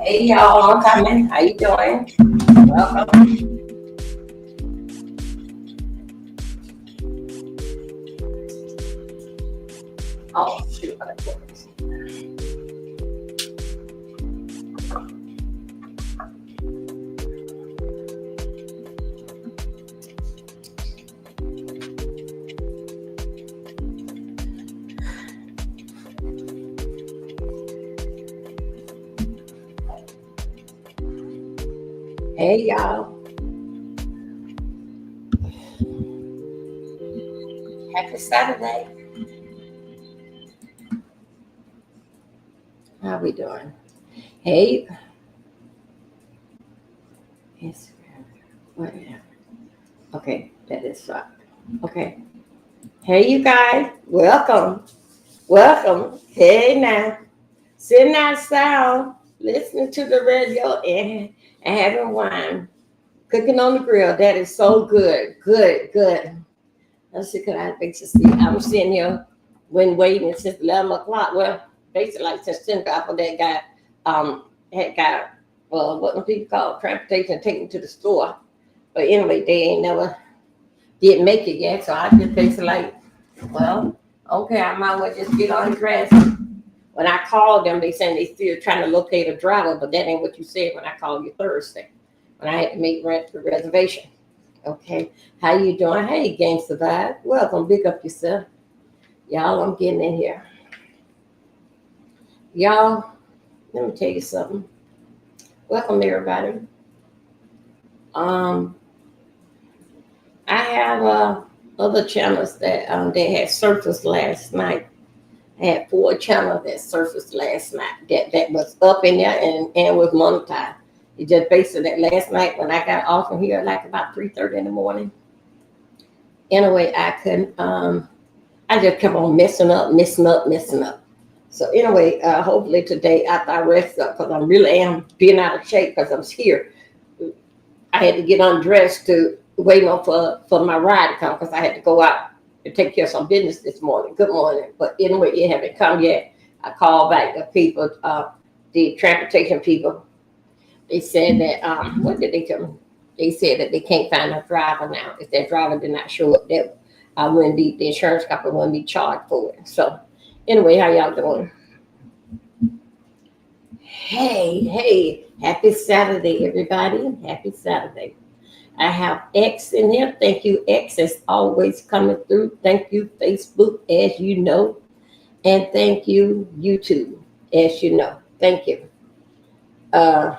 Hey y'all, I'm coming. How you doing? Welcome. Oh, shoot. Hey, y'all. Happy Saturday. How we doing? Hey. Instagram. What? Okay, that is right. Okay. Hey, you guys. Welcome. Welcome. Hey, now. Sitting outside, listening to the radio and having wine. Cooking on the grill. That is so good. Good. Let's see, could I fix this? I'm sitting here when waiting since 11 o'clock. Well, basically, like since 10 o'clock, that guy had got, what do people call it? Transportation taken to the store. But anyway, they ain't never didn't make it yet. So I just basically like, well, okay, I might well just get on dressed. When I called them, they said they still trying to locate a driver, but that ain't what you said when I called you Thursday, when I had to make the reservation. Okay, how you doing? Hey, Gangsta Vibe. Welcome, big up yourself. Y'all, I'm getting in here. Y'all, let me tell you something. Welcome, everybody. I have other channels that they had surfaced last night. I had 4 channels that surfaced last night that was up in there and was monetized. It just basically that last night when I got off from here, like about 3:30 in the morning. Anyway, I couldn't. I just kept on messing up. So anyway, hopefully today after I rest up, because I really am being out of shape because I'm here. I had to get undressed to wait on for my ride to come because I had to go out to take care of some business this morning. Good morning. But anyway, it haven't come yet. I called back the people, the transportation people. They said that, what did they tell me? They said that they can't find a driver now. If that driver did not show up, that I wouldn't be, the insurance company wouldn't be charged for it. So anyway, how y'all doing? Hey, happy Saturday, everybody. Happy Saturday. I have X in here. Thank you, X, is always coming through. Thank you, Facebook, as you know. And thank you, YouTube, as you know. Thank you. A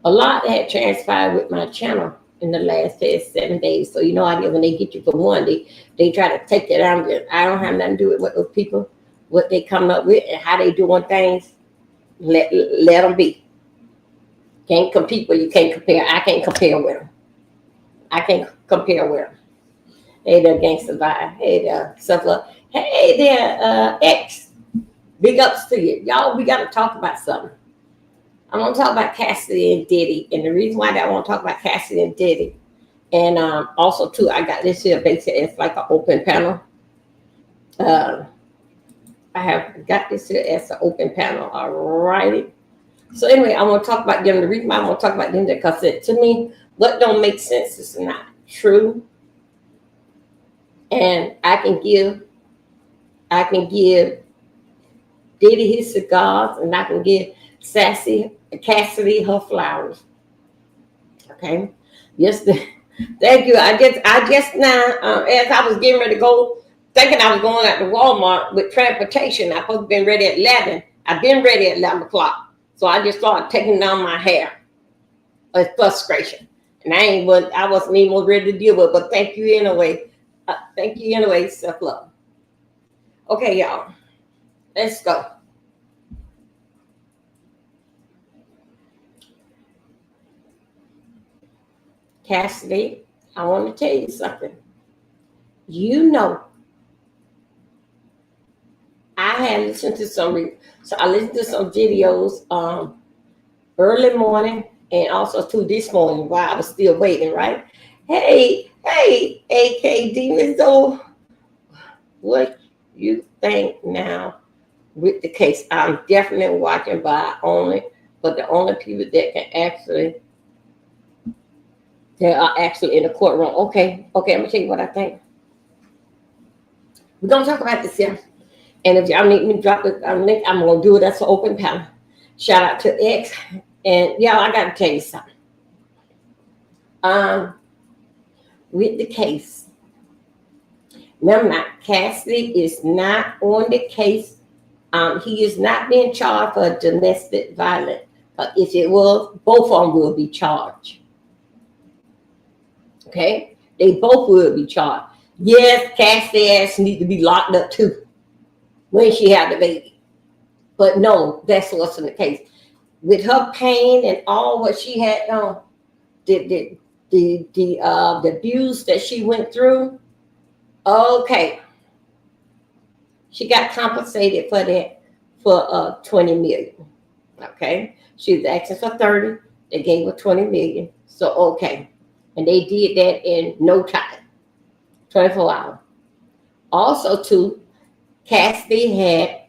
lot had transpired with my channel in the last 7 days. So you know how when they get you for one, they try to take it out. I don't have nothing to do with what those people, what they come up with and how they doing things. Let them be. Can't compete where you can't compare. I can't compare with them. Hey there, Gangsta Vibe. Hey there, Self-Love. Hey there, X. Big ups to you. Y'all, we got to talk about something. I'm going to talk about Cassie Diddy. And the reason why I want to talk about Cassie Diddy, and also, too, I got this here basically, it's like an open panel. I have got this here as an open panel. All righty. So anyway, I want to talk about them. The reason why I want to talk about them is because to me, what don't make sense is not true. And I can give Diddy his cigars, and I can give Cassidy her flowers. Okay. Yes. Thank you. I just now, as I was getting ready to go, thinking I was going out to Walmart with transportation. I supposed to been ready at 11. I've been ready at 11 o'clock. So I just started taking down my hair. It's frustration. And I wasn't even ready to deal with it, but thank you anyway. Self-love. Okay, y'all. Let's go. Cassidy, I want to tell you something. You know, I had listened to some videos early morning and also too this morning while I was still waiting, right? Hey, AK Demon, so what you think now with the case? I'm definitely watching but the only people that are actually in the courtroom. Okay, I'm gonna tell you what I think. We're gonna talk about this here. And if y'all need me to drop the link, I'm gonna do it. That's an open panel. Shout out to X. And y'all, I gotta tell you something. With the case, remember, Cassidy is not on the case. He is not being charged for domestic violence. If it was, both of them will be charged. Okay? They both will be charged. Yes, Cassie ass need to be locked up too when she had the baby. But no, that's what's in the case. With her pain and all what she had done, the abuse that she went through, okay, she got compensated for that for 20 million. Okay, she was asking for 30. They gave her 20 million. So okay, and they did that in no time, 24 hours. Also, too, Cassidy had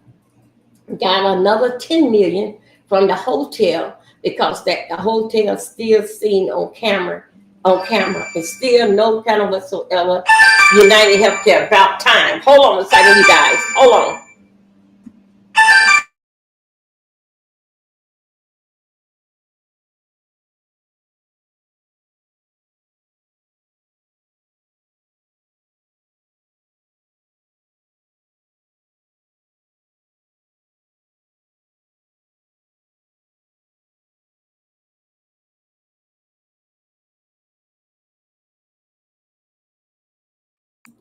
got another 10 million from the hotel because that the hotel still seen on camera, and still no kind of whatsoever United Healthcare about time. Hold on a second, you guys. Hold on.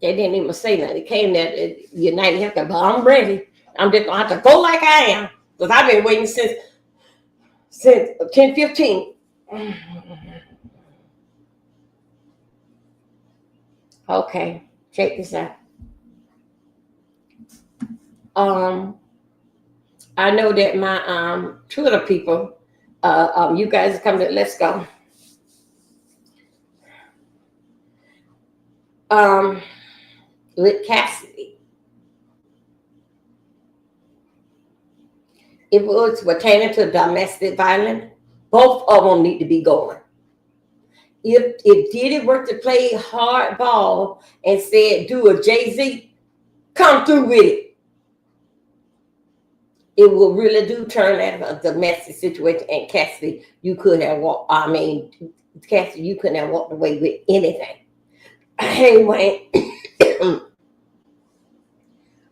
They didn't even say nothing. It came there at United Healthcare, but I'm ready. I'm just gonna have to go like I am because I've been waiting since 10:15. Okay, check this out. Um, I know that my Twitter people, you guys are coming to let's go. Um, with Cassidy, if it was pertaining to domestic violence, both of them need to be going. If Diddy were to play hardball and said do a Jay-Z, come through with it. It will really do turn out a domestic situation. And Cassidy, you could have walked. I mean, Cassidy, you couldn't have walked away with anything. Anyway,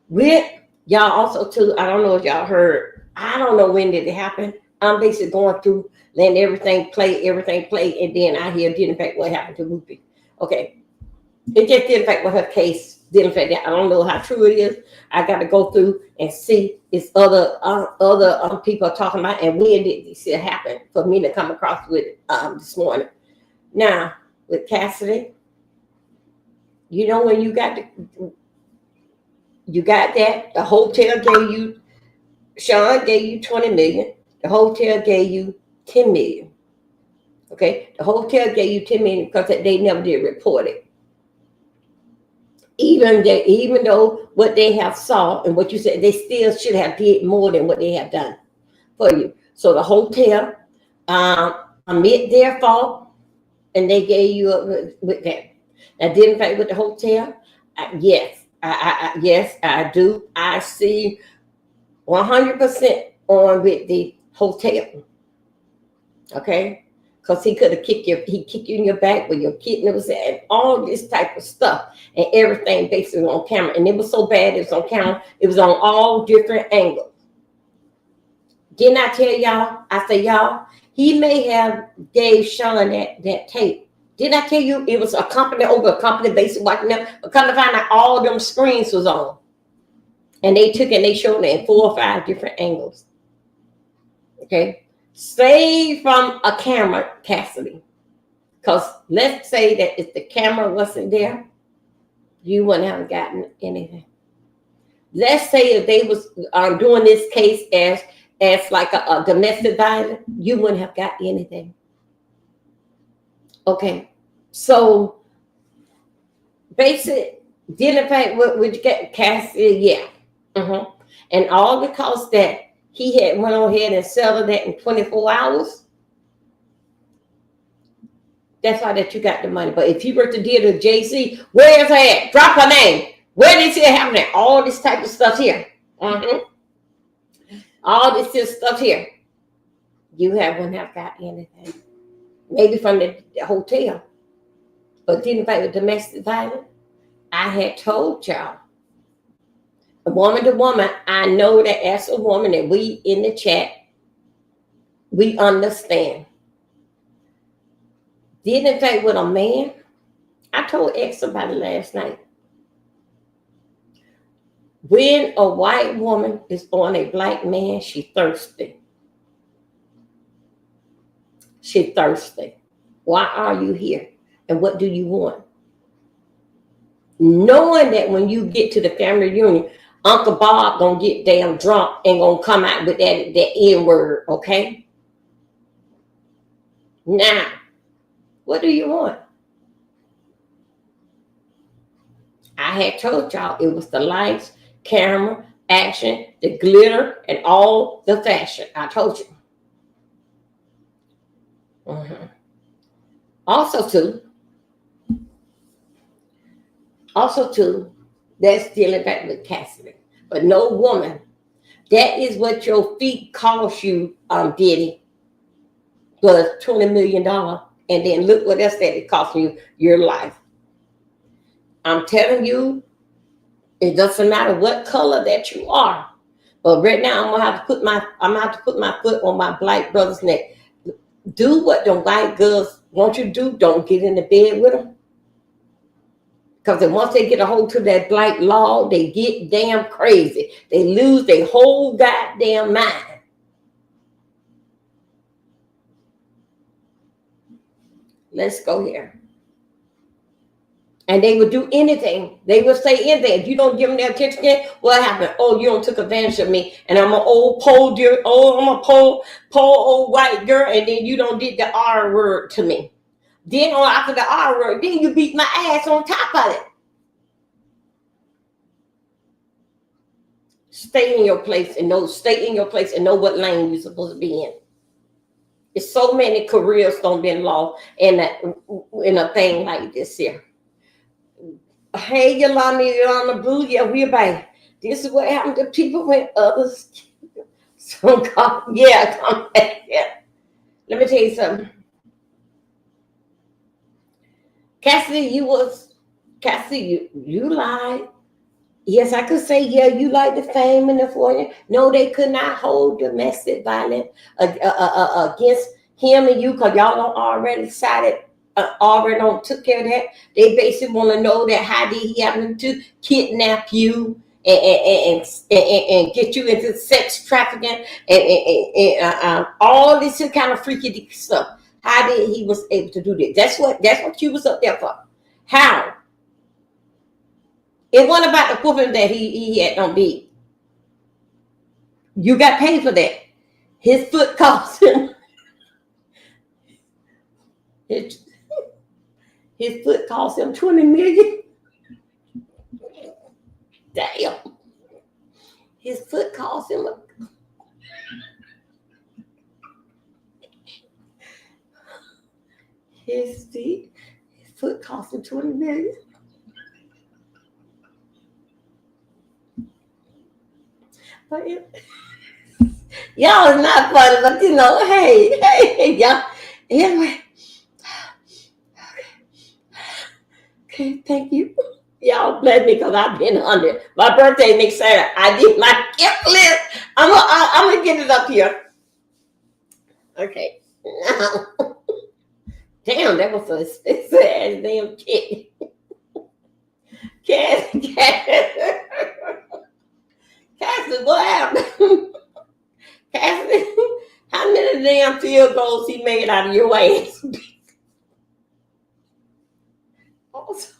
with y'all also too. I don't know if y'all heard. I don't know when did it happen. I'm basically going through letting everything play, and then I hear didn't affect what happened to Ruby. Okay, it just didn't affect what her case didn't affect that. I don't know how true it is. I got to go through and see it's other people are talking about, and when did this happen for me to come across with this morning. Now with Cassidy, you know when you got that the hotel gave you, Sean gave you 20 million. The hotel gave you 10 million. Okay, the hotel gave you 10 million because they never did report it. Even though what they have saw and what you said, they still should have did more than what they have done for you. So the hotel admit their fault, and they gave you up with that. Now, didn't fight with the hotel? Yes, yes, I do. I see 100% on with the hotel. Okay, because he could have kicked you. He kicked you in your back with your kidneys and all this type of stuff, and everything basically on camera. And it was so bad, it was on camera. It was on all different angles. Didn't I tell y'all? I said, y'all, he may have gave Sean that tape. Didn't I tell you it was a company over a company basically watching them? But come to find out all them screens was on. And they took and they showed it in 4 or 5 different angles. Okay. Save from a camera, Cassidy. Because let's say that if the camera wasn't there, you wouldn't have gotten anything. Let's say if they was doing this case as like a domestic violence, you wouldn't have got anything. Okay. So basic didn't fight with Cassidy, yeah. Mm-hmm. And all because that he had went on ahead and settled that in 24 hours. That's why that you got the money. But if you were to deal with Jay-Z, where's her at? Drop her name. Where did it happen? All this type of stuff here. Mm-hmm. All this stuff here. You wouldn't have got anything. Maybe from the hotel. But didn't fight with domestic violence. I had told y'all. Woman to woman, I know that as a woman that we in the chat, we understand. Then in fact with a man, I told ex somebody last night, when a white woman is on a black man, she thirsty. She thirsty. Why are you here? And what do you want? Knowing that when you get to the family reunion, Uncle Bob gonna get damn drunk and gonna come out with that N word, okay? Now, what do you want? I had told y'all it was the lights, camera, action, the glitter, and all the fashion. I told you. Mm-hmm. Also, too, that's dealing back with Cassie. But no woman, that is what your feet cost you, Diddy, was $20 million. And then look what else that it cost you, your life. I'm telling you, it doesn't matter what color that you are. But right now, I'm gonna have to put my foot on my black brother's neck. Do what the white girls want you to do. Don't get in the bed with them. Because once they get a hold to that black law, they get damn crazy. They lose their whole goddamn mind. Let's go here. And they would do anything. They would say anything. If you don't give them their attention, what happened? Oh, you don't took advantage of me. And I'm an old pole dear. Oh, I'm a pole old white girl. And then you don't did the R word to me. Then after the R word, then you beat my ass on top of it. Stay in your place and know what lane you're supposed to be in. There's so many careers gonna be lost in a thing like this here. Hey, Yolanda Blue, yeah, we're back. This is what happened to people when others come back. Yeah. Let me tell you something. Cassie, you lied. Yes, I could say, yeah, you like the fame and the fortune. No, they could not hold domestic violence against him and you because y'all don't already decided, already don't took care of that. They basically want to know that how did he happen to kidnap you and get you into sex trafficking and all this kind of freaky stuff. How did he was able to do that? That's what you was up there for. How? It wasn't about the whooping that he had on beat. You got paid for that. His foot cost him. His foot cost him $20 million. Damn. His foot cost him his foot cost him $20 million. But y'all is not funny, but hey, y'all. Anyway, okay, thank you. Y'all bless me because I've been under. My birthday next Saturday. I did my gift list. I'm gonna get it up here. Okay. Damn, that was so expensive ass damn kid. Cassie, what happened? Cassie, how many damn field goals he made out of your ass? Also,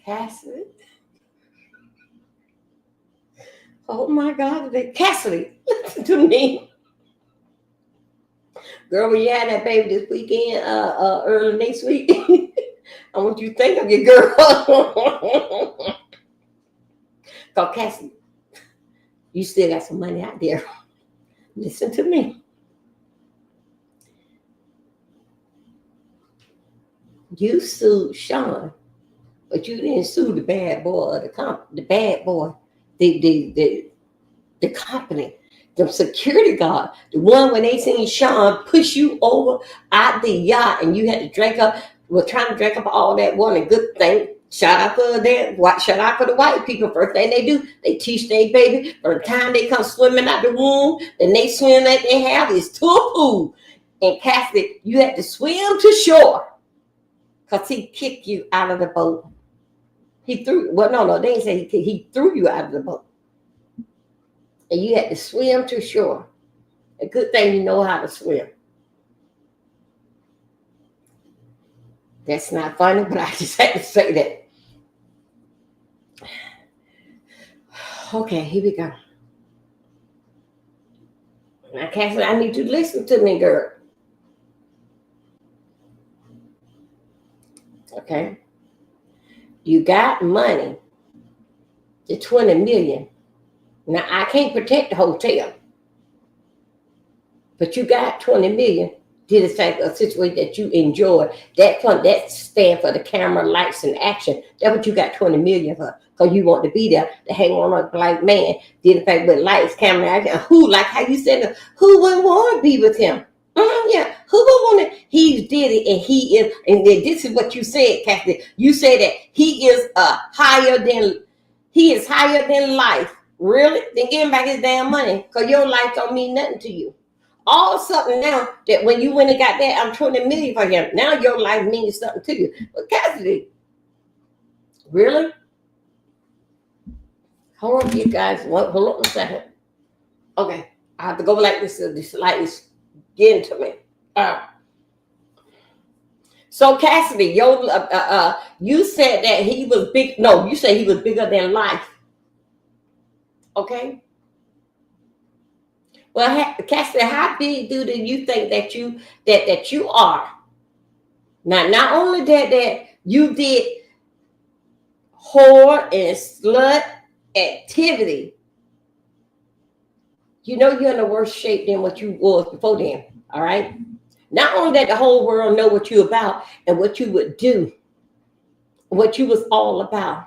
Cassie. Oh my God, Cassie, listen to me. Girl, when you had that baby this weekend, early next week, I want you to think of your girl. Because Cassie, you still got some money out there. Listen to me. You sued Sean, but you didn't sue the bad boy of the bad boy, the company, the security guard, the one when they seen Sean push you over out the yacht and you had to drink up, were trying to drink up all that one and good thing. Shout out for that. Shout out for the white people. First thing they do, they teach their baby from the time they come swimming out the womb, the next swim that they have is to a pool. And Cassie, you had to swim to shore because he kicked you out of the boat. He threw. Well, no, they didn't say he threw you out of the boat, and you had to swim to shore. A good thing you know how to swim. That's not funny, but I just had to say that. Okay, here we go. Now, Cassie, I need you to listen to me, girl. Okay. You got money, the 20 million. Now, I can't protect the hotel, but you got 20 million. Did a situation that you enjoy. That stand for the camera, lights, and action. That's what you got 20 million for. Because you want to be there to hang on a black man. Did in fact with lights, camera, action. Who, like how you said, who would want to be with him? Yeah. Who would want to? He's Diddy, and he is, and this is what you said, Cassie. You said that he is higher than life. Really? Then give him back his damn money. Because your life don't mean nothing to you. All of a sudden now that when you went and got that, I'm 20 million for him. Now your life means something to you. But Cassie, really? Hold on, you guys. Hold on a second. Okay, I have to go like this. This light is getting to me. So Cassidy, you said that he was big. No, you said he was bigger than life. Okay. Well, Cassie, how big do you think that you are? Now, not only that you did whore and slut activity, you know you're in the worse shape than what you was before then. All right. Not only that the whole world know what you about and what you would do, what you was all about.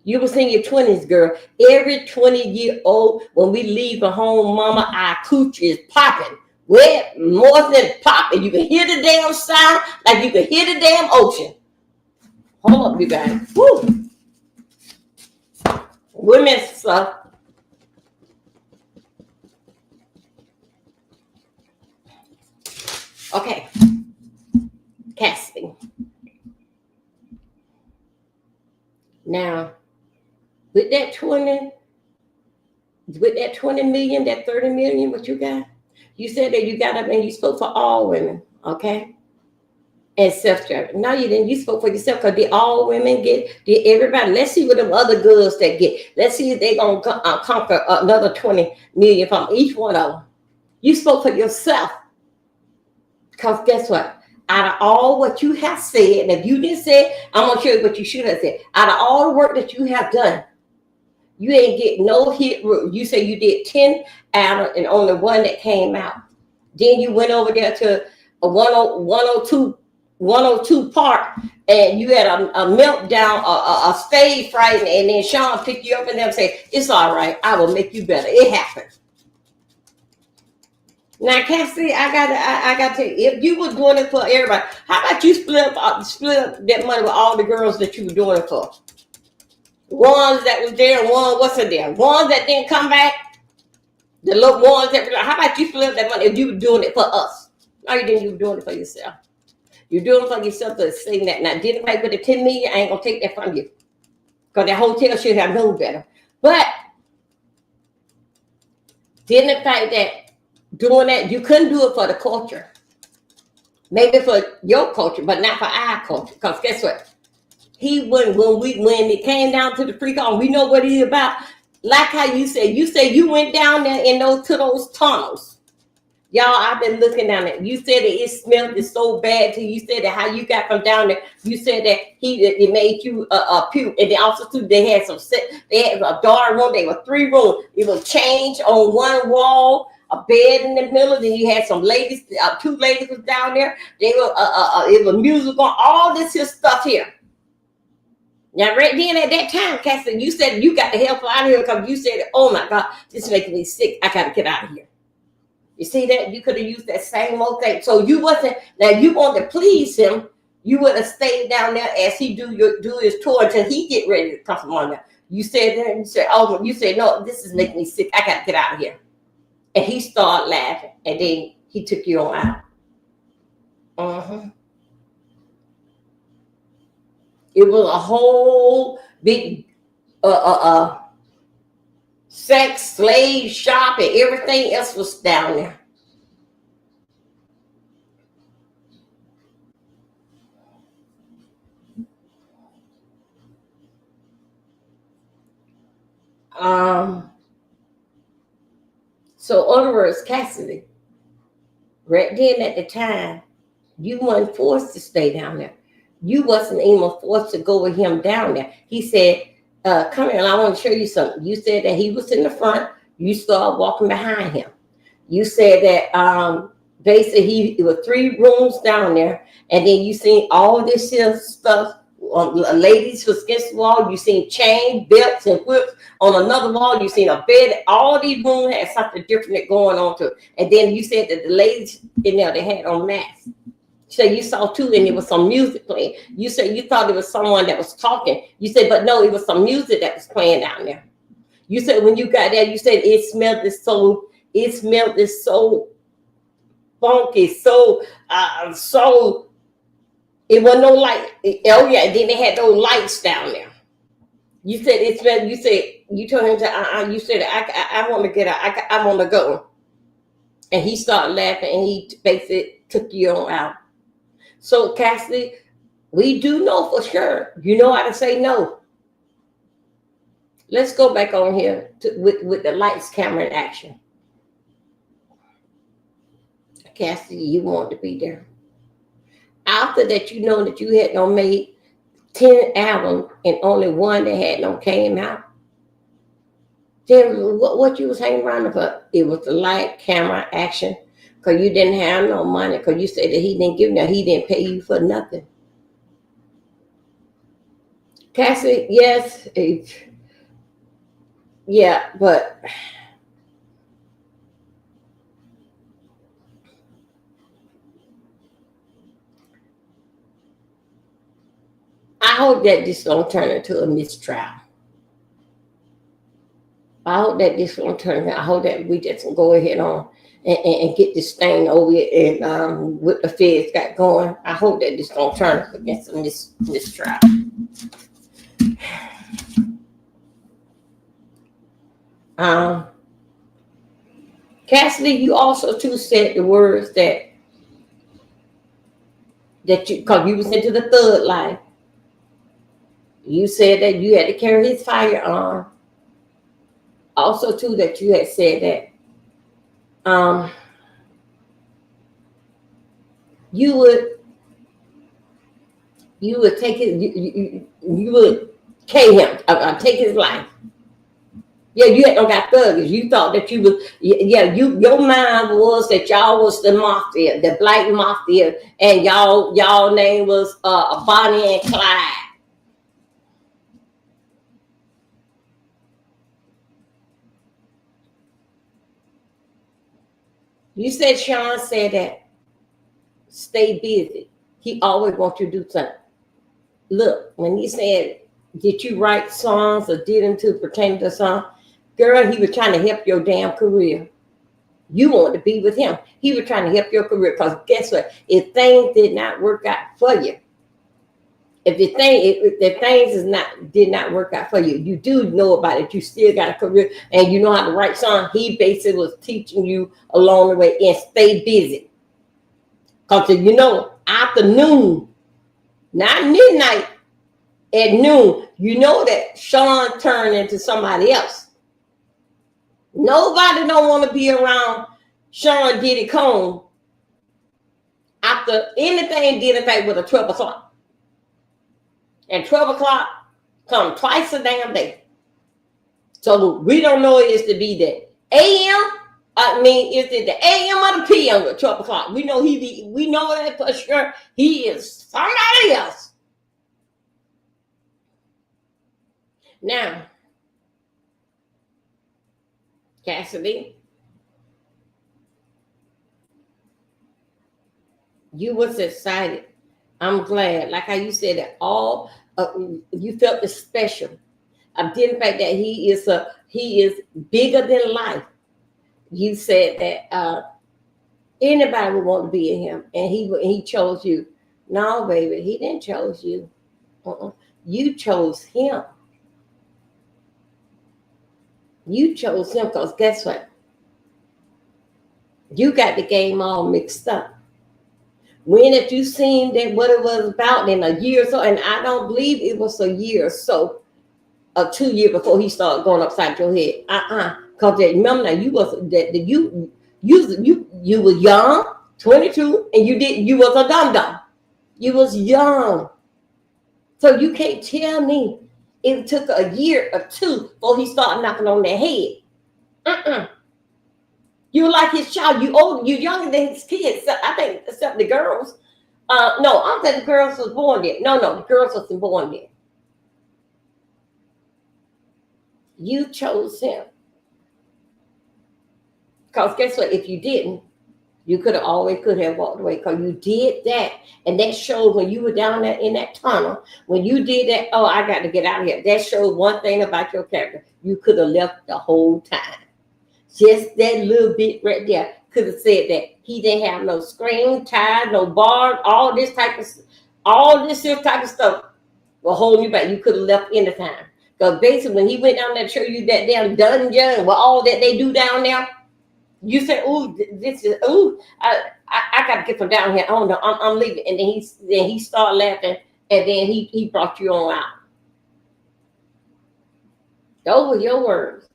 You was in your 20s, girl. Every 20-year-old, when we leave the home, mama, our cooch is popping. Well, more than popping. You can hear the damn sound like you can hear the damn ocean. Hold up, you guys. Woo. Women's stuff. Okay. Casting. Now, with that 20 million, that 30 million, what you got? You said that you got up and you spoke for all women, okay? And self-driven. No, you didn't. You spoke for yourself because did all women did everybody? Let's see what them other girls that get. Let's see if they're going to conquer another 20 million from each one of them. You spoke for yourself. Because guess what? Out of all what you have said, and if you didn't say it, I'm going to show you what you should have said. Out of all the work that you have done, you ain't get no hit. You say you did 10 out and only one that came out. Then you went over there to a 102 Park, and you had a meltdown, a stage fright, and then Sean picked you up and them say, it's all right. I will make you better. It happened. Now, Cassie, I got to tell you, if you were doing it for everybody, how about you split up that money with all the girls that you were doing it for? Ones that was there, and one wasn't there. Ones that didn't come back, the little ones that were like, how about you split up that money if you were doing it for us? No, you didn't. You were doing it for yourself. You're doing it for yourself to say that. Now, didn't fight with the 10 million, I ain't going to take that from you. Because that hotel should have known better. But didn't fight that. Doing that, you couldn't do it for the culture. Maybe for your culture, but not for our culture. Because guess what? He wouldn't, when it came down to the free call, we know what he's about. Like how you said you went down there to those tunnels. Y'all, I've been looking down there. You said that it smelled so bad to you. You said that how you got from down there. You said that it made you puke. And then also too, they had a dark room. They were 3 rooms. It was changed on one wall. A bed in the middle, then you had some ladies, 2 ladies was down there. They were it was music on, all this here stuff here. Now, right then at that time, Cassie, you said you got the hell out of here because you said, oh my God, this is making me sick. I gotta get out of here. You see that? You could have used that same old thing. So you wasn't, now you wanted to please him. You would have stayed down there as he do his tour until he get ready to come on there. You said that, you said, oh, you said, no, this is making me sick. I got to get out of here. And he started laughing, and then he took you on out. Uh-huh. It was a whole big sex slave shop, and everything else was down there. So in other words, Cassidy, right then at the time, you weren't forced to stay down there. You wasn't even forced to go with him down there. He said, come here, and I want to show you something. You said that he was in the front. You started walking behind him. You said that basically it was 3 rooms down there, and then you seen all this here stuff. Ladies was against the wall. You seen chain belts and whips on another wall. You seen a bed. All these rooms had something different going on to it. And then you said that the ladies in there, they had on masks. So you saw too, and there was some music playing. You said you thought it was someone that was talking. You said, but no, it was some music that was playing down there. You said when you got there, you said it smelled so funky, so it wasn't no light. Oh yeah, then they had those lights down there. You said it smelled. You said you told him to. You said I want to get out. I want to go. And he started laughing, and he basically took you on out. So Cassidy, we do know for sure. You know how to say no. Let's go back on here with the lights, camera, and action. Cassidy, you want to be there. After that, you know that you had made 10 albums and only one that had came out. Then what you was hanging around for? It was the light, camera, action. Because you didn't have no money. Because you said that he didn't pay you for nothing. Cassie, yes. Yeah, but I hope that this don't turn into a mistrial. I hope that this won't turn. I hope that we just go ahead on and get this thing over and what the feds got going. I hope that this don't turn against a mistrial. Cassidy, you also too said the words that you, because you was into the thug life. You said that you had to carry his firearm. Also too that you had said that you would take his you would kill him, take his life. Yeah, you had got thuggers. You thought that you was your mind was that y'all was the mafia, the black mafia, and y'all name was Bonnie and Clyde. You said Sean said that stay busy. He always wants you to do something. Look, when he said, did you write songs or did them to pertain to song? Girl, he was trying to help your damn career. You wanted to be with him. He was trying to help your career because guess what? If things did not work out for you, if the things did not work out for you, you do know about it. You still got a career and you know how to write songs. He basically was teaching you along the way and stay busy. Because afternoon, not midnight, at noon, you know that Sean turned into somebody else. Nobody don't want to be around Sean Diddy Cone after anything did anything with a 12 o'clock. And 12 o'clock come twice a damn day. So we don't know it is to be the AM. Is it the AM or the PM at 12 o'clock? We know we know that for sure. He is somebody else. Now, Cassidy, you was excited I'm glad. Like how you said that you felt the special. I did the fact that he is bigger than life. You said that anybody would want to be in him, and he chose you. No, baby, he didn't chose you. Uh-uh. You chose him. You chose him because guess what? You got the game all mixed up. When if you seen that what it was about in a year or so, and I don't believe it was a year or so, or 2 years before he started going upside your head. Because remember now, you was young, 22, and you was a dum dum. You was young, so you can't tell me it took a year or two before he started knocking on their head. You like his child. You old. You younger than his kids. I think except the girls. No, I don't think the girls was born yet. No, the girls wasn't born yet. You chose him. Because guess what? If you didn't, you could have walked away because you did that. And that showed when you were down there in that tunnel, when you did that, oh, I got to get out of here. That showed one thing about your character. You could have left the whole time. Just that little bit right there could have said that he didn't have no screen, tie, no bar, all this type of stuff will hold you back. You could have left anytime. Because basically when he went down there to show you that damn dungeon with all that they do down there, you said, "Ooh, I got to get from down here. Oh no, I'm leaving." And then he started laughing, and then he brought you on out. Those were your words.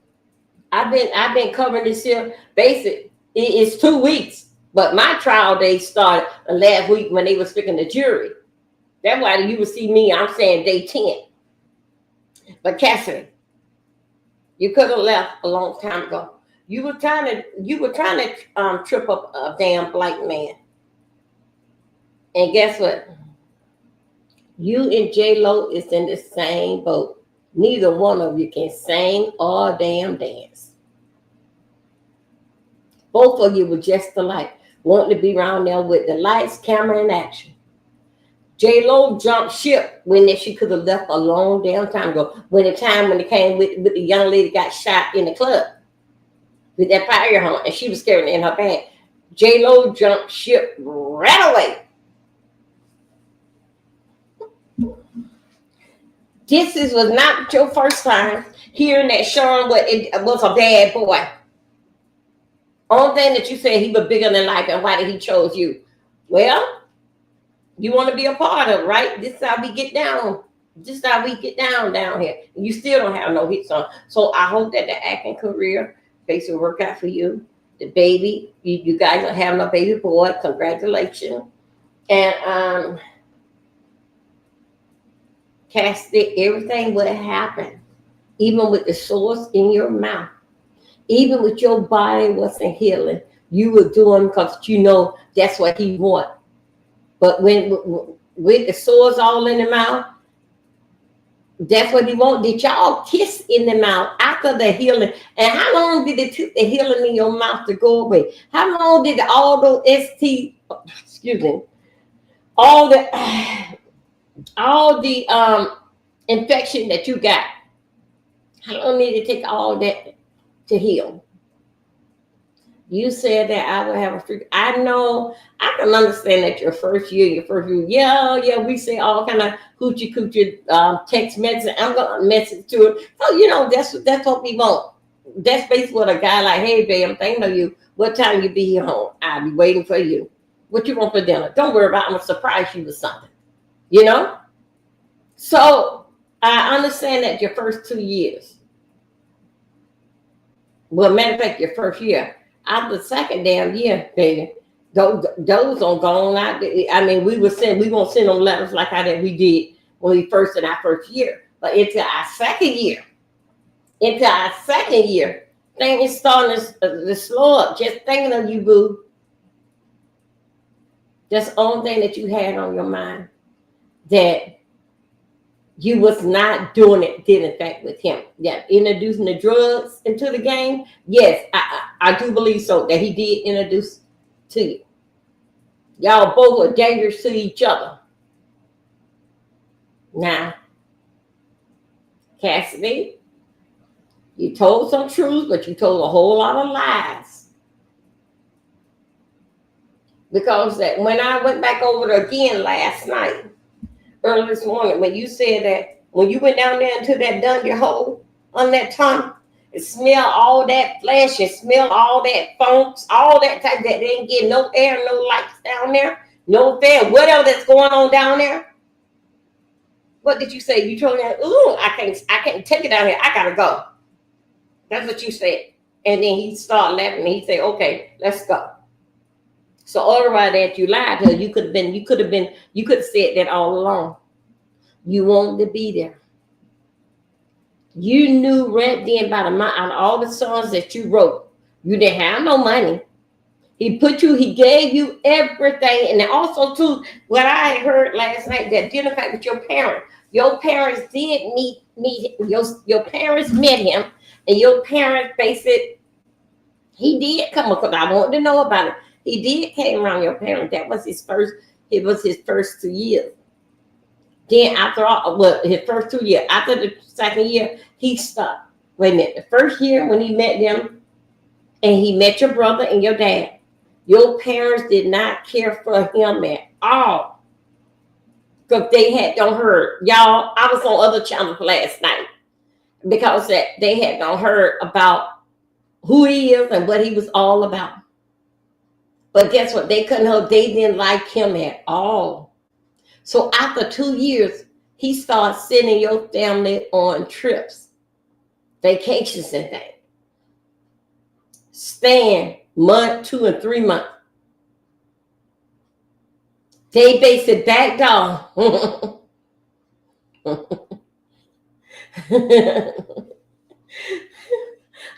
I've been covering this here. Basically, it's 2 weeks, but my trial day started last week when they was picking the jury. That's why you will see me. I'm saying day 10. But Cassie, you could have left a long time ago. You were trying to trip up a damn black man. And guess what? You and J-Lo is in the same boat. Neither one of you can sing or damn dance. Both of you were just alike, wanting to be around there with the lights, camera, and action. J-Lo jumped ship when she could have left a long damn time ago. When it came with the young lady got shot in the club with that fire horn, and she was carrying it in her bag. J-Lo jumped ship right away. This was not your first time hearing that Sean was a bad boy. Only thing that you said he was bigger than life, and why did he chose you? Well, you want to be a part of it, right? This is how we get down. This is how we get down here. And you still don't have no hit song. So I hope that the acting career basically work out for you. The baby, you guys are having a baby boy. Congratulations. And Cassie, everything will happen. Even with the sores in your mouth. Even with your body wasn't healing. You were doing because you know that's what he wants. But when with the sores all in the mouth, that's what he wants. Did y'all kiss in the mouth after the healing? And how long did it take the healing in your mouth to go away? How long did all the infection that you got? How long did it take all that to heal? You said that I would have a freak. I know, I can understand that your first year, yeah, we say all kind of hoochie text message. I'm gonna message to it. So that's what we want. That's basically what a guy like, hey babe, I'm thinking of you. What time you be here home? I'll be waiting for you. What you want for dinner? Don't worry about it. I'm gonna surprise you with something. So I understand that your first 2 years. Well, matter of fact, your first year. After the second damn year, baby, those don't go on out. I mean, we won't send them letters like how that we did when we first in our first year. But into our second year, things is starting to slow up. Just thinking of you, boo. That's the only thing that you had on your mind. That you was not doing it, did in fact, with him. Yeah, introducing the drugs into the game. Yes, I do believe so, that he did introduce to you. Y'all both were dangerous to each other. Now, Cassidy, you told some truths, but you told a whole lot of lies. Because that when I went back over it again last night, early this morning, when you said that when you went down there into that dungeon hole on that tunnel, it smelled all that flesh, and smelled all that funks, all that type that they didn't get no air, no lights down there, no fan, whatever that's going on down there. What did you say? You told me, ooh, I can't take it down here. I gotta go. That's what you said. And then he started laughing and he said, okay, let's go. So otherwise that you lied to her, you could have said that all along. You wanted to be there. You knew right then by the amount of all the songs that you wrote, you didn't have no money. He gave you everything. And also too, what I heard last night, that dinner fight with your parents. Your parents did meet your parents met him, and your parents basically, he did come up, because I wanted to know about it. He did came around your parents. That was his first, it was his first 2 years. Then after all, well, his first 2 years, after the second year, he stopped. Wait a minute. The first year when he met them, and he met your brother and your dad, your parents did not care for him at all. Because they had don't heard. Y'all, I was on other channels last night. Because that they had don't heard about who he is and what he was all about. But guess what? They didn't like him at all. So after 2 years, he started sending your family on trips, vacations and things. Staying month, 2 and 3 months. They basically backed off.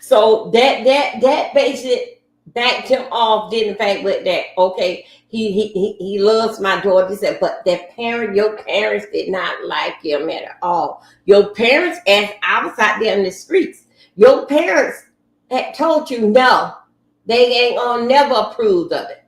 So that basically backed him off, didn't fact with that. Okay, he loves my daughter. He said, but your parents did not like him at all. Your parents, as I was out there in the streets, your parents had told you no, they ain't gonna never approved of it.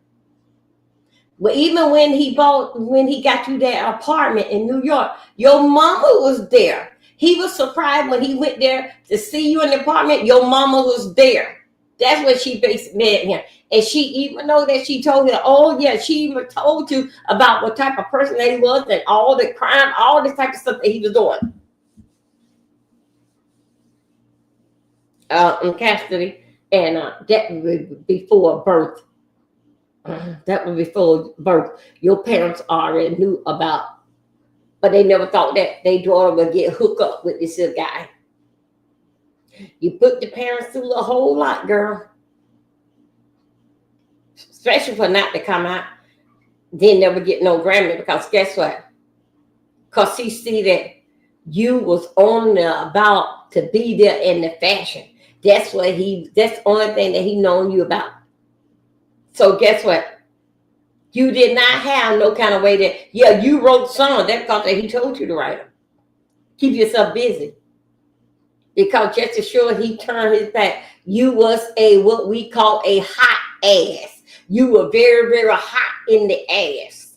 But even when he got you that apartment in New York, your mama was there. He was surprised when he went there to see you in the apartment. Your mama was there. That's what she basically met him. And she, even though that she told him, oh yeah, she even told you about what type of person that he was and all the crime, all this type of stuff that he was doing. In custody, and that was before birth. That was before birth. Your parents already knew about, but they never thought that their daughter would get hooked up with this guy. You put the parents through a whole lot, girl. Especially for not to come out. They never get no Grammy, because guess what? Because he see that you was on the about to be there in the fashion. That's the only thing that he known you about. So guess what? You did not have no kind of way that, yeah, you wrote songs. That's because he told you to write them. Keep yourself busy. Because just as sure he turned his back, you was what we call a hot ass. You were very, very hot in the ass.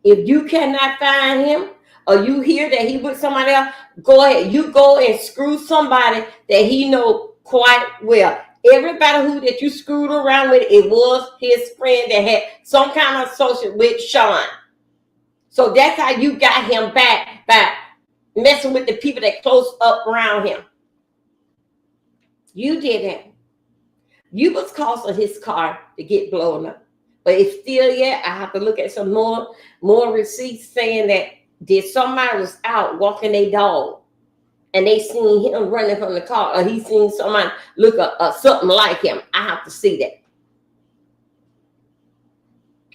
If you cannot find him, or you hear that he with somebody else, go ahead. You go and screw somebody that he know quite well. Everybody who that you screwed around with, it was his friend that had some kind of association with Sean. So that's how you got him back by messing with the people that close up around him. You did that. You was causing his car to get blown up. But it's still yet. I have to look at some more receipts saying that somebody was out walking a dog, and they seen him running from the car, or he seen somebody look something like him. I have to see that.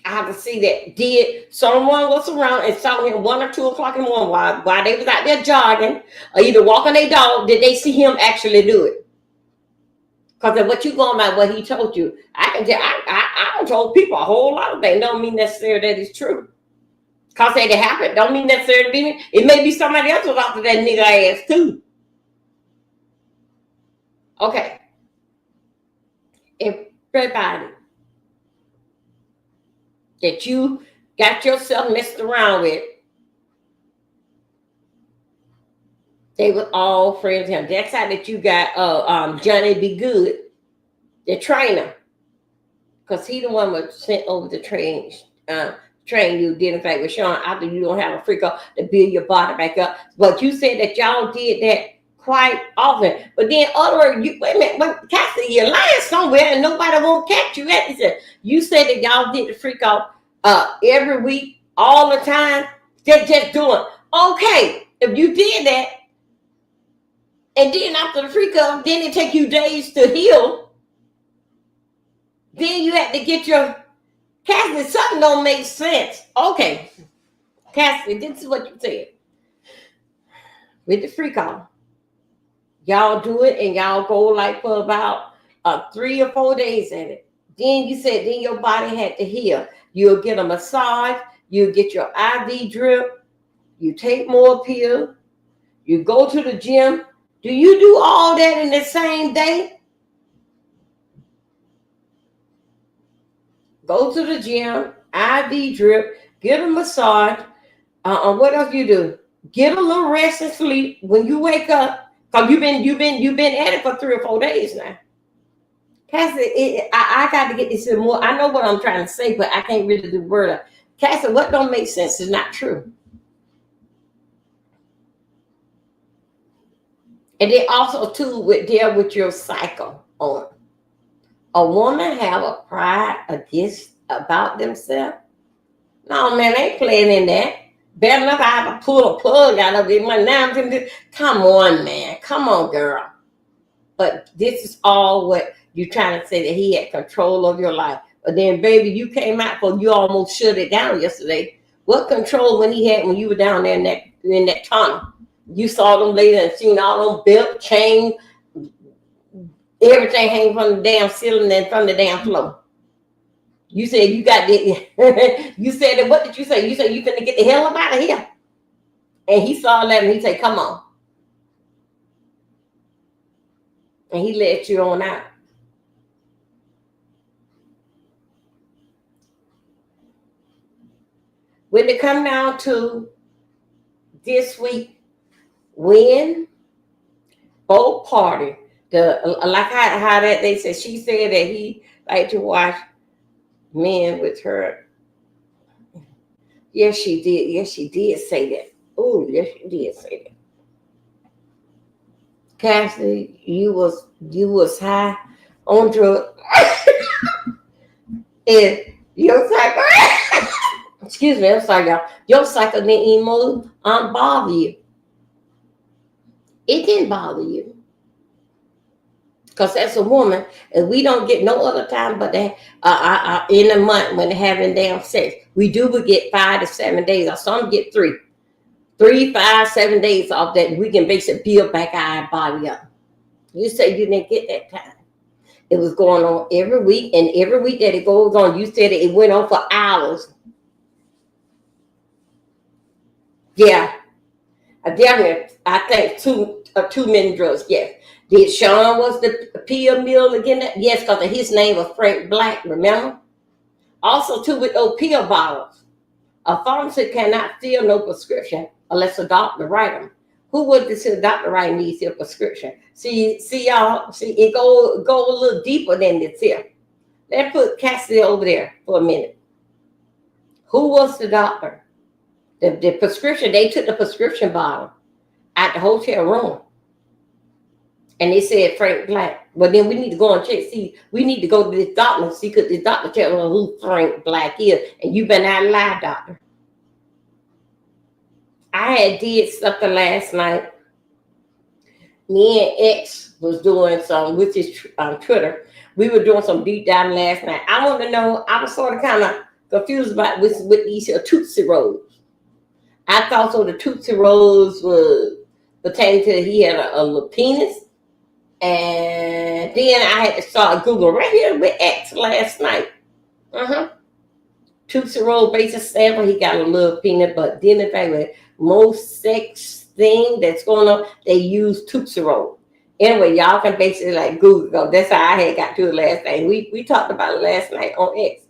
I have to see that. Did someone was around and saw him 1 or 2 o'clock in the morning while they was out there jogging, or either walking their dog? Did they see him actually do it? Because of what you going by, what he told you. I can tell. I told people a whole lot of things. Don't mean necessarily that it's true. Because it happened. Don't mean necessarily be. It may be somebody else was after that nigga ass too. Okay. Everybody that you got yourself messed around with, They were all friends with him. That's how that you got Johnny Be Good, the trainer, because he the one was sent over to train you, did in fact with Sean after you don't have a freak out to build your body back up. But you said that y'all did that quite often. But then other words, you wait a minute, Cassie, you're lying somewhere and nobody won't catch you at this. You said that y'all did the freak out every week, all the time. They're just doing okay. If you did that, and then after the freak out, then it take you days to heal. Then you had to get your Cassie, something don't make sense. Okay, Cassie, this is what you said. With the freak off, y'all do it and y'all go like for about 3 or 4 days at it. Then you said then your body had to heal. You'll get a massage. You'll get your IV drip. You take more pills. You go to the gym. Do you do all that in the same day? Go to the gym, IV drip, get a massage. What else you do? Get a little rest and sleep when you wake up. Cause you've been at it for 3 or 4 days now. Cassie, I got to get this in more. I know what I'm trying to say, but I can't really do the word. Cassie, what don't make sense is not true. And then also too deal with your cycle on. A woman have a pride about themselves? No, man, they ain't playing in that. Better enough, I have to pull a plug out of it. Come on, man. Come on, girl. But this is all what you're trying to say, that he had control of your life. But then, baby, you came out for you almost shut it down yesterday. What control when he had when you were down there in that tunnel? You saw them later and seen all them belt, chain, everything hanging from the damn ceiling and from the damn floor. You said you got that. You said that. What did you say? You said you finna get the hell up out of here. And he saw that and he said, "Come on." And he let you on out. When it come down to this week, when both parties, like how that they said, she said that he liked to watch men with her. Yes, she did. Yes, she did say that. Oh, yes, she did say that. Cassie, you was high on drugs. And your cycle, excuse me, I'm sorry, y'all. Your cycle didn't even bother you. It didn't bother you. Because as a woman, and we don't get no other time but that in a month when they're having damn sex. We get 5 to 7 days, or some get 3. 3, 5, 7 days off that we can basically build back our body up. You say you didn't get that time. It was going on every week, and every week that it goes on, you said it went on for hours. Yeah. I think too many drugs, yes. Did Sean was the pill mill again? Yes, because his name was Frank Black, remember? Also, too, with those pill bottles. A pharmacy cannot fill no prescription unless a doctor write them. Who would the doctor write needs your prescription? See y'all, it go a little deeper than this here. Let's put Cassie over there for a minute. Who was the doctor? The prescription, they took the prescription bottle at the hotel room. And they said Frank Black. Well, then we need to go and check. See, we need to go to this doctor and see, because this doctor tell us who Frank Black is. And you better not lie, doctor. I had did something last night. Me and X was doing some with his Twitter. We were doing some deep dive last night. I want to know, I was sort of kind of confused about with these Tootsie Rolls. I thought so the Tootsie Rolls would pertain to he had a little penis. And then I had to start Googling right here with X last night. Tootsie Roll basic sample, he got a little peanut, but then in fact with most sex thing that's going on, they use Tootsie Roll. Anyway, y'all can basically like Google go. That's how I had got to it last night. We talked about it last night on X.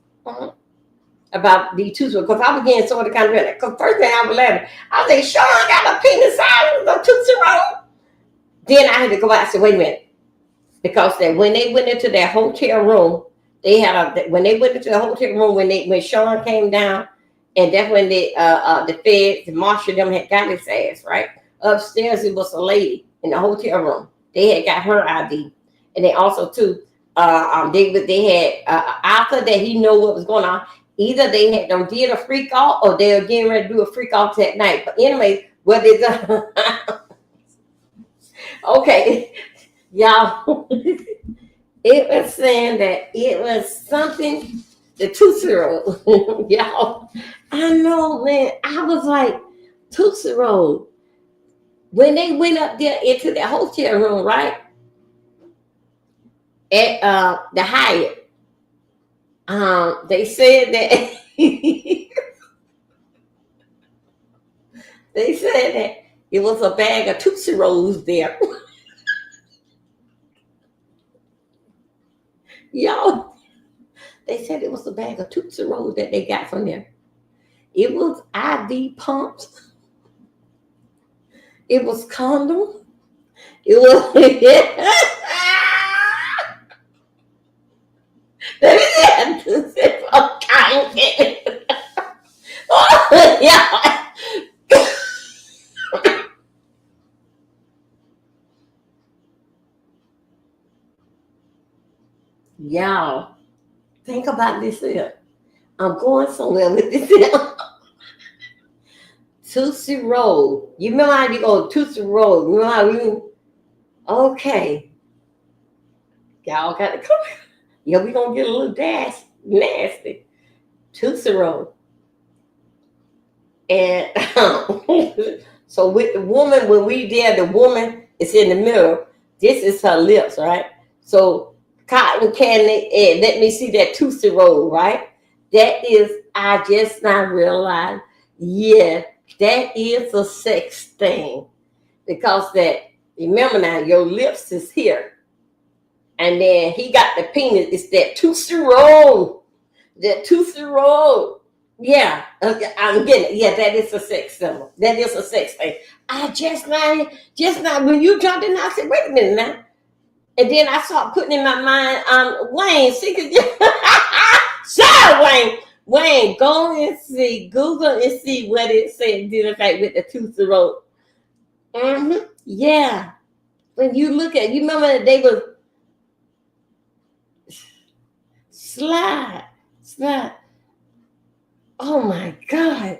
About the Tootsie Roll, because I was getting sort of kind of, because first thing I was laughing, I was like, Sean got a penis size of a Tootsie Roll. Then I had to go out and say, wait a minute. Because that when they went into their hotel room, they had when they went into the hotel room when Sean came down, and that's when the feds, the marshal them had got his ass right upstairs. It was a lady in the hotel room. They had got her ID, and they also too they had after that he know what was going on. Either they had them did a freak off or they were getting ready to do a freak off that night. But anyway, what they done? Okay, y'all. It was saying that it was something, the Tootsie Roll. Y'all, I know, man. I was like, Tootsie Roll. When they went up there into the hotel room, right? At the Hyatt, they said that they said that it was a bag of Tootsie Rolls there. Y'all, they said it was a bag of Tootsie Rolls that they got from there. It was IV pumps. It was condom. It was. That is oh, yeah. Y'all, think about this here. I'm going somewhere with this here. Tootsie Roll. You remember how you go Tootsie Roll? You know how you? Okay. Y'all got to come. Yeah, we gonna get a little nasty. Tootsie Roll. And so with the woman, when we there, the woman is in the middle. This is her lips, right? So cotton candy, and let me see that Tootsie Roll, right? That is, I just now realized, yeah, that is a sex thing. Because that, remember now, your lips is here. And then he got the penis. It's that Tootsie Roll. That Tootsie Roll. Yeah, I'm getting it. Yeah, that is a sex symbol. That is a sex thing. I just now, when you jumped in, I said, wait a minute now. And then I started putting in my mind, Wayne, see, sorry, Wayne. Wayne, go and see, Google and see what it said, did effect with the Tootsie Roll. Mm-hmm. Yeah. When you look at, you remember that they was slide. Oh my God.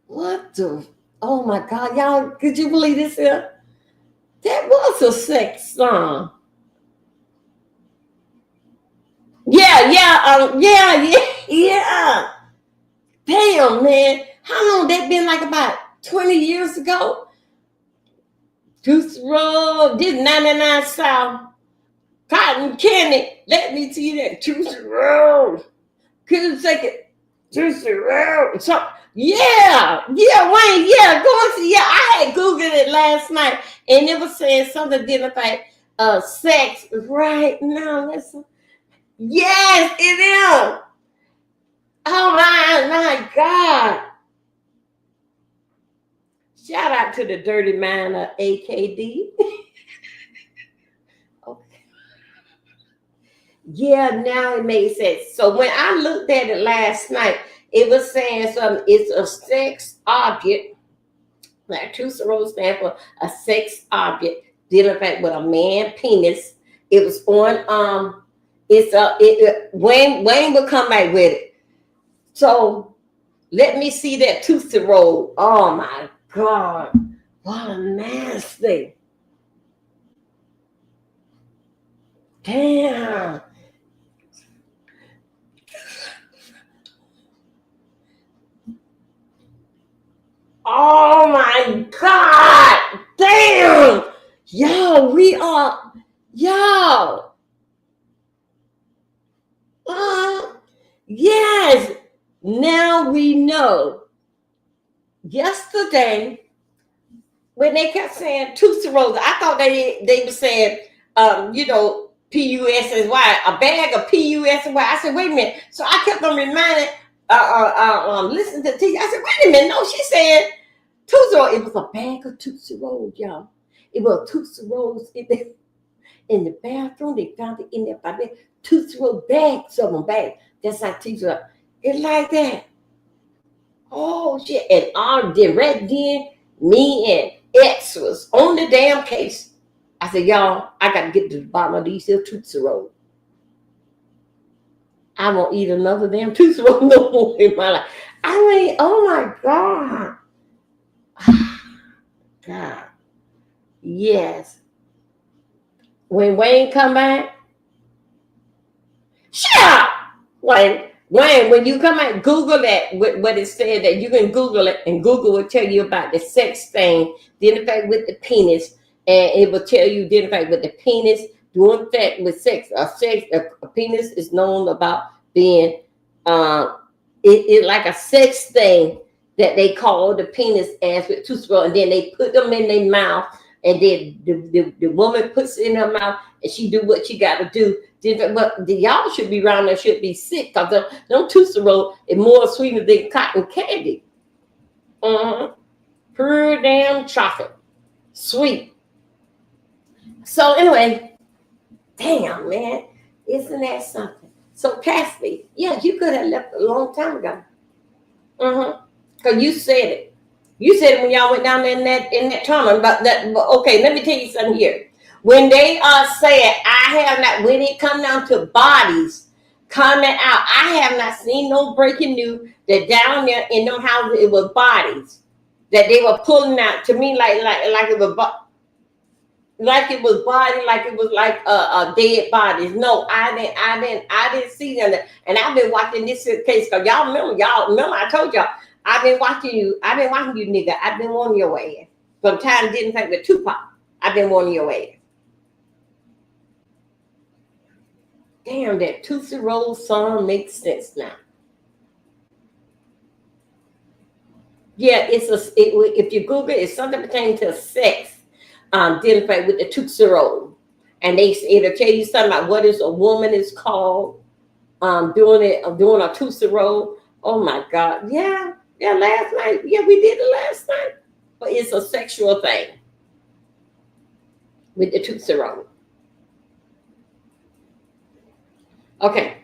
What the? Oh my God. Y'all, could you believe this here? That was a sex song. Yeah. Damn, man. How long that been? Like about 20 years ago? Juice Roll, this 99 South. Cotton candy. Let me see that Juice Roll. Couldn't take it. Juicy Roll. So, yeah, Wayne, yeah, go and see. Yeah, I had Googled it last night, and it was saying something different like sex right now. Listen. Yes, it is. Oh my God. Shout out to the dirty mind of AKD. Okay. Yeah, now it makes sense. So when I looked at it last night, it was saying something. It's a sex object. Like Tootsie Roll stand for a sex object dealing with a man penis. It was on Wayne will come back with it. So let me see that Tootsie Roll. Oh my God. What a nasty. Damn. Oh my God. Damn. Yo, we are. Yo. Yes. Now we know. Yesterday, when they kept saying Tootsie Rolls, I thought they were saying, P-U-S-S-Y, a bag of P-U-S-S-Y. I said, wait a minute. So I kept on reminding, listening to T. I said, wait a minute. No, she said Tootsie Roll. It was a bag of Tootsie Rolls, y'all. It was Tootsie Rolls in the bathroom. They found it in there by the Tootsie Roll bags of them bags. That's how Tootsie Roll. It's like that. Oh shit! And all the right then, me and X was on the damn case. I said, y'all, I got to get to the bottom of these here Tootsie Rolls. I won't eat another damn Tootsie Roll no more in my life. I mean, oh my God. God. Yes. When Wayne come back, shut up. Wayne, when you come back, Google that, what it said, that you can Google it, and Google will tell you about the sex thing, identify with the penis, and it will tell you identify with the penis, doing that with sex. A penis is known about being, it like a sex thing that they call the penis as with Tootsie Roll, and then they put them in their mouth, and then the woman puts it in her mouth, and she do what she got to do. But y'all should be around there, should be sick, because them Tootsie Roll is more sweeter than cotton candy. Pure damn chocolate, sweet. So anyway, damn man, isn't that something? So Cassie, yeah, you could have left a long time ago. Because you said it. You said it when y'all went down there in that tournament. But okay, let me tell you something here. When they said, I have not, when it come down to bodies coming out, I have not seen no breaking news that down there in them houses it was bodies that they were pulling out. To me, like it was like it was body, like it was like dead bodies. No, I didn't see them. And I've been watching this case because y'all remember I told y'all I've been watching you nigga. I've been warning your ass. Sometimes didn't think with Tupac. I've been warning your ass. Damn, that Tootsie Roll song makes sense now. Yeah, if you Google it, it's something pertaining to sex, identified with the Tootsie Roll, and it'll tell you something about what is a woman is called, doing a Tootsie Roll. Oh my God, yeah, last night, yeah, we did it last night, but it's a sexual thing with the Tootsie Roll. Okay.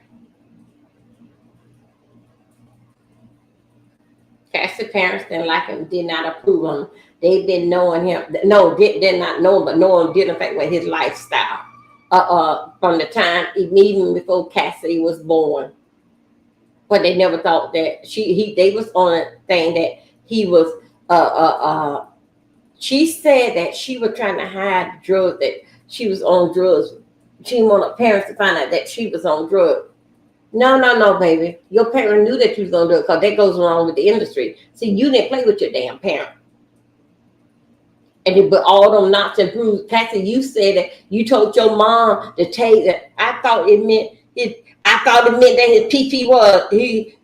Cassie's parents didn't like him, did not approve him. They've been knowing him. No, did not know him, but know him didn't affect with his lifestyle. From the time even before Cassie was born. But they never thought that they was on a thing that he was she said that she was trying to hide drugs, that she was on drugs. She didn't want her parents to find out that she was on drugs. No, baby. Your parent knew that you was gonna do it because that goes along with the industry. See, you didn't play with your damn parent. But all them knots and bruises. Cassie, you said that you told your mom to take that. I thought it meant that his PP was he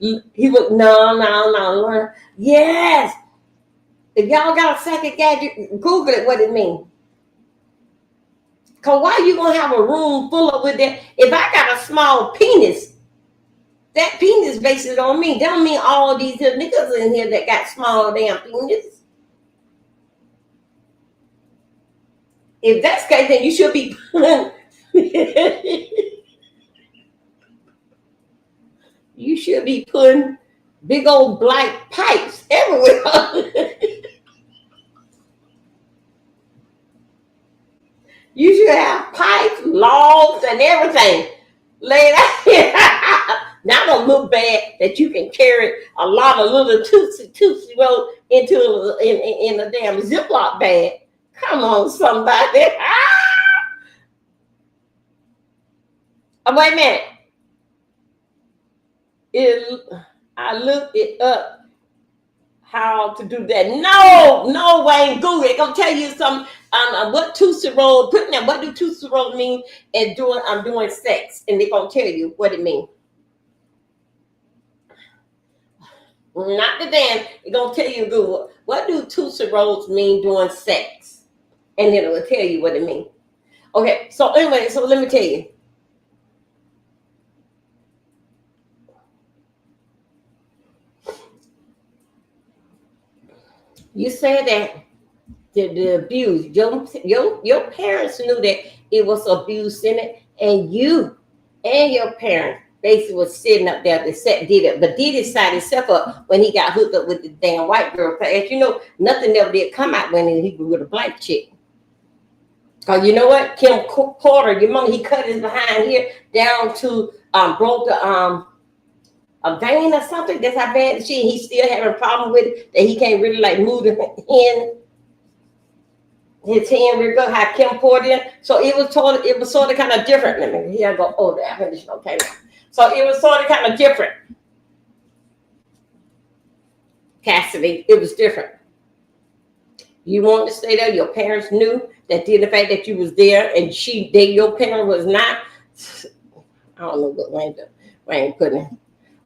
was no. Yes. If y'all got a second gadget, Google it what it means. Cause why you gonna have a room full of with that? If I got a small penis, that penis based it on me. That don't mean all these niggas in here that got small damn penis. If that's the case, then you should be you should be putting big old black pipes everywhere. You should have pipes, logs, and everything laid out here. Now don't look bad that you can carry a lot of little Tootsie Roll into in a damn Ziploc bag. Come on, somebody. Oh, wait a minute. I looked it up how to do that. No, Wayne, Google it. Gonna tell you something. What Tootsie Roll, putting that, what do Tootsie Roll mean? And I'm doing sex, and they're gonna tell you what it means. Not the damn. They're gonna tell you Google. What do Tootsie Rolls mean doing sex? And then it will tell you what it means. Okay, so anyway, so let me tell you. You said that the abuse, your parents knew that it was abuse in it, and you and your parents basically was sitting up there that set did it, but Diddy signed himself up when he got hooked up with the damn white girl. As you know, nothing ever did come out when he was with a black chick. Cause you know what, Kim Porter, your mom, he cut his behind here down to broke the a vein or something. That's how bad she. He's still having a problem with it that he can't really like move the hand. His hand will go how Kim poured in. So it was sort of kind of different. Let me here I go. Oh, the definition okay. So it was sort of kind of different. Cassidy, it was different. You wanted to stay there. Your parents knew that the fact that you was there, and your parent was not. I don't know what Wayne put in.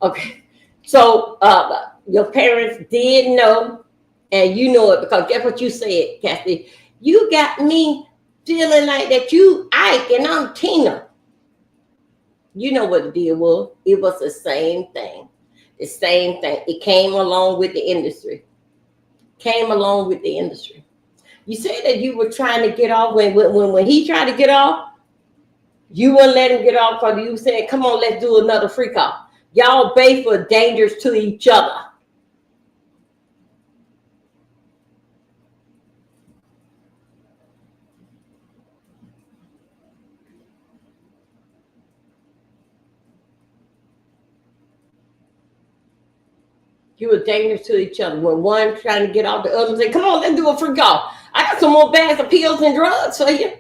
Okay, so your parents did know, and you know it because that's what you said, Cassidy. You got me feeling like that you Ike and I'm Tina. You know what the deal was. It was the same thing. The same thing. It came along with the industry. Came along with the industry. You said that you were trying to get off when he tried to get off. You wouldn't let him get off because you said, come on, let's do another freak off. Y'all both were dangerous to each other. You were dangerous to each other. When one trying to get off, the other said, come on, let's do a freak off. I got some more bags of pills and drugs for you.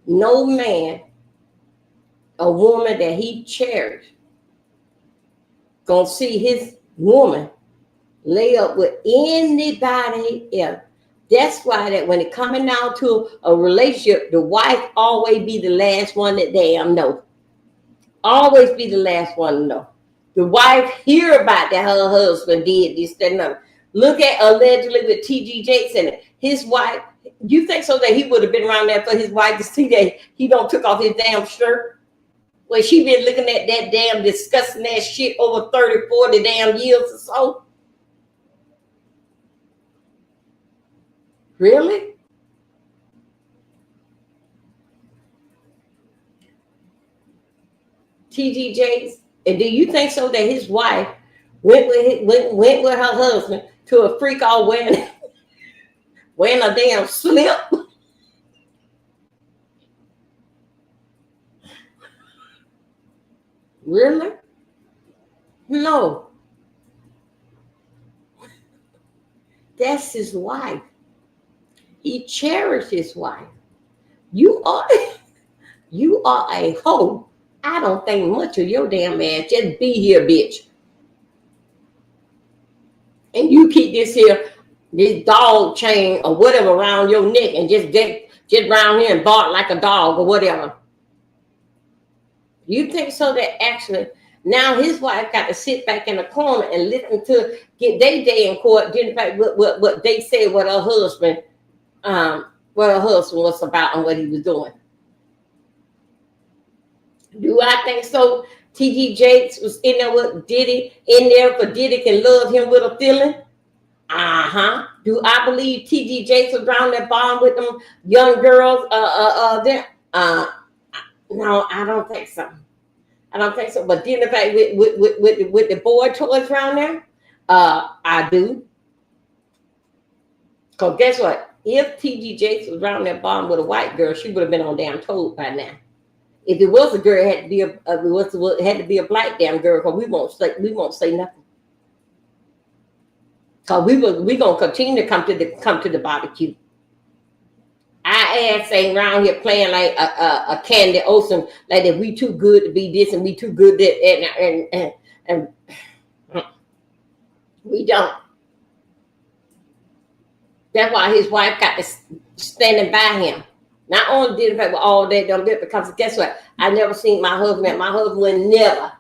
No man, a woman that he cherished, gonna see his woman lay up with anybody else. That's why that when it coming down to a relationship, the wife always be the last one that damn know. Always be the last one to know. The wife hear about that her husband did this, that, and other. Look at allegedly with T.G. Jakes and his wife. You think so that he would have been around there for his wife to see that he don't took off his damn shirt? Well, she been looking at that damn disgusting ass shit over 30, 40 damn years or so. Really? T.G. Jakes, and do you think so that his wife went with her husband to a freak all wearing a damn slip? Really? No. That's his wife. He cherished his wife. You are a hoe. I don't think much of your damn ass. Just be here, bitch. And you keep this dog chain or whatever around your neck and just around here and bark like a dog or whatever. You think so that actually now his wife got to sit back in the corner and listen to get their day in court, what they said what her husband was about and what he was doing. Do I think so? T.G. Jakes was in there with Diddy, in there for Diddy can love him with a feeling. Do I believe T.G. Jakes was around that barn with them young girls? There? No, I don't think so. I don't think so. But then the fact with the boy toys around there, I do. Because guess what? If T.G. Jakes was around that barn with a white girl, she would have been on damn toad by now. If it was a girl, it had to be a black damn girl. Because we won't say nothing. Because we gonna continue to come to the barbecue. Our ass ain't around here playing like a Candy Olsen, like that we too good to be this and we too good that and we don't. That's why his wife got to standing by him. Not only did it with all that done bit, because guess what? I never seen my husband. My husband would never.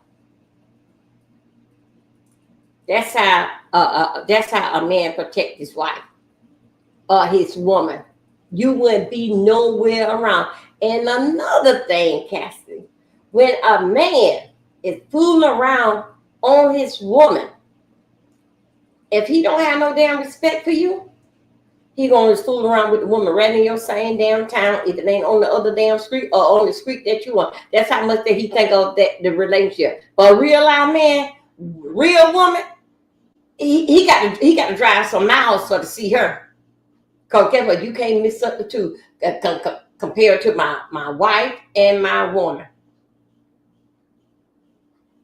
That's how a man protect his wife or his woman. You wouldn't be nowhere around. And another thing, Cassie, when a man is fooling around on his woman, If he don't have no damn respect for you, he gonna fool around with the woman right in your same damn town, if it ain't on the other damn street or on the street that you on. That's how much that he think of that the relationship. But a real live man, real woman, he got to drive some miles for to see her. Cause guess what? You can't miss up the two compared to my wife and my woman.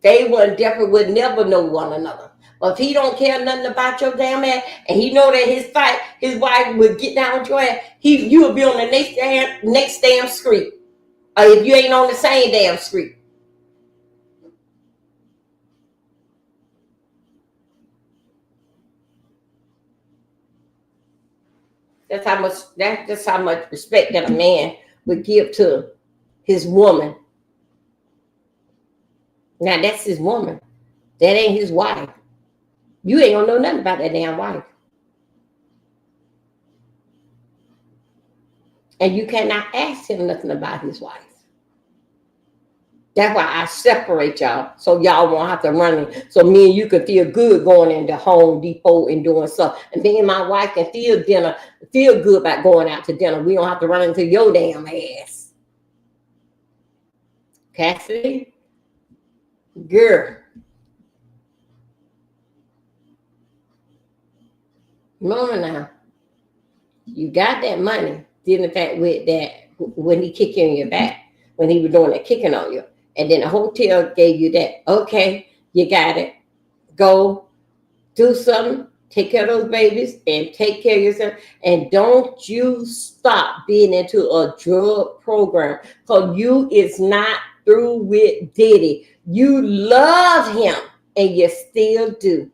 They definitely would never know one another. But if he don't care nothing about your damn ass, and he know that his wife would get down with your ass, you will be on the next damn street. Or if you ain't on the same damn street. That's how much respect that a man would give to his woman. Now that's his woman. That ain't his wife. You ain't gonna know nothing about that damn wife. And you cannot ask him nothing about his wife. That's why I separate y'all, so y'all won't have to run in. So me and you can feel good going into Home Depot and doing stuff. And me and my wife can feel good about going out to dinner. We don't have to run into your damn ass. Cassie? Girl. Remember now, you got that money, dealing fact with that when he kicked you in your back, when he was doing that kicking on you. And then the hotel gave you that. Okay, you got it. Go do something. Take care of those babies and take care of yourself. And don't you stop being into a drug program. Because you is not through with Diddy. You love him and you still do.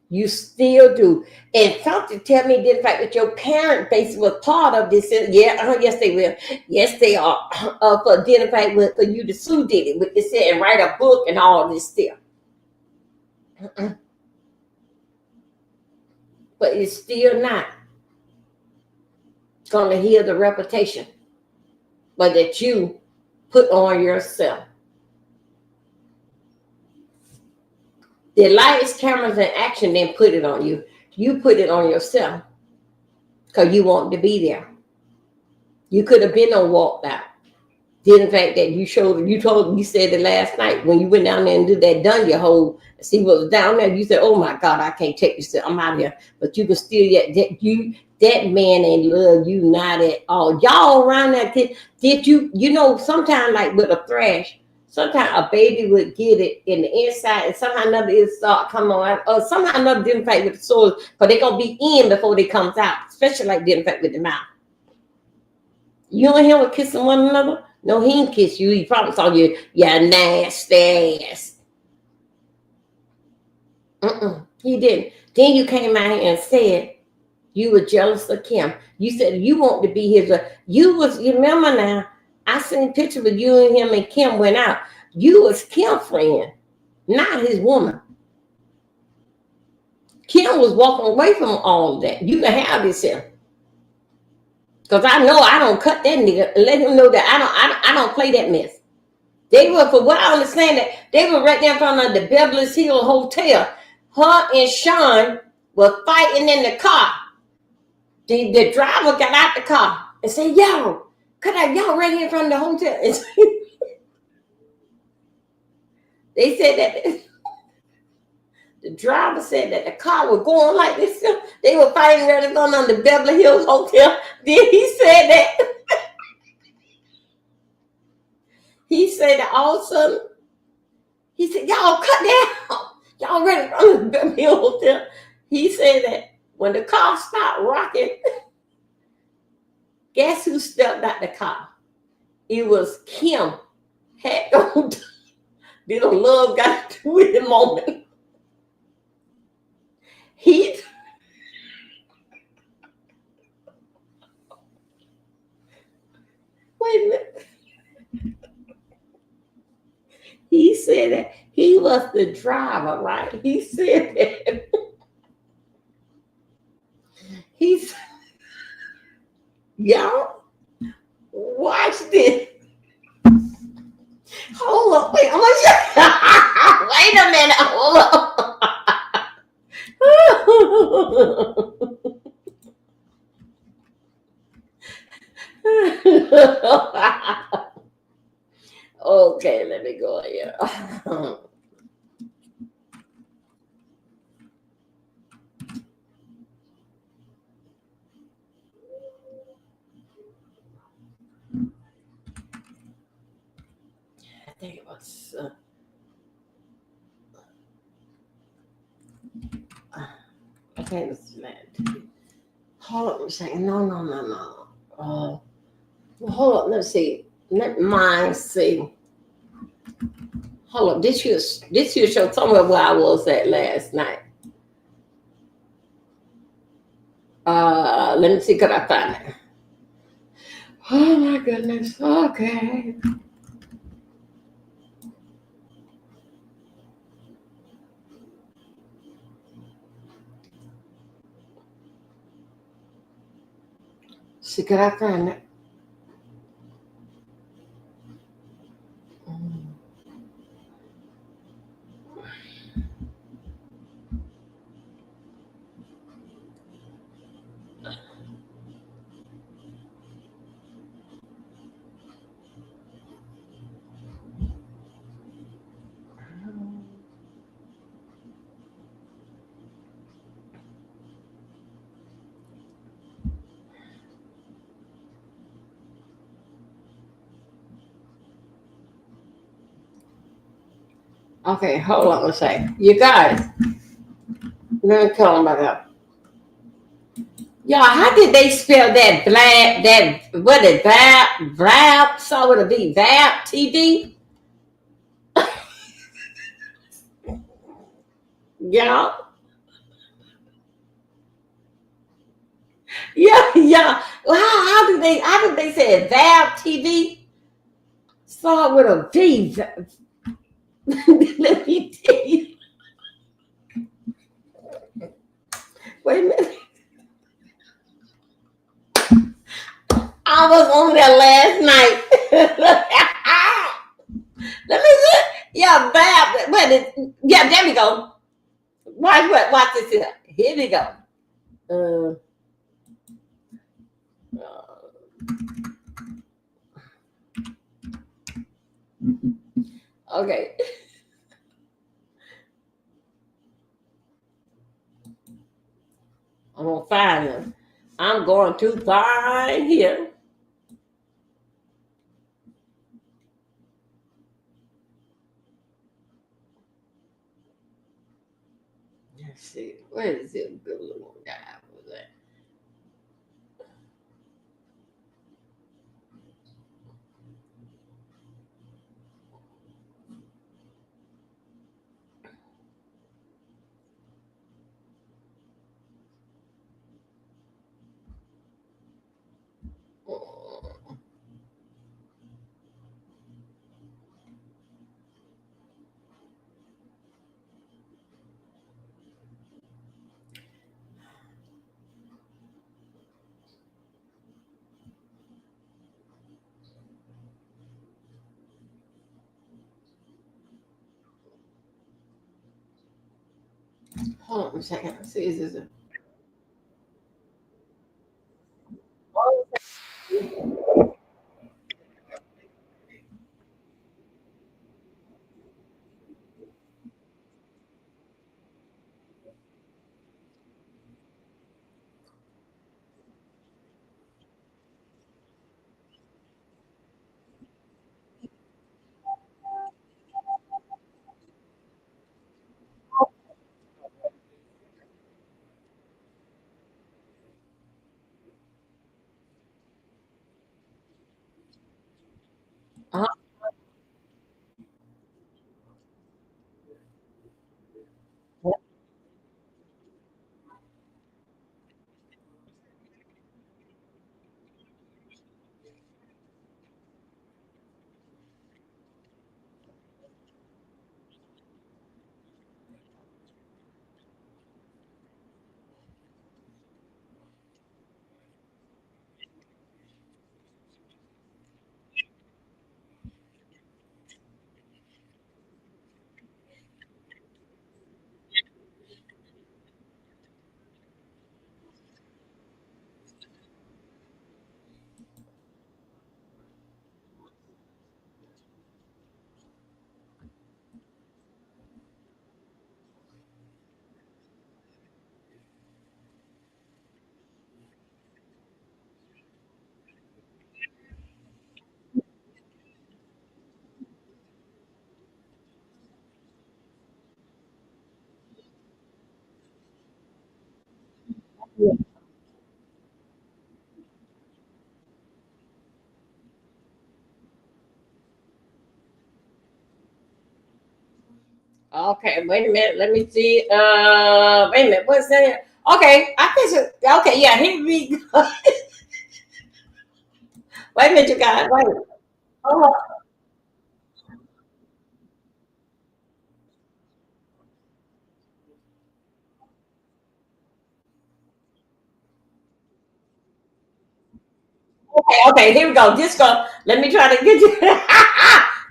You still do. And something tell me this fact that your parent base was part of this. Yes, they will. Yes, they are. For identifying with for you to sue Diddy with this and write a book and all this stuff. But it's still not gonna heal the reputation, but that you put on yourself. The lights, cameras, and action didn't put it on you. You put it on yourself because you want to be there. You could have been on walked out. Did the fact that you said it last night when you went down there and did that done your whole see what was down there. You said, "Oh my God, I can't take this. I'm out of here." But you can still that man ain't love you not at all. Y'all around that did you sometimes like with a thrash. Sometimes a baby would get it in the inside, and somehow another it start coming on, or somehow another didn't fight with the sores, because they're gonna be in before they comes out, especially like didn't fight with the mouth. You and him were kissing one another? No, he didn't kiss you. He probably saw you, nasty ass. He didn't. Then you came out here and said you were jealous of Kim. You said you want to be his. You remember now. I seen pictures with you and him and Kim went out. You was Kim's friend, not his woman. Kim was walking away from all of that. You can have this here. Because I know I don't cut that nigga and let him know that I don't play that mess. They were, for what I understand, that they were right there in front of the Beverly Hills Hotel. Her and Sean were fighting in the car. The driver got out the car and said, "Yo, cut out, y'all right here in front of the hotel." They said that the driver said that the car was going like this. They were fighting right in front of the Beverly Hills Hotel. Then he said that. He said that all of a sudden, he said, "Y'all cut down. Y'all right in front of the Beverly Hills Hotel." He said that when the car stopped rocking, guess who stepped out the car? It was Kim. Had did a love got to do with the moment. Wait a minute. He said that he was the driver, right? He said that. Y'all, watch this. Hold up, wait, I'm gonna wait a minute, hold up. Okay, let me go here. I think it was. I think it was Matt. Hold on a second. No, no, no, no. Well, hold on. Let's see. Let mine see. Hold on. This year show somewhere where I was at last night. Let me see. Could I find it? Oh my goodness. Okay. See, could I find it? Okay, hold on a second. You guys, let me call them back up. Y'all, how did they spell that black, that, what is that, Vrab, so would it be Vab TV? Y'all, yeah, yeah. Well, how did they say it? Vab TV? So with a V. Let me tell you. Wait a minute. I was on there last night. Let me see. Yeah, Vab. Yeah, there we go. Watch this here. Here we go. Uh, okay. I'm gonna find them. I'm going to find here. Let's see. Where is it? Good little guy was that? Hold on a second. Let's see, is this a Okay, wait a minute. Let me see. Wait a minute. What's that? Okay, I think so. Okay, yeah, here we go. Wait a minute, you guys. Wait. Oh, okay, okay, here we go. Just go. Let me try to get you.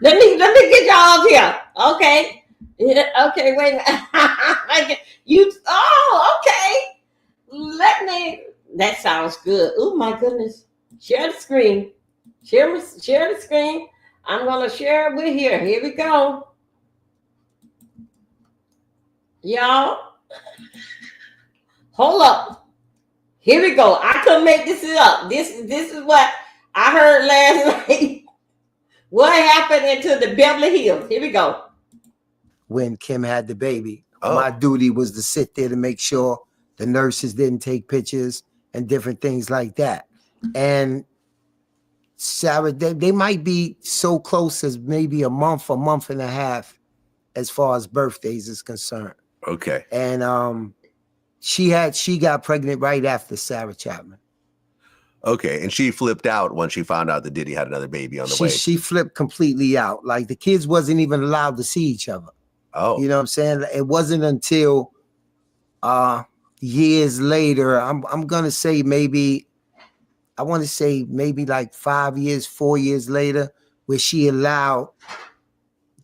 let me get y'all up here. Okay. Yeah, okay, wait a minute. Okay, you okay. Let me that sounds good. Oh my goodness. Share the screen. Share the screen. I'm gonna share it with here. Here we go. Y'all. Hold up. Here we go. I couldn't make this up. This is what I heard last night. What happened into the Beverly Hills? Here we go. When Kim had the baby. Oh. My duty was to sit there to make sure the nurses didn't take pictures and different things like that. And Sarah, they might be so close as maybe a month and a half as far as birthdays is concerned. Okay. And she got pregnant right after Sarah Chapman. Okay. And she flipped out when she found out that Diddy had another baby on the way. She flipped completely out. Like the kids wasn't even allowed to see each other. Oh. You know what I'm saying? It wasn't until years later, I'm gonna say maybe, I want to say maybe like 5 years, 4 years later, where she allowed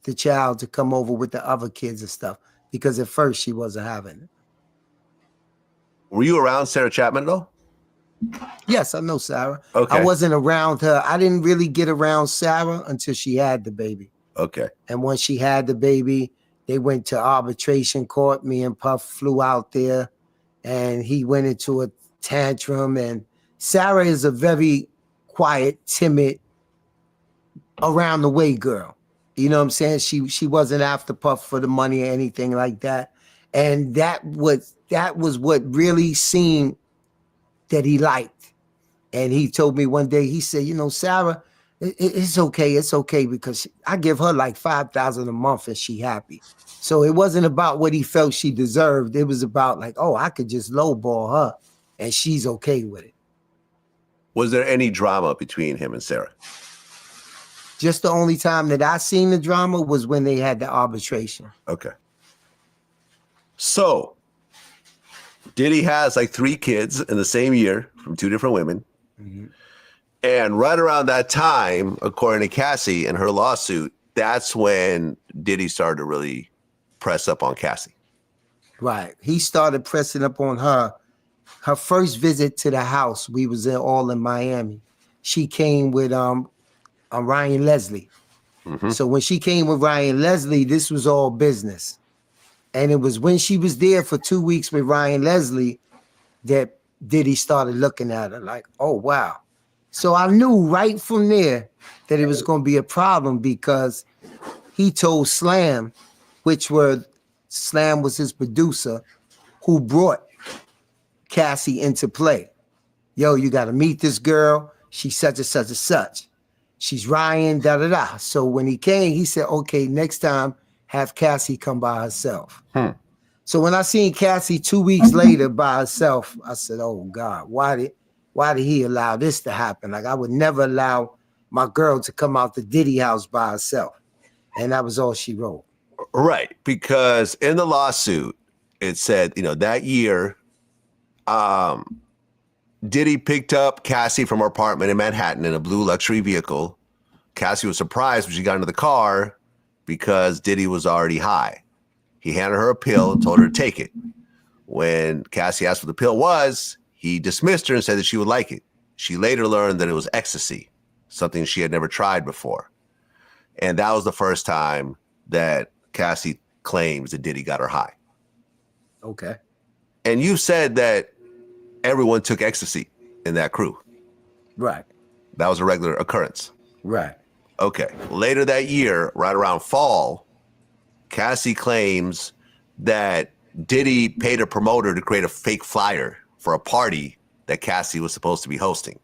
the child to come over with the other kids and stuff. Because at first she wasn't having it. Were you around Sarah Chapman though? Yes, I know Sarah. Okay. I wasn't around her. I didn't really get around Sarah until she had the baby. Okay. And once she had the baby, they went to arbitration court. Me and Puff flew out there and he went into a tantrum. And Sarah is a very quiet, timid, around the way girl. You know what I'm saying? She wasn't after Puff for the money or anything like that. And that was what really seemed that he liked. And he told me one day, he said, you know, Sarah, it's okay because I give her like $5,000 a month and she happy. So it wasn't about what he felt she deserved. It was about like, oh, I could just lowball her and she's okay with it. Was there any drama between him and Sarah? Just the only time that I seen the drama was when they had the arbitration. Okay. So Diddy has like 3 kids in the same year from 2 different women. Mm-hmm. And right around that time, according to Cassie and her lawsuit, that's when Diddy started to really press up on Cassie. Right. He started pressing up on her. Her first visit to the house, we was all in Miami. She came with Ryan Leslie. Mm-hmm. So when she came with Ryan Leslie, this was all business. And it was when she was there for 2 weeks with Ryan Leslie that Diddy started looking at her like, oh, wow. So I knew right from there that it was going to be a problem because he told Slam, Slam was his producer, who brought Cassie into play. Yo, you got to meet this girl. She's such and such and such. She's Ryan, da-da-da. So when he came, he said, okay, next time, have Cassie come by herself. So when I seen Cassie 2 weeks later by herself, I said, oh God, why did he allow this to happen? Like I would never allow my girl to come out the Diddy house by herself. And that was all she wrote. Right. Because in the lawsuit, it said, you know, that year, Diddy picked up Cassie from her apartment in Manhattan in a blue luxury vehicle. Cassie was surprised when she got into the car because Diddy was already high. He handed her a pill and told her to take it. When Cassie asked what the pill was, he dismissed her and said that she would like it. She later learned that it was ecstasy, something she had never tried before. And that was the first time that Cassie claims that Diddy got her high. Okay. And you said that everyone took ecstasy in that crew. Right. That was a regular occurrence. Right. Okay. Later that year, right around fall, Cassie claims that Diddy paid a promoter to create a fake flyer for a party that Cassie was supposed to be hosting.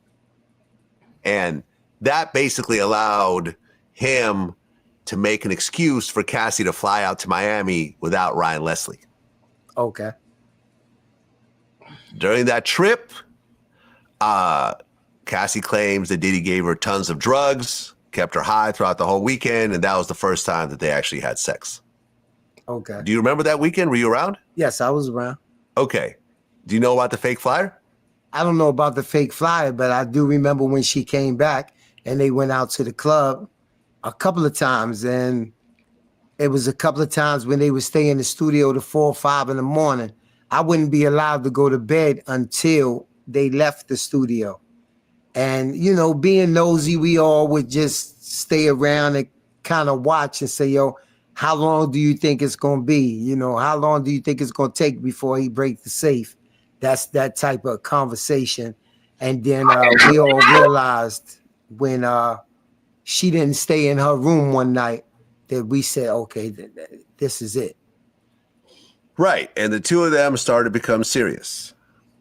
And that basically allowed him to make an excuse for Cassie to fly out to Miami without Ryan Leslie. Okay. During that trip, Cassie claims that Diddy gave her tons of drugs, kept her high throughout the whole weekend, and that was the first time that they actually had sex. Okay. Do you remember that weekend? Were you around? Yes, I was around. Okay. Do you know about the fake flyer? I don't know about the fake flyer, but I do remember when she came back and they went out to the club a couple of times. And it was a couple of times when they would stay in the studio to 4 or 5 in the morning. I wouldn't be allowed to go to bed until they left the studio. And, you know, being nosy, we all would just stay around and kind of watch and say, yo, how long do you think it's going to be? You know, how long do you think it's going to take before he breaks the safe? That's that type of conversation. And then we all realized when she didn't stay in her room one night that we said, okay, this is it. Right. And the two of them started to become serious.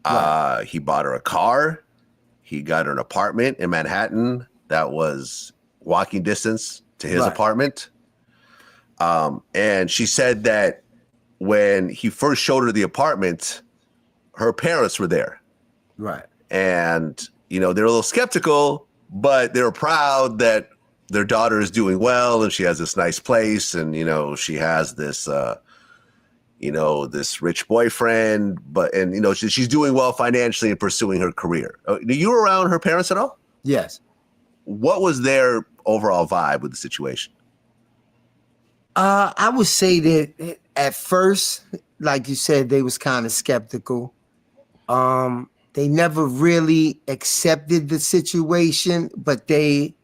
Right. He bought her a car. He got her an apartment in Manhattan that was walking distance to his Right. apartment. And she said that when he first showed her the apartment, her parents were there. Right. And, you know, they're a little skeptical, but they were proud that their daughter is doing well and she has this nice place. And, you know, she has this, this rich boyfriend, and, you know, she's doing well financially and pursuing her career. You were around her parents at all? Yes. What was their overall vibe with the situation? I would say that at first, like you said, they was kind of skeptical. They never really accepted the situation, but they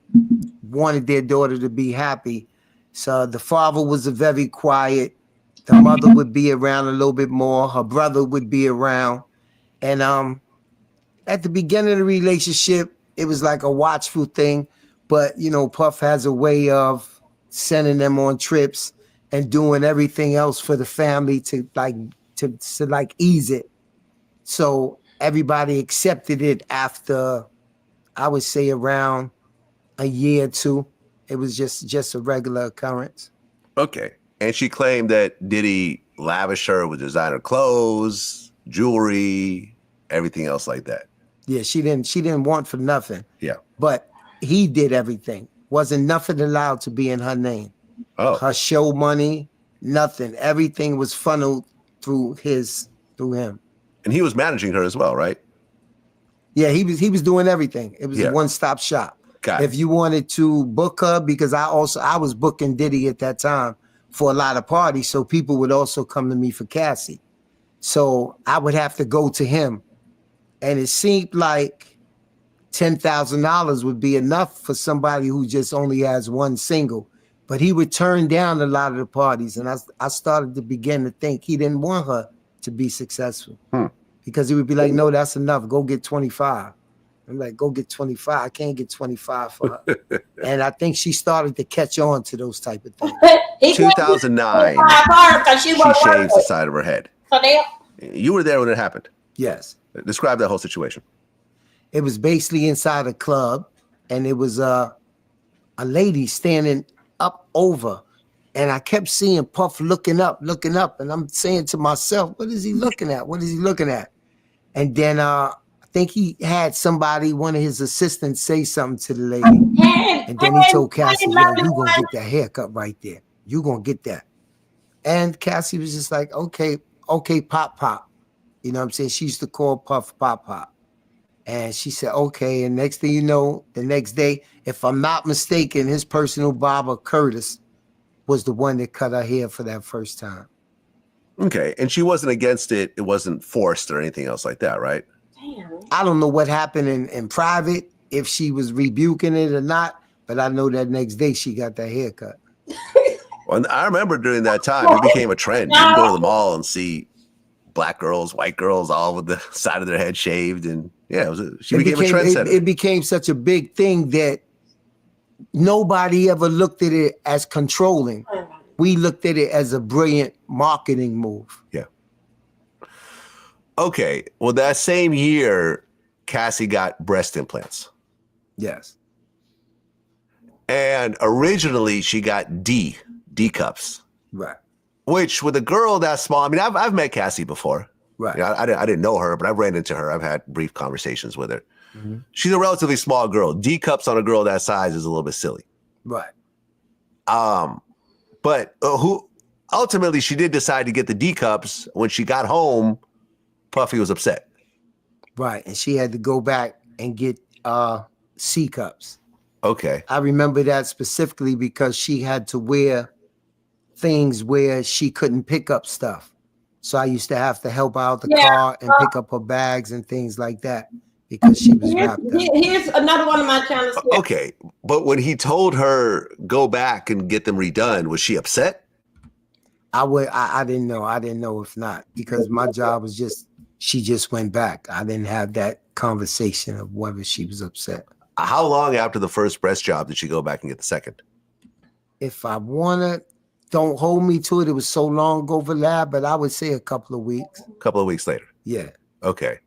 wanted their daughter to be happy. So the father was very quiet. The mother would be around a little bit more. Her brother would be around. And at the beginning of the relationship, it was like a watchful thing. But, you know, Puff has a way of sending them on trips and doing everything else for the family to ease it. So everybody accepted it after, I would say, around a year or two. It was just a regular occurrence. Okay. And she claimed that Diddy lavished her with designer clothes, jewelry, everything else like that. Yeah, she didn't want for nothing. Yeah. But he did everything. Wasn't nothing allowed to be in her name. Oh. Her show money, nothing. Everything was funneled through him. And he was managing her as well, right? Yeah, he was doing everything. It was Yeah. a one-stop shop. Got it. If you wanted to book her, because I was booking Diddy at that time for a lot of parties, so people would also come to me for Cassie. So I would have to go to him. And it seemed like $10,000 would be enough for somebody who just only has one single. But he would turn down a lot of the parties. And I started to begin to think he didn't want her to be successful. Because he would be like, no, that's enough. Go get 25. I'm like, go get 25. I can't get 25 for her. And I think she started to catch on to those type of things. 2009, she shaves the side of her head. You were there when it happened. Yes. Describe that whole situation. It was basically inside a club, and it was a lady standing up over. And I kept seeing Puff looking up. And I'm saying to myself, what is he looking at? What is he looking at? And then I think he had somebody, one of his assistants, say something to the lady. And then he told Cassie, yo, you going to get that haircut right there. You going to get that. And Cassie was just like, okay, pop. You know what I'm saying? She used to call Puff Pop. And she said, okay. And next thing you know, the next day, if I'm not mistaken, his personal barber, Curtis, was the one that cut her hair for that first time. Okay. And she wasn't against it. It wasn't forced or anything else like that, right? Damn. I don't know what happened in private, if she was rebuking it or not, but I know that next day she got that haircut. Well, I remember during that time, it became a trend. You'd go to the mall and see black girls, white girls, all with the side of their head shaved. And yeah, she became a trendsetter. It became such a big thing that nobody ever looked at it as controlling. We looked at it as a brilliant marketing move. Yeah. Okay. Well, that same year, Cassie got breast implants. Yes. And originally she got D cups, Right. which with a girl that small, I mean, I've met Cassie before. Right. You know, I didn't know her, but I've ran into her. I've had brief conversations with her. Mm-hmm. She's a relatively small girl. D cups on a girl that size is a little bit silly. Right. But who ultimately she did decide to get the D cups. When she got home, Puffy was upset. Right. And she had to go back and get C cups. Okay. I remember that specifically because she had to wear things where she couldn't pick up stuff. So I used to have to help her out the car and pick up her bags and things like that because she was wrapped up. Here's another one of my channels. Okay. But when he told her go back and get them redone, was she upset? I didn't know. I didn't know if not, because my job was she just went back. I didn't have that conversation of whether she was upset. How long after the first breast job did she go back and get the second? If I wanna, don't hold me to it. It was so long ago for lab, but I would say a couple of weeks. A couple of weeks later. Yeah. Okay.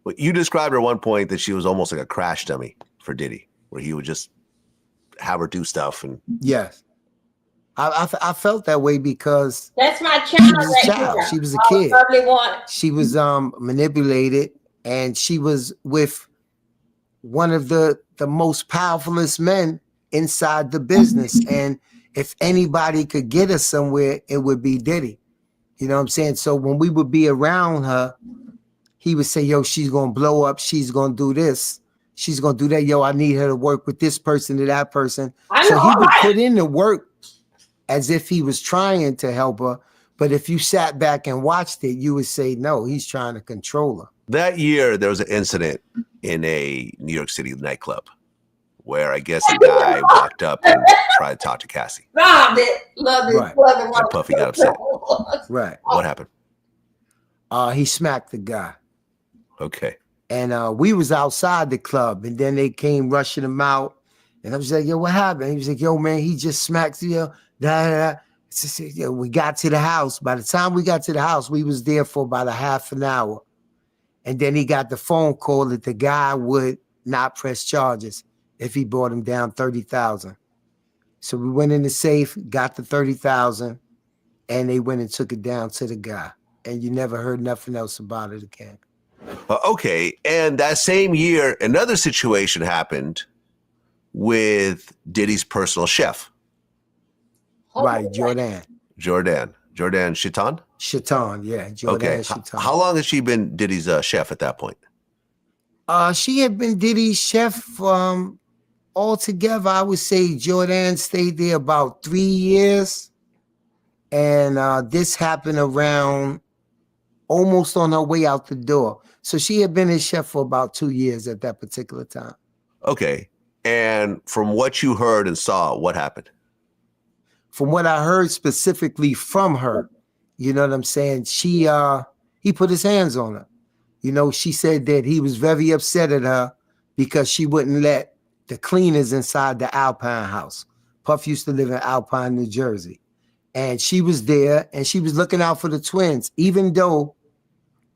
Well, you described at one point that she was almost like a crash dummy for Diddy, where he would just have her do stuff. And yes, I felt that way because that's my channel. She was a child. She was a kid. She was manipulated, and she was with one of the most powerfulest men inside the business. And if anybody could get us somewhere, it would be Diddy. You know what I'm saying? So when we would be around her, he would say, yo, she's going to blow up. She's going to do this. She's going to do that. Yo, I need her to work with this person to that person. So he would put in the work as if he was trying to help her. But if you sat back and watched it, you would say, no, he's trying to control her. That year, there was an incident in a New York City nightclub where I guess a guy walked up and tried to talk to Cassie. Loved it. Right. And Puffy got upset. Right. What happened? He smacked the guy. Okay. And we was outside the club, and then they came rushing him out. And I was like, yo, what happened? He was like, yo, man, he just smacked you. We got to the house. By the time we got to the house, we was there for about a half an hour. And then he got the phone call that the guy would not press charges if he brought him down $30,000. So we went in the safe, got the $30,000, and they went and took it down to the guy. And you never heard nothing else about it again. Okay. And that same year, another situation happened with Diddy's personal chef. Right, Jordan. Jordan Chiton? Chiton, yeah. Jordan Chiton. How long has she been Diddy's chef at that point? She had been Diddy's chef altogether. I would say Jordan stayed there about 3 years. And this happened around almost on her way out the door. So she had been his chef for about 2 years at that particular time. Okay. And from what you heard and saw, what happened? From what I heard specifically from her, you know what I'm saying? He put his hands on her. You know, she said that he was very upset at her because she wouldn't let the cleaners inside the Alpine house. Puff used to live in Alpine, New Jersey. And she was there and she was looking out for the twins. Even though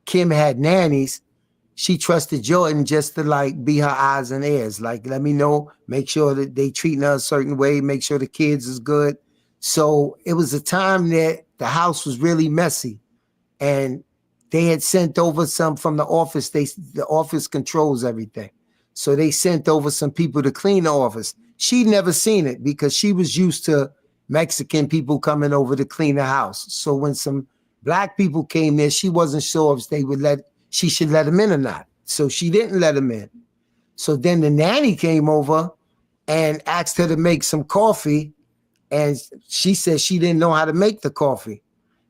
Kim had nannies, she trusted Jordan just to like be her eyes and ears. Like, let me know, make sure that they treating her a certain way, make sure the kids is good. So it was a time that the house was really messy. And they had sent over some from the office. The office controls everything. So they sent over some people to clean the office. She'd never seen it because she was used to Mexican people coming over to clean the house. So when some black people came there, she wasn't sure if she should let them in or not. So she didn't let them in. So then the nanny came over and asked her to make some coffee. And she said she didn't know how to make the coffee.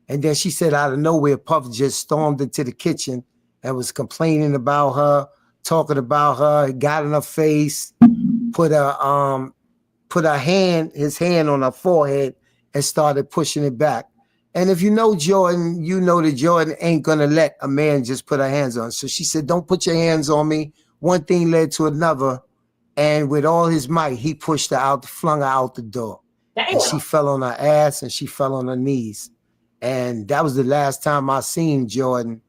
And then she said out of nowhere, Puff just stormed into the kitchen and was complaining about her, talking about her, got in her face, put his hand on her forehead and started pushing it back. And if you know Jordan, you know that Jordan ain't gonna let a man just put her hands on. So she said, don't put your hands on me. One thing led to another. And with all his might, he pushed her out, flung her out the door. And she fell on her ass and she fell on her knees. And that was the last time I seen Jordan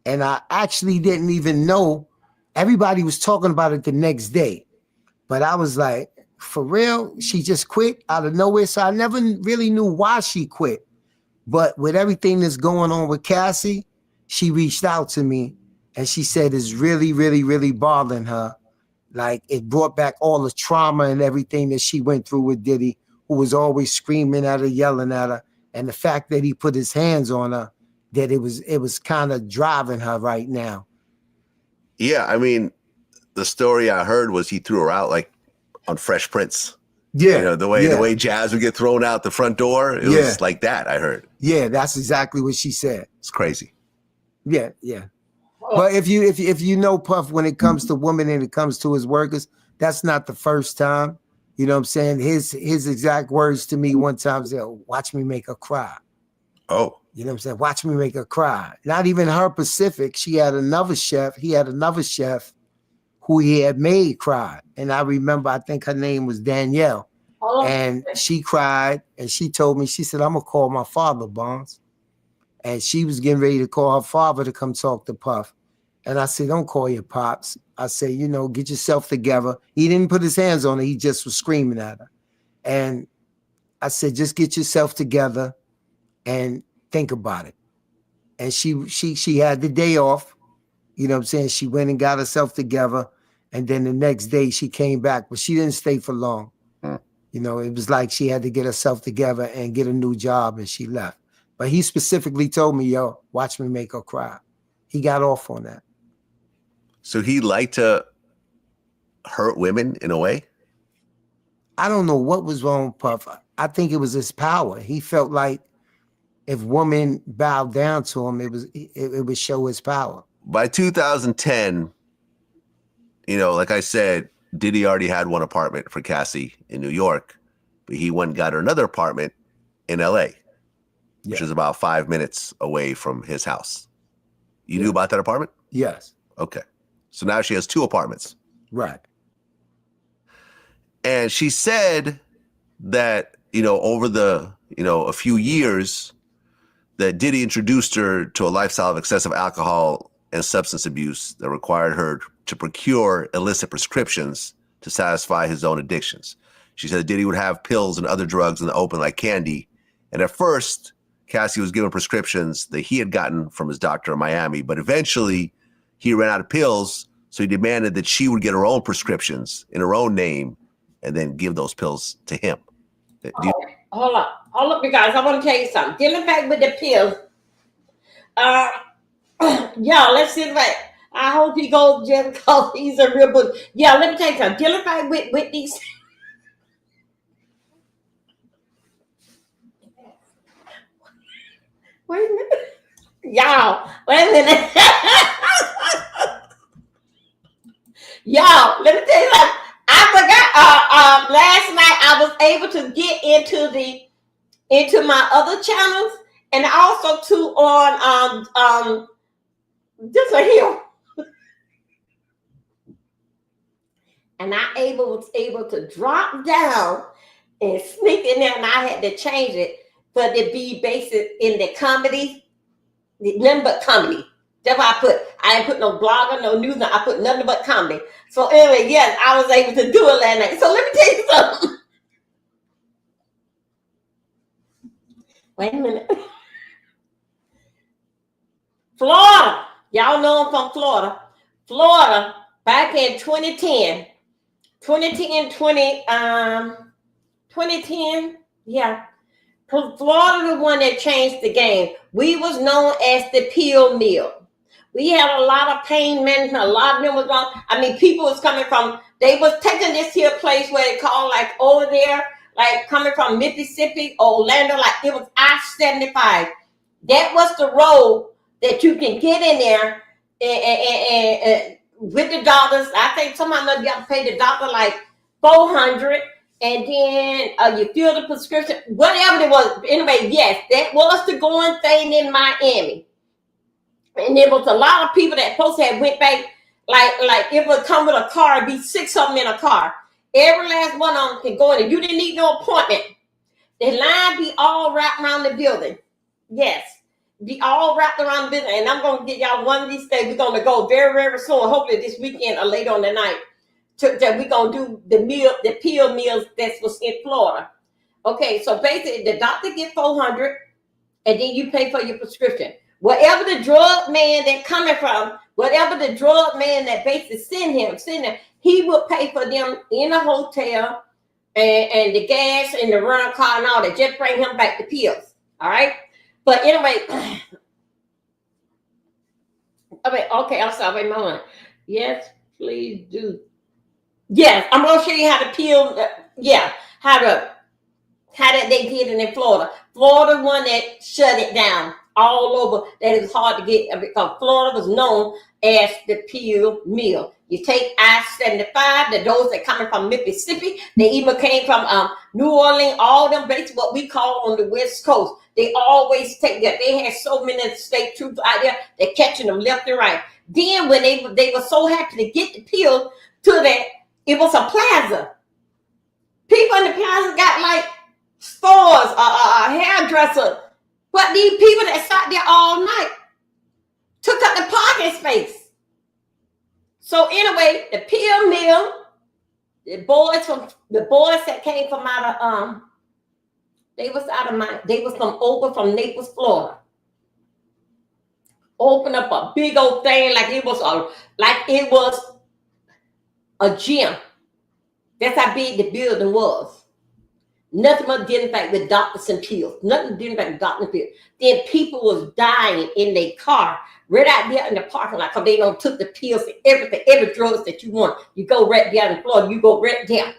And I actually didn't even know. Everybody was talking about it the next day. But I was like, for real? She just quit out of nowhere? So I never really knew why she quit. But with everything that's going on with Cassie, she reached out to me and she said it's really, really, really bothering her. Like it brought back all the trauma and everything that she went through with Diddy, who was always screaming at her, yelling at her. And the fact that he put his hands on her, that it was kind of driving her right now. Yeah, I mean, the story I heard was he threw her out like on Fresh Prince. Yeah. You know, the way Jazz would get thrown out the front door, it was like that, I heard. Yeah, that's exactly what she said. It's crazy. Yeah. But if you know Puff, when it comes to women and it comes to his workers, that's not the first time. You know what I'm saying? His exact words to me one time said, watch me make her cry. Oh. You know what I'm saying? Watch me make her cry. Not even her Pacific. He had another chef who he had made cry. And I remember, I think her name was Danielle. And she cried and she told me, she said, I'm going to call my father, Bonds. And she was getting ready to call her father to come talk to Puff. And I said, don't call your pops. I said, you know, get yourself together. He didn't put his hands on her. He just was screaming at her. And I said, just get yourself together and think about it. And she had the day off. You know what I'm saying? She went and got herself together. And then the next day she came back, but she didn't stay for long. You know, it was like she had to get herself together and get a new job and she left. But he specifically told me, yo, watch me make her cry. He got off on that. So he liked to hurt women in a way? I don't know what was wrong with Puff. I think it was his power. He felt like if women bowed down to him, it would show his power. By 2010, you know, like I said, Diddy already had one apartment for Cassie in New York, but he went and got her another apartment in LA, which is about 5 minutes away from his house. You knew about that apartment? Yes. Okay. So now she has 2 apartments. Right. And she said that, you know, over the, you know, a few years that Diddy introduced her to a lifestyle of excessive alcohol and substance abuse that required her to procure illicit prescriptions to satisfy his own addictions. She said Diddy would have pills and other drugs in the open like candy. And at first, Cassie was given prescriptions that he had gotten from his doctor in Miami, but eventually he ran out of pills, so he demanded that she would get her own prescriptions in her own name and then give those pills to him. Hold up, you guys. I want to tell you something. Dealing back with the pills. Y'all, let's see if I hope he goes just because he's a real book. Yeah, let me tell you something. Dealing back with these. Wait a minute. Y'all, wait a minute. Y'all, let me tell you something. I forgot last night I was able to get into my other channels and also too on this one here. And I was able to drop down and sneak in there, and I had to change it for it to be based in the comedy, nothing but comedy. That's why I didn't put no blogger, no news, I put nothing but comedy. So anyway, yes, I was able to do it last night. So let me tell you something. Wait a minute. Florida. Y'all know I'm from Florida. Florida, back in 2010, yeah. Florida the one that changed the game. We was known as the pill mill. We had a lot of pain management. A lot of them was wrong. I mean, people was coming from, they was taking this here place where they call like over there, like coming from Mississippi, Orlando, like it was I-75. That was the road that you can get in there and with the doctors. I think somebody must be able to pay the doctor like $400, and then you fill the prescription, whatever it was. Anyway, yes, that was the going thing in Miami. And there was a lot of people that supposed to have went back, like it would come with a car, it'd be 6 of them in a car. Every last one of them can go in there. You didn't need no appointment. The line be all wrapped around the building. Yes. be all wrapped around business. And I'm going to get y'all one of these days. We're going to go very, very soon. Hopefully this weekend or later on the night. That we're going to do the pill meals that was in Florida. Okay, so basically the doctor get $400 and then you pay for your prescription. Whatever the drug man that coming from, whatever the drug man that basically send him, he will pay for them in a hotel and the gas and the run car and all that. Just bring him back the pills. All right. But anyway, okay, I'm sorry, Mama. Yes, please do. Yes, I'm gonna show you how to peel. How that they did it in Florida. Florida one that shut it down all over. That it was hard to get because Florida was known as the peel meal. You take I-75, those that coming from Mississippi, they even came from New Orleans, all them basically what we call on the West Coast. They always take that. They had so many state troops out there, they're catching them left and right. Then when they were so happy to get the pill to that, it was a plaza. People in the plaza got like stores, a hairdresser. But these people that sat there all night took up the parking space. So anyway, the pill mill, the boys that came from out of they was from Naples, Florida. Opened up a big old thing like it was a gym. That's how big the building was. Nothing but did fact with doctors and pills. Nothing did fact with doctors and pills. Then people was dying in their car right out there in the parking lot because they don't took the pills and everything, every drugs that you want. You go right down in Florida, you go right down.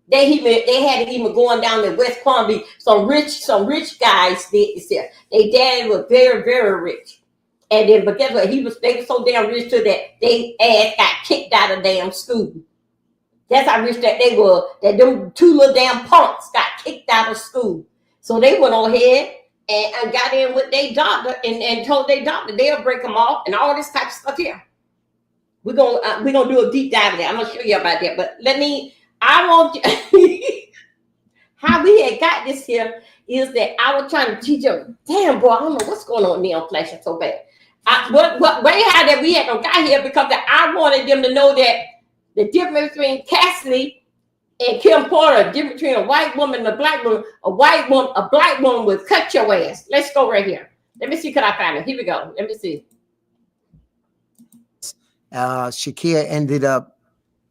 They had it even going down to West Palm Beach. Some rich guys did this here. Their dad was very, very rich. And then, but guess what? They were so damn rich too that they ass got kicked out of damn school. That's how rich that they were, that them two little damn punks got kicked out of school. So they went on ahead and got in with their doctor and told their doctor they'll break them off and all this type of stuff here. We're gonna do a deep dive of that. I'm gonna show you about that. But I want you how we had got this here is that I was trying to teach them, damn boy, I don't know what's going on there. I'm flashing so bad. Way how that we had them got here because I wanted them to know that the difference between Cassie and Kim Porter, the difference between a white woman and a black woman, a black woman would cut your ass. Let's go right here. Let me see, could I find it? Here we go. Let me see. Shakir ended up,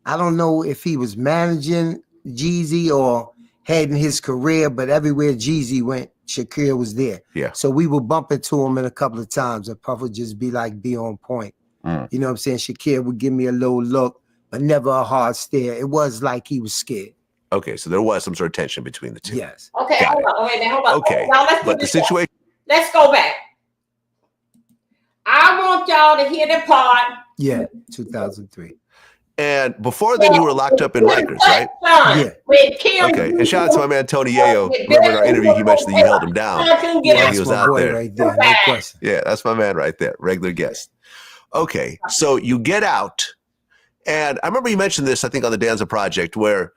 I don't know if he was managing Jeezy or heading his career, but everywhere Jeezy went, Shakir was there. Yeah. So we would bump into him in a couple of times and Puff would just be on point. You know what I'm saying? Shakir would give me a little look, but never a hard stare. It was like he was scared. Okay, so there was some sort of tension between the two. Yes. Okay, hold on. Okay, now let's but the situation. Let's go back. I want y'all to hear the part. Yeah, 2003. And before then, you were locked up in Rikers, right? Yeah. Okay, and shout out to my man Tony Yayo. Remember in our interview, he mentioned that you held him down while he was out there. Right there, no question. Yeah, that's my man right there, regular guest. Okay, so you get out. And I remember you mentioned this, I think, on the Danza Project, where,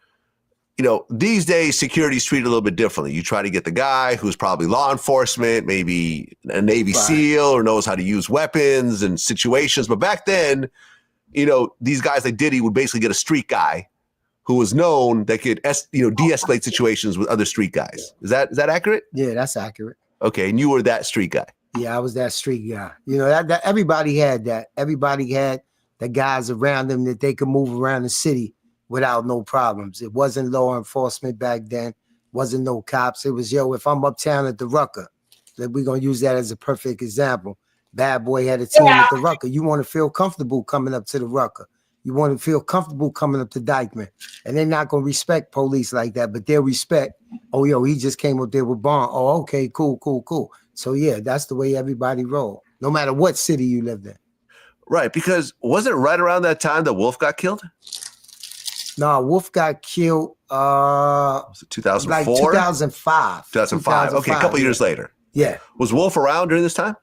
these days security's treated a little bit differently. You try to get the guy who's probably law enforcement, maybe a Navy SEAL or knows how to use weapons and situations. But back then, these guys like Diddy would basically get a street guy who was known that could, de-escalate situations with other street guys. Is that accurate? Yeah, that's accurate. Okay, and you were that street guy. Yeah, I was that street guy. That everybody had that. Everybody had the guys around them that they could move around the city without no problems. It wasn't law enforcement back then. Wasn't no cops. It was, if I'm uptown at the Rucker, we're going to use that as a perfect example. Bad Boy had a team at the Rucker. You want to feel comfortable coming up to the Rucker. You want to feel comfortable coming up to Dykeman. And they're not going to respect police like that, but they'll respect, he just came up there with Bond. Oh, okay, cool. So, yeah, that's the way everybody rolled, no matter what city you lived in. Right, because wasn't it right around that time that Wolf got killed? No, Wolf got killed. Was it 2004? Like 2005. 2005. Okay, a couple years later. Yeah. Was Wolf around during this time?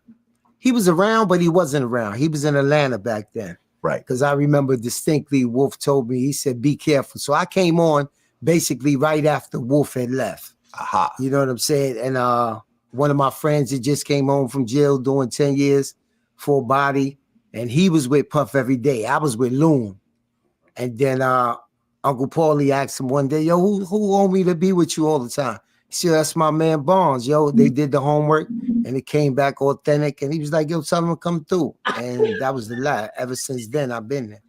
He was around, but he wasn't around. He was in Atlanta back then. Right. Because I remember distinctly Wolf told me, he said, be careful. So I came on basically right after Wolf had left. Aha. You know what I'm saying? And one of my friends that just came home from jail doing 10 years, full body, and he was with Puff every day. I was with Loon. And then Uncle Paulie asked him one day, yo, who want me to be with you all the time? He said, that's my man Barnes, yo. They did the homework and it came back authentic. And he was like, yo, tell him to come through. And that was the last. Ever since then, I've been there.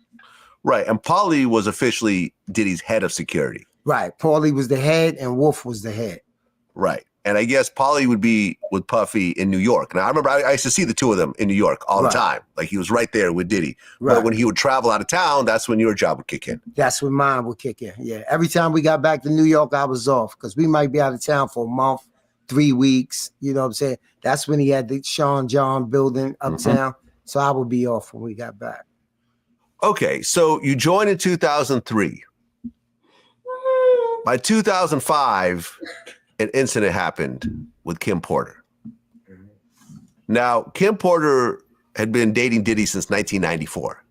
Right. And Paulie was officially Diddy's head of security. Right. Paulie was the head and Wolf was the head. Right. And I guess Paulie would be with Puffy in New York. And I remember I used to see the two of them in New York all the time. Like he was right there with Diddy. Right. But when he would travel out of town, that's when your job would kick in. That's when mine would kick in. Yeah. Every time we got back to New York, I was off because we might be out of town for a month, 3 weeks. You know what I'm saying? That's when he had the Sean John building uptown. So I would be off when we got back. Okay. So you joined in 2003. By 2005, an incident happened with Kim Porter. Now, Kim Porter had been dating Diddy since 1994.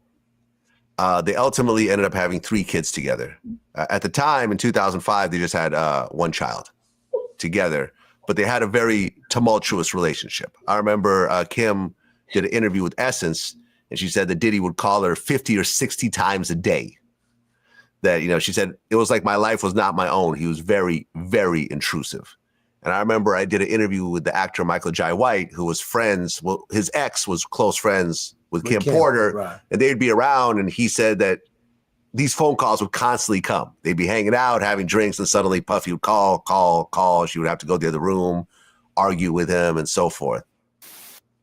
They ultimately ended up having 3 kids together. At the time, in 2005, they just had one child together, but they had a very tumultuous relationship. I remember Kim did an interview with Essence, and she said that Diddy would call her 50 or 60 times a day. That, you know, she said, it was like my life was not my own. He was very, very intrusive. And I remember I did an interview with the actor Michael Jai White, who was friends. Well, his ex was close friends with Kim Porter, right. And they'd be around. And he said that these phone calls would constantly come. They'd be hanging out, having drinks, and suddenly Puffy would call. She would have to go to the other room, argue with him, and so forth.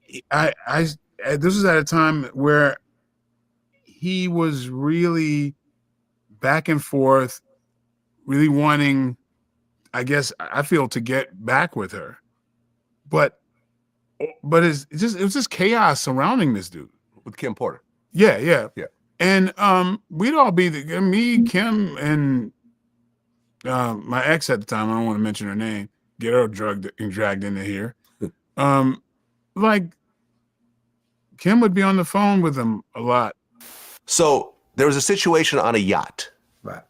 This was at a time where he was really back and forth, really wanting, I guess, I feel, to get back with her, but it was just chaos surrounding this dude with Kim Porter. Yeah. And we'd all be me, Kim, and my ex at the time. I don't want to mention her name. Get her dragged into here. Like Kim would be on the phone with him a lot. So there was a situation on a yacht. Right.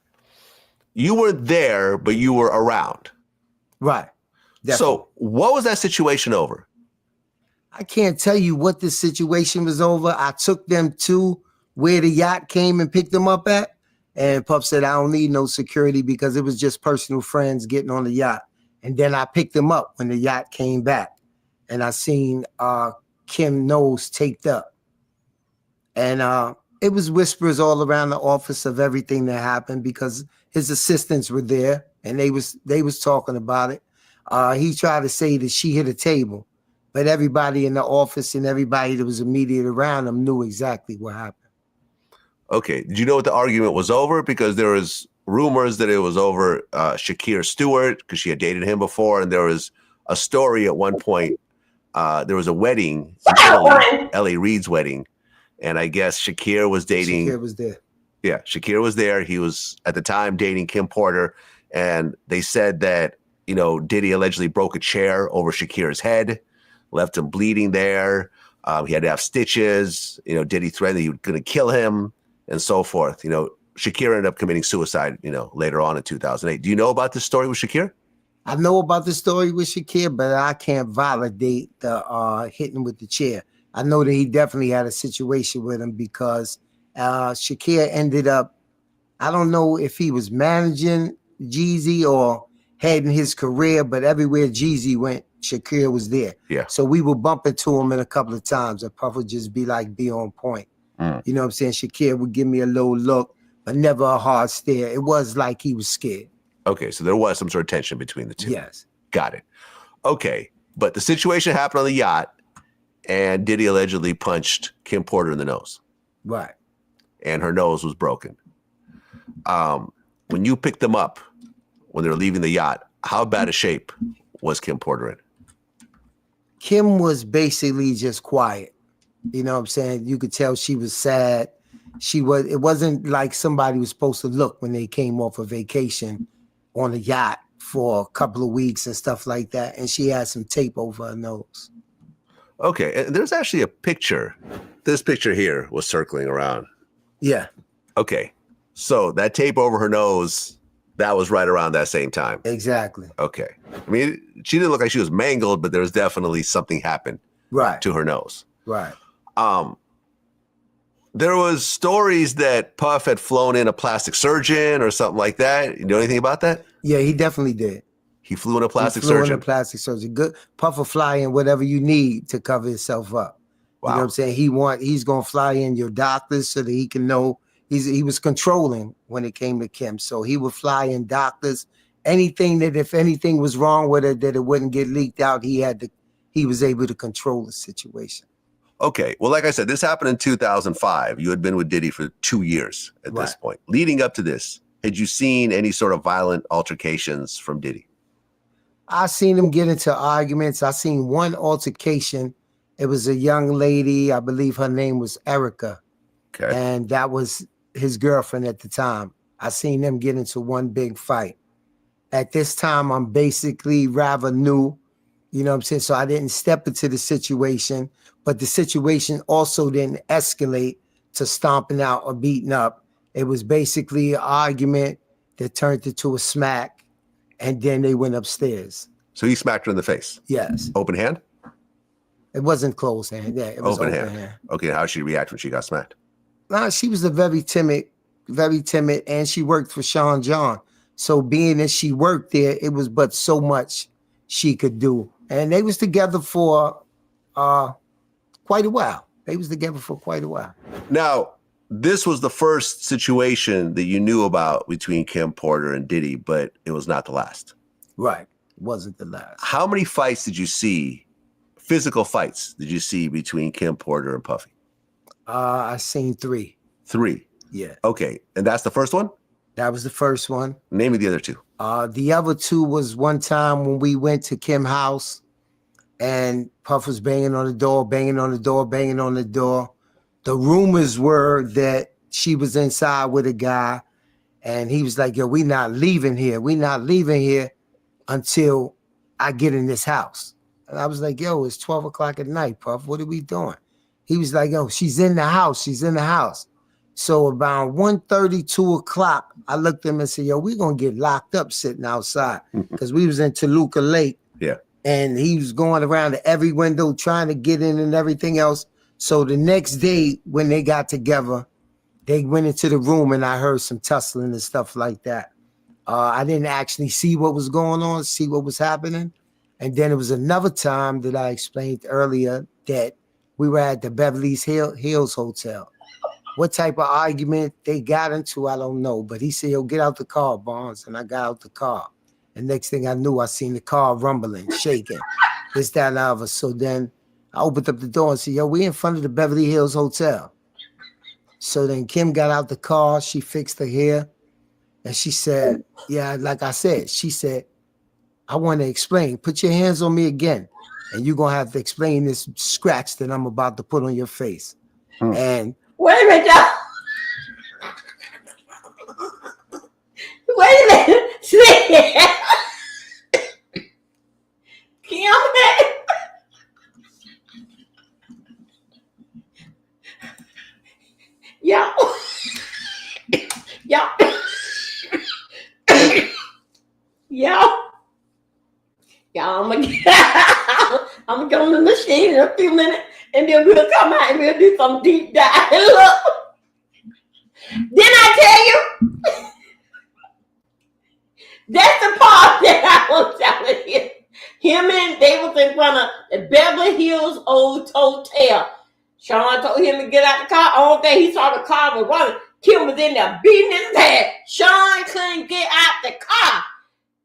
You weren't there, but you were around. Right. Definitely. So what was that situation over? I can't tell you what the situation was over. I took them to where the yacht came and picked them up at. And Puff said, I don't need no security because it was just personal friends getting on the yacht. And then I picked them up when the yacht came back. And I seen Kim nose taped up. And it was whispers all around the office of everything that happened because his assistants were there and they was talking about it. He tried to say that she hit a table, but everybody in the office and everybody that was immediate around him knew exactly what happened. Okay. Did you know what the argument was over? Because there was rumors that it was over Shakir Stewart because she had dated him before. And there was a story at one point. There was a wedding, L.A. Reid's wedding. And I guess Shakir was dating. Shakir was there. Yeah, Shakir was there. He was at the time dating Kim Porter. And they said that, you know, Diddy allegedly broke a chair over Shakir's head, left him bleeding there. He had to have stitches. You know, Diddy threatened he was going to kill him and so forth. You know, Shakir ended up committing suicide, you know, later on in 2008. Do you know about this story with Shakir? I know about the story with Shakir, but I can't validate the hitting with the chair. I know that he definitely had a situation with him because Shakir ended up, I don't know if he was managing Jeezy or heading his career, but everywhere Jeezy went, Shakir was there. Yeah. So we would bump into him in a couple of times and Puff would just be on point. You know what I'm saying? Shakir would give me a little look, but never a hard stare. It was like he was scared. Okay, so there was some sort of tension between the two. Yes. Got it. Okay, but the situation happened on the yacht. And Diddy allegedly punched Kim Porter in the nose. Right. And her nose was broken. When you picked them up, when they were leaving the yacht, how bad a shape was Kim Porter in? Kim was basically just quiet. You know what I'm saying? You could tell she was sad. It wasn't like somebody was supposed to look when they came off a vacation on a yacht for a couple of weeks and stuff like that. And she had some tape over her nose. Okay, and there's actually a picture. This picture here was circling around. Yeah. Okay, so that tape over her nose, That was right around that same time. Exactly. Okay. I mean, she didn't look like she was mangled, but there was definitely something happened Right. to her nose. Right. There was stories that Puff had flown in a plastic surgeon or something like that. You know anything about that? Yeah, he definitely did. He flew in a plastic he flew surgeon. in a plastic surgeon. Good. Puff will fly in whatever you need to cover yourself up. Wow. You know what I'm saying? He's gonna fly in your doctors so that he can know he was controlling when it came to Kim. So he would fly in doctors. Anything that if anything was wrong with it, that it wouldn't get leaked out, he was able to control the situation. Okay. Well, like I said, this happened in 2005. You had been with Diddy for 2 years at this point. Leading up to this, had you seen any sort of violent altercations from Diddy? I seen him get into arguments. I seen one altercation. It was a young lady. I believe her name was Erica. Okay. And that was his girlfriend at the time. I seen them get into one big fight. At this time, I'm basically rather new. You know what I'm saying? So I didn't step into the situation, but the situation also didn't escalate to stomping out or beating up. It was basically an argument that turned into a smack, and then they went upstairs. So he smacked her in the face? Yes. Open hand? It wasn't closed hand. Yeah, it was open hand. Okay, how did she react when she got smacked? She was very timid, and she worked for Sean John. So being that she worked there, it was but so much she could do. And they was together for quite a while. Now, this was the first situation that you knew about between Kim Porter and Diddy, but it was not the last. Right. It wasn't the last. How many fights did you see, physical fights, did you see between Kim Porter and Puffy? I seen 3. 3? Yeah. Okay. And that's the first one? That was the first one. Name me the other 2. The other 2 was one time when we went to Kim's house and Puff was banging on the door. The rumors were that she was inside with a guy and he was like, yo, we not leaving here until I get in this house. And I was like, yo, it's 12 o'clock at night, Puff. What are we doing? He was like, yo, she's in the house. So about 1:30, 2 o'clock, I looked at him and said, yo, we're going to get locked up sitting outside because we was in Toluca Lake. Yeah. And he was going around to every window trying to get in and everything else. So the next day when they got together, they went into the room and I heard some tussling and stuff like that. I didn't actually see what was going on, see what was happening. And then it was another time that I explained earlier that we were at the Beverly Hills Hotel. What type of argument they got into, I don't know. But he said, yo, get out the car, Barnes. And I got out the car. And next thing I knew, I seen the car rumbling, shaking, this, that, and the other. So then I opened up the door and said, yo, we in front of the Beverly Hills Hotel. So then Kim got out the car. She fixed her hair. And she said, yeah, like I said, she said, I want to explain. Put your hands on me again. And you're going to have to explain this scratch that I'm about to put on your face. And wait a minute, y'all. Wait a minute. See? Kim, y'all. I'm gonna go on the machine in a few minutes and then we'll come out and we'll do some deep dive. Look, didn't I tell you? That's the part that I was telling you. Him and they was in front of the Beverly Hills Old Hotel. Sean told him to get out the car. All day he saw the car was running. Kim was in there beating his head. Sean couldn't get out the car.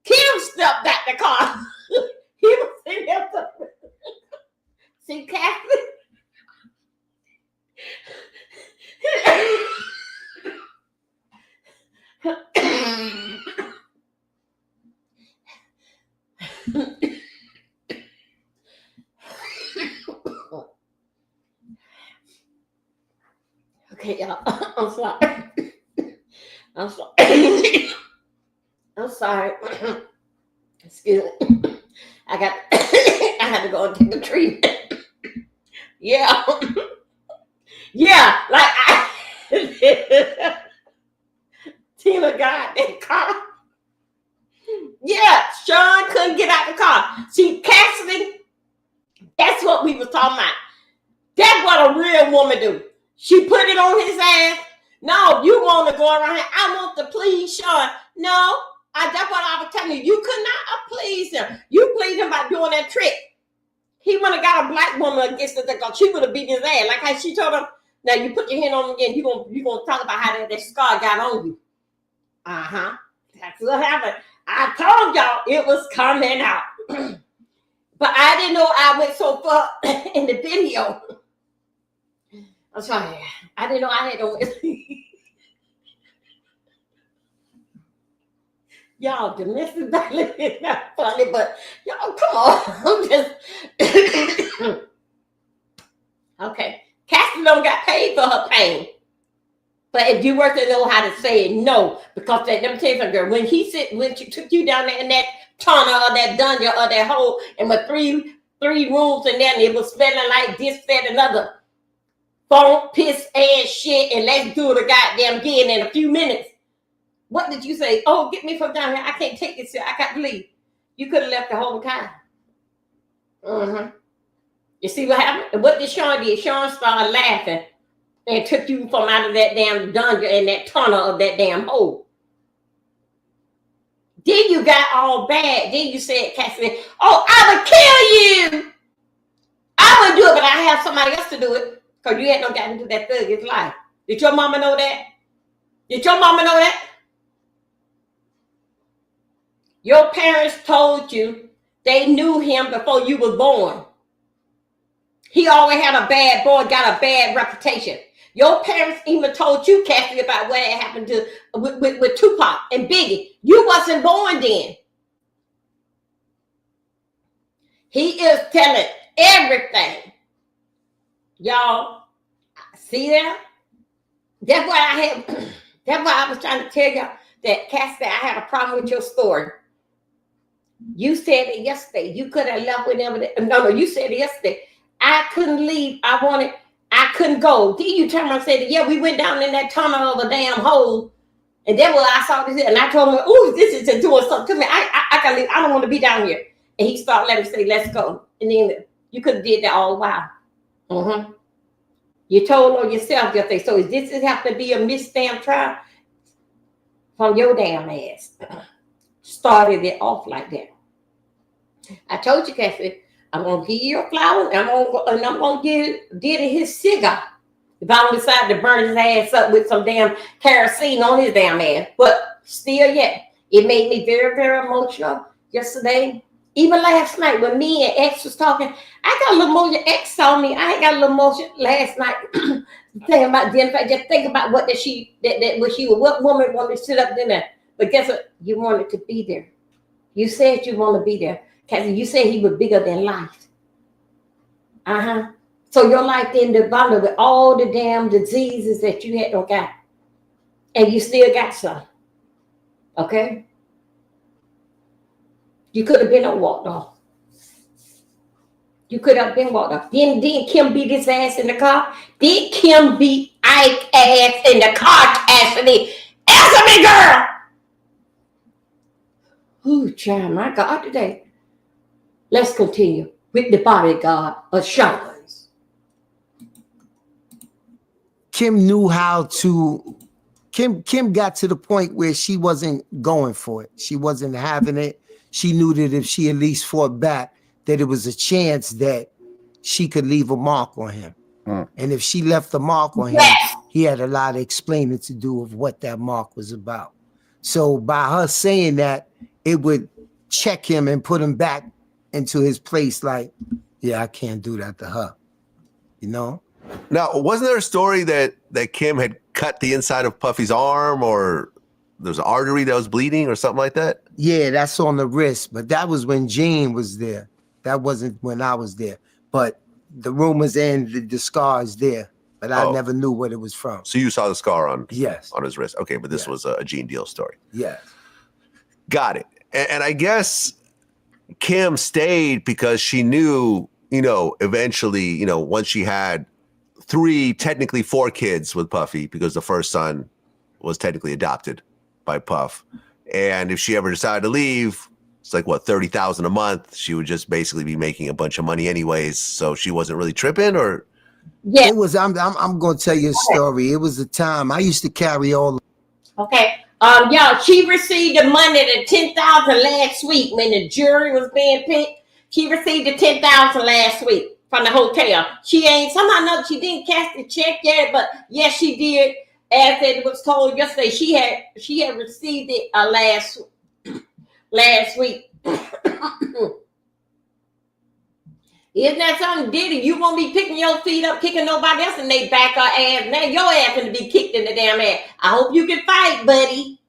Kim stepped out the car. He was in there. See, Cassie? Okay, y'all. I'm sorry. I'm sorry. Excuse me. I had to go and take a treatment. Yeah. Yeah, like Tina got that car Yeah, Sean couldn't get out the car. See, Cassidy, that's what we was talking about. That's what a real woman do. She put it on his ass. No, you want to go around here. I want to please Sean. No, that's what I was telling you. You could not please him. You pleased him by doing that trick. He would have got a black woman against the because she would have beat his ass. Like how she told him, now you put your hand on him again, you gonna talk about how that scar got on you. Uh-huh. That's what happened. I told y'all it was coming out. But I didn't know I went so far in the video. I'm sorry. I didn't know I had to. Y'all, domestic violence is not funny, but y'all, come on. I'm just. Okay. Cassie don't got paid for her pain. But if you were to know how to say it, no. Because let me tell you something, girl. When she took you down there in that tunnel or that dungeon or that hole, and with three rooms in there, and it was smelling like this, that, another. Funk, piss, ass, shit, and let's do it goddamn again in a few minutes. What did you say? Oh, get me from down here. I can't take this. I got to leave. You could have left the whole time. You see what happened? And what did Sean do? Sean started laughing and took you from out of that damn dungeon and that tunnel of that damn hole. Then you got all bad. Then you said, Cassie, oh, I would kill you. I would do it, but I have somebody else to do it. Because you had no got into that thug's life. Did your mama know that? Did your mama know that? Your parents told you they knew him before you was born. He always had a bad boy, got a bad reputation. Your parents even told you, Cassie, about what had happened to with Tupac and Biggie. You wasn't born then. He is telling everything. Y'all, see that? That's why I was trying to tell y'all that, Cassie, I had a problem with your story. You said it yesterday. You could have left whenever. No, you said it yesterday. I couldn't leave. I couldn't go. Then you turned around and said, yeah, we went down in that tunnel of a damn hole. And then when I saw this, and I told him, oh, this is doing something to me. I can leave. I don't want to be down here. And he started letting me say, let's go. And then you could have did that all the while. You told on yourself yesterday. So this have to be a misstamped trial from your damn ass. Started it off like that. I told you, Cassie, I'm gonna give you your flowers, and I'm gonna give Diddy his cigar. If I don't decide to burn his ass up with some damn kerosene on his damn ass. But still yet, it made me very, very emotional yesterday. Even last night when me and X was talking, I got a little emotion. X saw me. I got a little emotion last night. Thinking about Jennifer, just think about what what woman wanted to sit up there. But guess what? You wanted to be there. You said you want to be there. Cassie, you said he was bigger than life. So your life then developed with all the damn diseases that you had got. And you still got some. Okay? You could have been walked off. You could have been walked off. Then Kim beat his ass in the car. Did Kim beat Ike ass in the car, Cassidy? Answer me, girl! Ooh, child, my God, today. Let's continue with the bodyguard of Sean's. Kim knew how to. Kim got to the point where she wasn't going for it. She wasn't having it. She knew that if she at least fought back, that it was a chance that she could leave a mark on him. And if she left a mark on him, he had a lot of explaining to do of what that mark was about. So by her saying that, it would check him and put him back into his place like, yeah, I can't do that to her. You know? Now, wasn't there a story that Kim had cut the inside of Puffy's arm, or there's an artery that was bleeding or something like that? Yeah, that's on the wrist, but that was when Gene was there. That wasn't when I was there. But the rumors and the scar is there, but I never knew what it was from. So you saw the scar on his wrist. Okay, but this was a Gene Deal story. Yes. Got it. And I guess Kim stayed because she knew, eventually, once she had technically four kids with Puffy, because the first son was technically adopted by Puff. And if she ever decided to leave, it's like what, 30,000 a month. She would just basically be making a bunch of money anyways. So she wasn't really tripping, or Yeah. It was. I'm going to tell you a story. It was a time I used to carry all. Okay. Y'all, she received the money, the 10,000 last week when the jury was being picked. She received the 10,000 last week from the hotel. She ain't somehow know she didn't cash the check yet, but yes, she did. As it was told yesterday, she had received it last week. Isn't that something, Diddy? You won't be picking your feet up, kicking nobody else, and they back her ass. Now your ass gonna be kicked in the damn ass. I hope you can fight, buddy.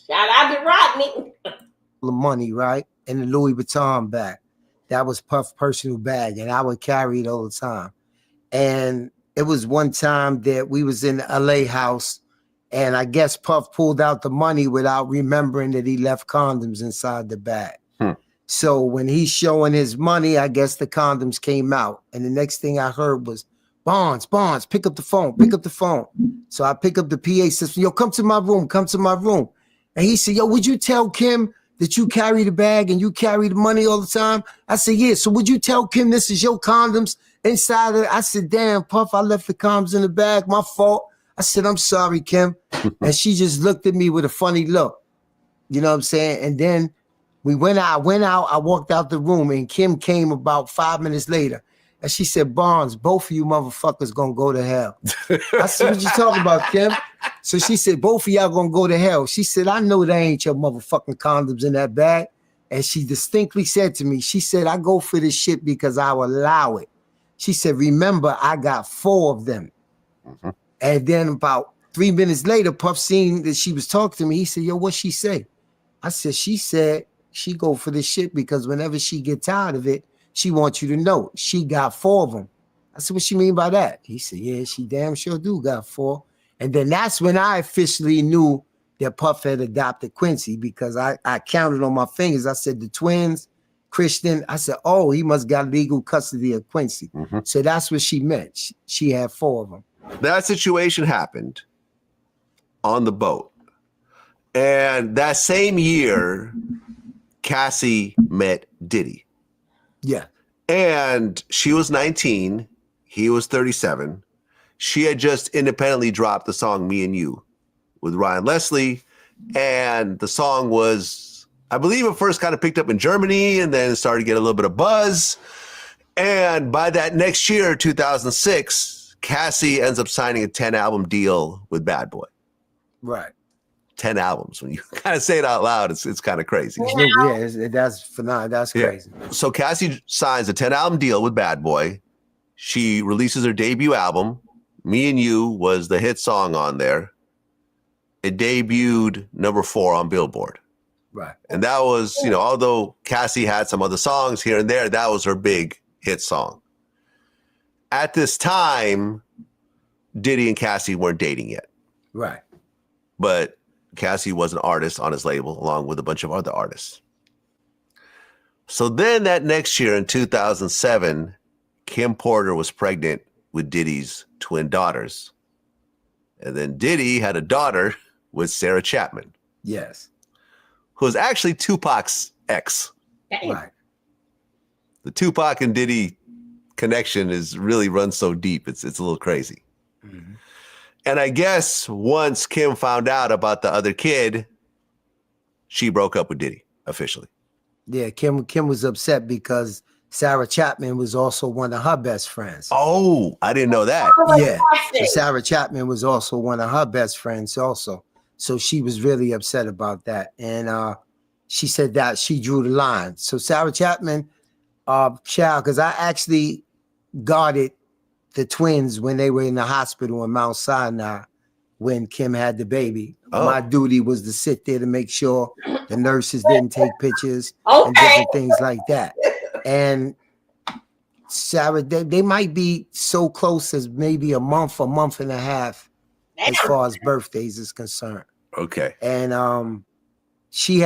Shout out to Rodney. The money, right? And the Louis Vuitton bag. That was Puff's personal bag, and I would carry it all the time. And it was one time that we was in the LA house, and I guess Puff pulled out the money without remembering that he left condoms inside the bag. So when he's showing his money, I guess the condoms came out. And the next thing I heard was, Bonds, pick up the phone, pick up the phone. So I pick up the PA system. Yo, come to my room, come to my room. And he said, yo, would you tell Kim that you carry the bag and you carry the money all the time? I said, yeah. So would you tell Kim this is your condoms inside of it? I said, damn, Puff, I left the condoms in the bag. My fault. I said, I'm sorry, Kim. And she just looked at me with a funny look. You know what I'm saying? And then we went out, I walked out the room, and Kim came about 5 minutes later. And she said, Bonds, both of you motherfuckers gonna go to hell. I said, what you talking about, Kim? So she said, both of y'all gonna go to hell. She said, I know that ain't your motherfucking condoms in that bag. And she distinctly said to me, she said, I go for this shit because I will allow it. She said, remember, I got 4 of them. And then about 3 minutes later, Puff seen that she was talking to me. He said, yo, what she say? I said, she said, she go for this shit because whenever she get tired of it, she wants you to know she got 4 of them. I said, what she mean by that? He said, yeah, she damn sure do got 4. And then that's when I officially knew that Puff had adopted Quincy, because I counted on my fingers. I said, the twins, Christian. I said, oh, he must got legal custody of Quincy. So that's what she meant. She had 4 of them. that situation happened on the boat. And that same year, Cassie met Diddy. Yeah. And she was 19. He was 37. She had just independently dropped the song Me and You with Ryan Leslie. And the song was, I believe, it first kind of picked up in Germany and then started to get a little bit of buzz. And by that next year, 2006, Cassie ends up signing a 10-album deal with Bad Boy. Right. 10 albums. When you kind of say it out loud, it's kind of crazy. That's phenomenal. That's crazy. Yeah. So Cassie signs a 10-album deal with Bad Boy. She releases her debut album. Me and You was the hit song on there. It debuted number 4 on Billboard. Right. And that was, you know, although Cassie had some other songs here and there, that was her big hit song. At this time, Diddy and Cassie weren't dating yet. Right. But Cassie was an artist on his label along with a bunch of other artists. So then that next year in 2007, Kim Porter was pregnant with Diddy's twin daughters. And then Diddy had a daughter with Sarah Chapman. Yes. Who was actually Tupac's ex. Right. The Tupac and Diddy connection is really runs so deep. It's a little crazy. Mm-hmm. And I guess once Kim found out about the other kid, she broke up with Diddy officially. Yeah, Kim was upset because Sarah Chapman was also one of her best friends. Oh, I didn't know that. Yeah, so Sarah Chapman was also one of her best friends also. So she was really upset about that. And she said that she drew the line. So Sarah Chapman, child, because I actually guarded the twins when they were in the hospital in Mount Sinai when Kim had the baby. Oh. My duty was to sit there to make sure the nurses didn't take pictures and different things like that. And Sarah, they might be so close as maybe a month and a half as far as birthdays is concerned. Okay. And she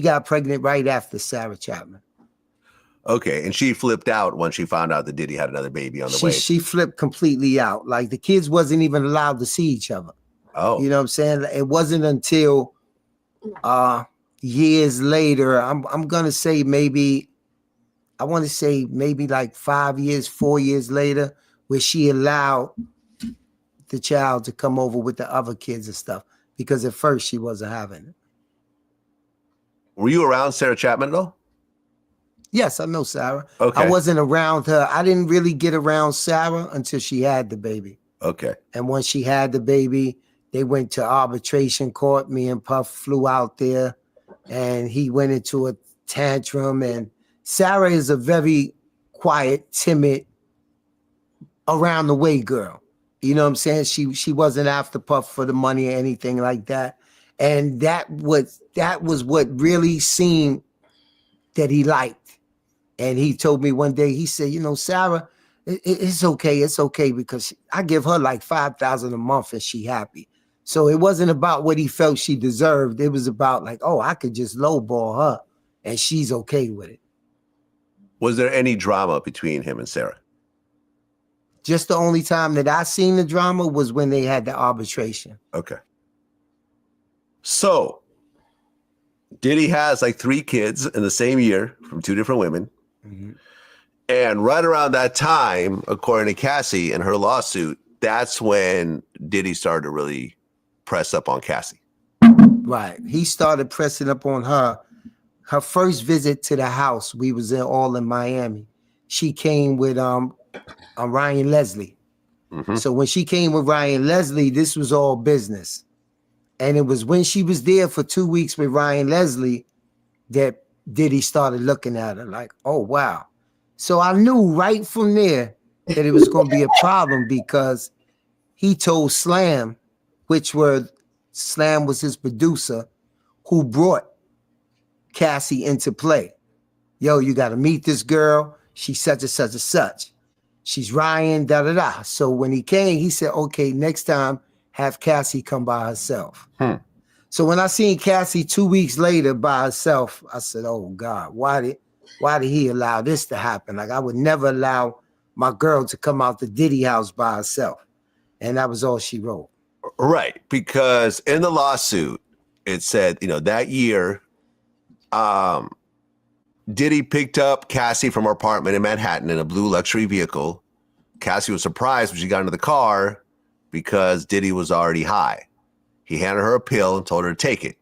got pregnant right after Sarah Chapman. Okay, and she flipped out when she found out that Diddy had another baby on the way. She flipped completely out. Like the kids wasn't even allowed to see each other. Oh. You know what I'm saying? It wasn't until years later, I'm gonna say maybe, I want to say maybe like 5 years, 4 years later, where she allowed the child to come over with the other kids and stuff, because at first she wasn't having it. Were you around Sarah Chapman though? Yes, I know Sarah. Okay. I wasn't around her. I didn't really get around Sarah until she had the baby. Okay. And once she had the baby, they went to arbitration court. Me and Puff flew out there, and he went into a tantrum. And Sarah is a very quiet, timid, around the way girl. You know what I'm saying? She wasn't after Puff for the money or anything like that. And that was what really seemed that he liked. And he told me one day, he said, Sarah, it's okay because I give her like $5,000 a month and she happy. So it wasn't about what he felt she deserved. It was about like, oh, I could just lowball her and she's okay with it. Was there any drama between him and Sarah? Just the only time that I seen the drama was when they had the arbitration. Okay. So Diddy has like 3 kids in the same year from 2 different women. Mm-hmm. And right around that time, according to Cassie and her lawsuit, that's when Diddy started to really press up on Cassie. Right. He started pressing up on her. Her first visit to the house, we was all in Miami. She came with Ryan Leslie. Mm-hmm. So when she came with Ryan Leslie, this was all business. And it was when she was there for 2 weeks with Ryan Leslie that Diddy started looking at her like, oh, wow. So I knew right from there that it was going to be a problem, because he told Slam, Slam was his producer, who brought Cassie into play. Yo, you got to meet this girl. She's such and such and such. She's Ryan, da-da-da. So when he came, he said, okay, next time, have Cassie come by herself. So when I seen Cassie 2 weeks later by herself, I said, oh God, why did he allow this to happen? Like, I would never allow my girl to come out the Diddy house by herself. And that was all she wrote. Right. Because in the lawsuit, it said, that year, Diddy picked up Cassie from her apartment in Manhattan in a blue luxury vehicle. Cassie was surprised when she got into the car because Diddy was already high. He handed her a pill and told her to take it.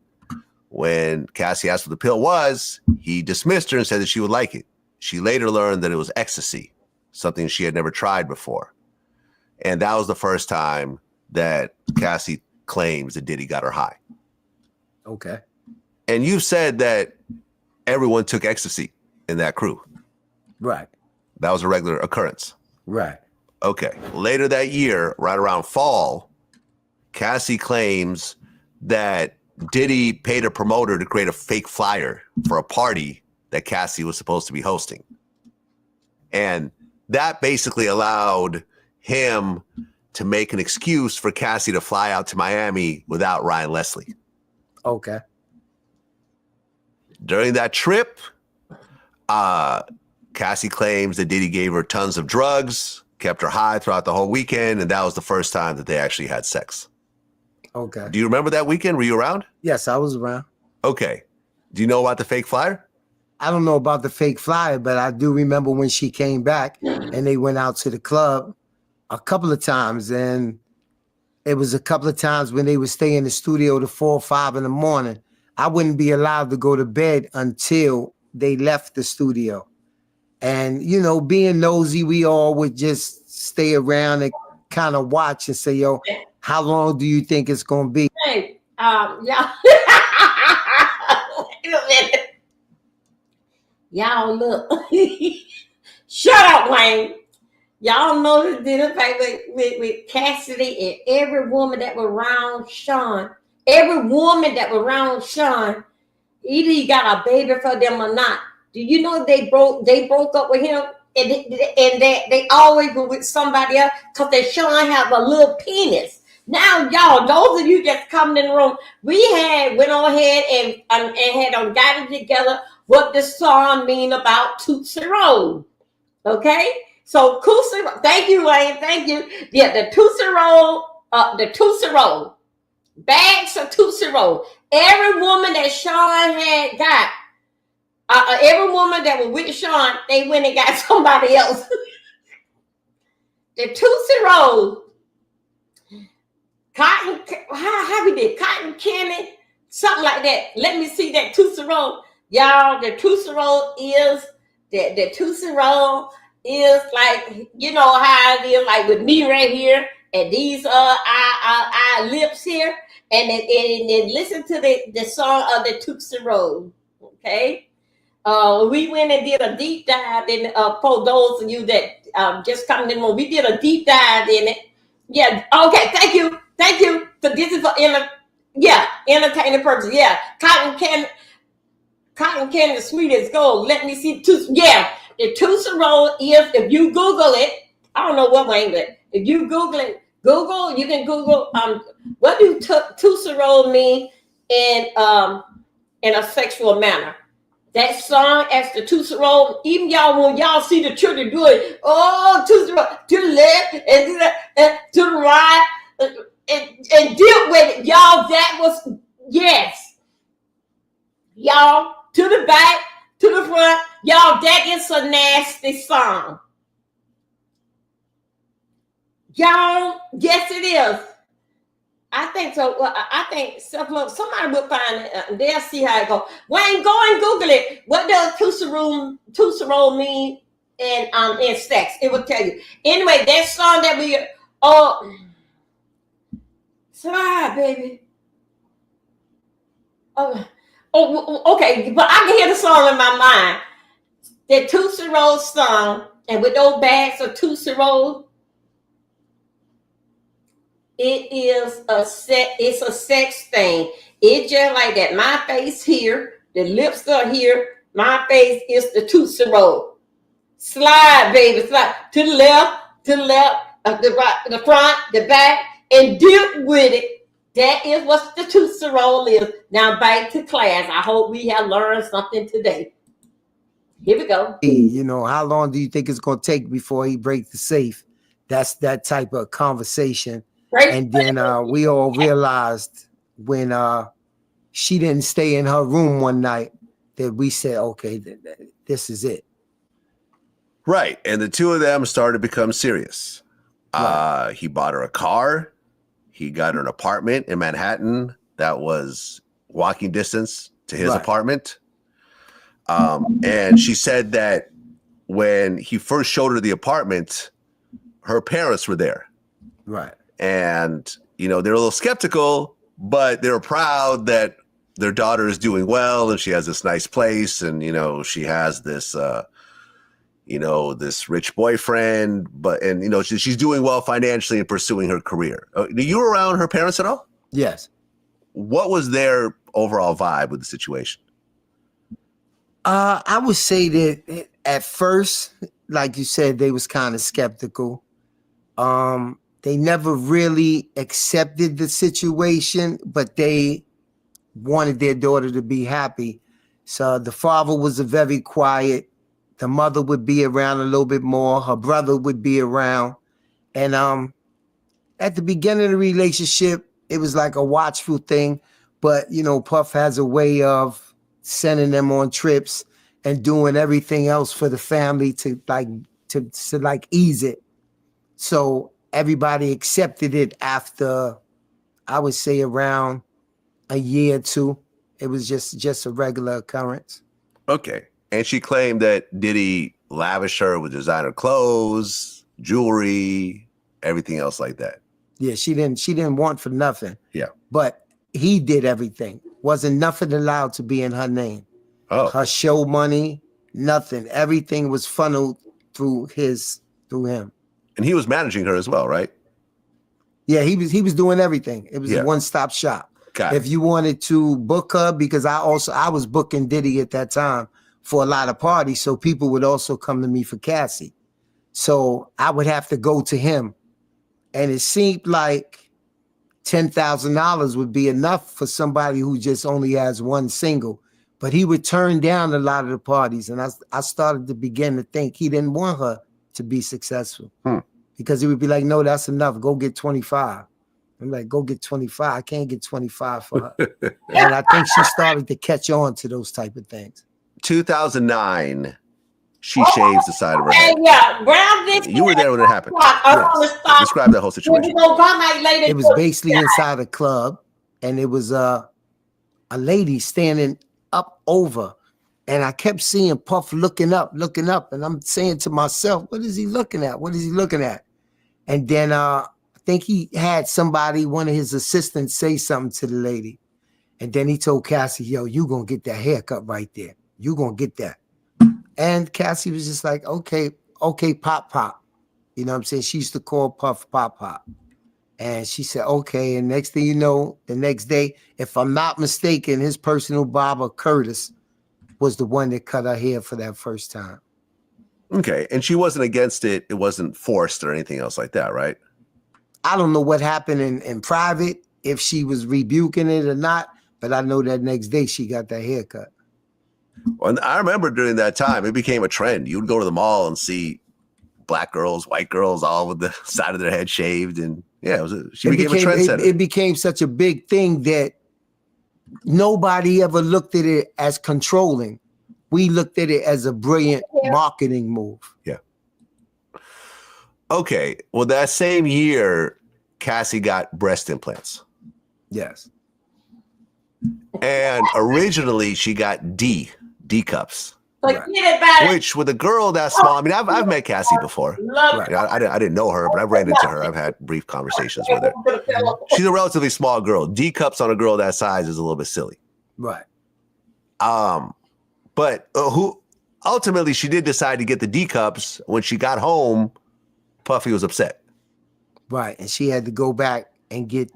When Cassie asked what the pill was, he dismissed her and said that she would like it. She later learned that it was ecstasy, something she had never tried before. And that was the first time that Cassie claims that Diddy got her high. Okay. And you said that everyone took ecstasy in that crew. Right. That was a regular occurrence. Right. Okay. Later that year, right around fall, Cassie claims that Diddy paid a promoter to create a fake flyer for a party that Cassie was supposed to be hosting. And that basically allowed him to make an excuse for Cassie to fly out to Miami without Ryan Leslie. Okay. During that trip, Cassie claims that Diddy gave her tons of drugs, kept her high throughout the whole weekend, and that was the first time that they actually had sex. Okay. Do you remember that weekend? Were you around? Yes, I was around. Okay. Do you know about the fake flyer? I don't know about the fake flyer, but I do remember when she came back and they went out to the club a couple of times. And it was a couple of times when they would stay in the studio to 4 or 5 in the morning. I wouldn't be allowed to go to bed until they left the studio. And, being nosy, we all would just stay around and kind of watch and say, yo, how long do you think it's going to be? Hey, y'all. Wait a minute. Y'all look. Shut up, Wayne. Y'all know this did fact with Cassidy and every woman that was around Sean. Every woman that was around Sean, either he got a baby for them or not. Do you know they broke up with him and they always were with somebody else because they Sean have a little penis. Now, y'all, those of you just coming in the room, we went on ahead and had got it together what the song mean about Tootsie Roll. Okay? So, thank you, Wayne, thank you. Yeah, the Tootsie Roll, bags of Tootsie Tootsie Roll. Every woman that Sean had got, every woman that was with Sean, they went and got somebody else. The Tootsie Roll, cotton, how we did cotton candy, something like that. Let me see that Tootsie Roll, y'all. The Tootsie Roll is the Tootsie Roll is like, you know how it is, like with me right here, and these our lips here, and then listen to the song of the Tootsie Roll. Okay. We went and did a deep dive in for those of you that just coming in. We did a deep dive in it. Yeah. Okay. Thank you. So this is for entertaining purposes. Yeah. Cotton candy, sweet as gold. Let me see. The Tootsie Roll is, if you Google it, I don't know what way, but if you Google it, you can Google what do Tootsie Roll mean in a sexual manner. That song as the Tootsie Roll, even y'all, when y'all see the children do it, oh, Tootsie Roll, to the left and to the right, and deal with it. Y'all, that was, yes. Y'all, to the back, to the front, y'all, that is a nasty song. Y'all, yes, it is. I think so. Well, I think self-love, somebody will find it. They'll see how it goes. Wayne, go and Google it. What does Tootsie Roll mean in sex? It will tell you. Anyway, that song that we slide, baby. Okay, but I can hear the song in my mind. The Tootsie Roll song, and with those bags of Tootsie Roll, it's a sex thing. It's just like that. My face here, the lips are here. My face is the Tootsie Roll. Slide, baby, slide to the left, the right, the front, the back, and dip with it. That is what the Tootsie Roll is. Now back to class. I hope we have learned something today. Here we go. You know, how long do you think it's going to take before he breaks the safe? That's that type of conversation. Right. And then we all realized when she didn't stay in her room one night that we said, okay, this is it. Right. And the two of them started to become serious. Right. He bought her a car. He got her an apartment in Manhattan that was walking distance to his apartment. And she said that when he first showed her the apartment, her parents were there. Right. And, you know, they're a little skeptical, but they're proud that their daughter is doing well and she has this nice place. And, you know, she has this, this rich boyfriend, and, you know, she's doing well financially and pursuing her career. You were around her parents at all? Yes. What was their overall vibe with the situation? I would say that at first, like you said, they was kind of skeptical. They never really accepted the situation, but they wanted their daughter to be happy. So the father was very quiet. The mother would be around a little bit more. Her brother would be around. And at the beginning of the relationship, it was like a watchful thing. But, you know, Puff has a way of sending them on trips and doing everything else for the family to ease it. So everybody accepted it after, I would say, around a year or two. It was just a regular occurrence. Okay. And she claimed that Diddy lavished her with designer clothes, jewelry, everything else like that. Yeah, she didn't want for nothing. Yeah. But he did everything. Wasn't nothing allowed to be in her name. Oh. Her show money, nothing. Everything was funneled through him. And he was managing her as well, right? Yeah, he was doing everything. It was a one-stop shop. If you wanted to book her, because I was booking Diddy at that time for a lot of parties, so people would also come to me for Cassie. So I would have to go to him. And it seemed like $10,000 would be enough for somebody who just only has one single. But he would turn down a lot of the parties. And I started to begin to think he didn't want her to be successful. Because he would be like, no, that's enough. Go get 25. I'm like, go get 25. I can't get 25 for her. And I think she started to catch on to those type of things. 2009, she shaves the side of her head. Yeah, Brown this. You were there when it happened. Yes. Describe that whole situation. It was basically inside a club, and it was a lady standing up over, and I kept seeing Puff looking up, and I'm saying to myself, what is he looking at? What is he looking at? And then I think he had somebody, one of his assistants, say something to the lady. And then he told Cassie, yo, you gonna get that haircut right there. You gonna get that. And Cassie was just like, okay, pop. You know what I'm saying? She used to call Puff Pop. And she said, okay. And next thing you know, the next day, if I'm not mistaken, his personal barber, Curtis, was the one that cut her hair for that first time. Okay. And she wasn't against it. It wasn't forced or anything else like that, right? I don't know what happened in private, if she was rebuking it or not, but I know that next day she got that haircut. Well, and I remember during that time, it became a trend. You would go to the mall and see black girls, white girls, all with the side of their head shaved. And yeah, she became a trendsetter. It became such a big thing that nobody ever looked at it as controlling. We looked at it as a brilliant marketing move. Yeah. Okay. Well, that same year, Cassie got breast implants. Yes. And originally she got D cups. Forget about it. Which with a girl that small, I mean, I've met Cassie before. Love You know, I didn't know her, but I've ran into her. I've had brief conversations with her. She's a relatively small girl. D cups on a girl that size is a little bit silly. Right. But who ultimately she did decide to get the D cups. When she got home, Puffy was upset. Right. And she had to go back and get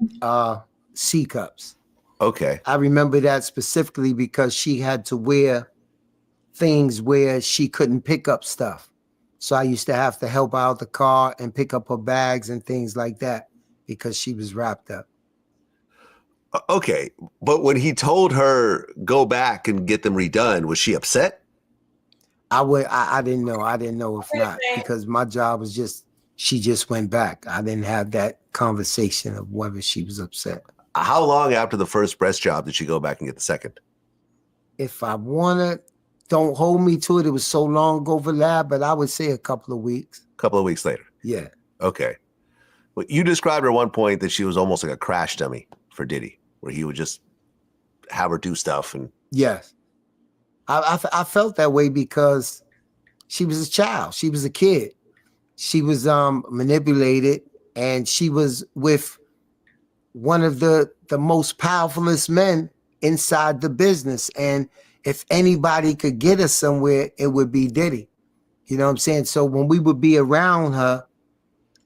C cups. Okay. I remember that specifically because she had to wear things where she couldn't pick up stuff. So I used to have to help out the car and pick up her bags and things like that because she was wrapped up. Okay. But when he told her go back and get them redone, was she upset? I didn't know. I didn't know if not, because my job was she just went back. I didn't have that conversation of whether she was upset. How long after the first breast job did she go back and get the second? If I wanna, don't hold me to it. It was so long ago for lab, but I would say a couple of weeks. A couple of weeks later. Yeah. Okay. Well, you described at one point that she was almost like a crash dummy for Diddy, where he would just have her do stuff. And yes, I felt that way because she was a child. She was a kid. She was manipulated, and she was with one of the most powerfulest men inside the business. And if anybody could get us somewhere, it would be Diddy. You know what I'm saying? So when we would be around her,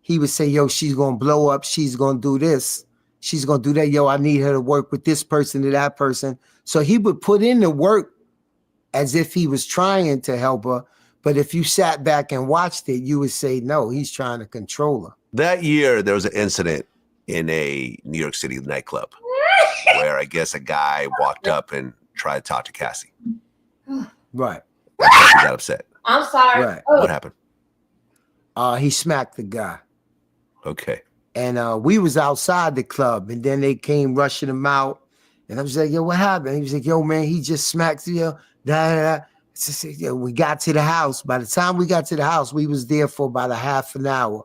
he would say, yo, she's going to blow up. She's going to do this. She's going to do that. Yo, I need her to work with this person to that person. So he would put in the work as if he was trying to help her. But if you sat back and watched it, you would say, no, he's trying to control her. That year, there was an incident in a New York City nightclub where I guess a guy walked up and tried to talk to Cassie. Right. Cassie got upset. I'm sorry. Right. What happened? He smacked the guy. Okay. And we was outside the club, and then they came rushing him out. And I was like, yo, what happened? He was like, yo, man, he just smacked you. So, we got to the house. By the time we got to the house, we was there for about a half an hour.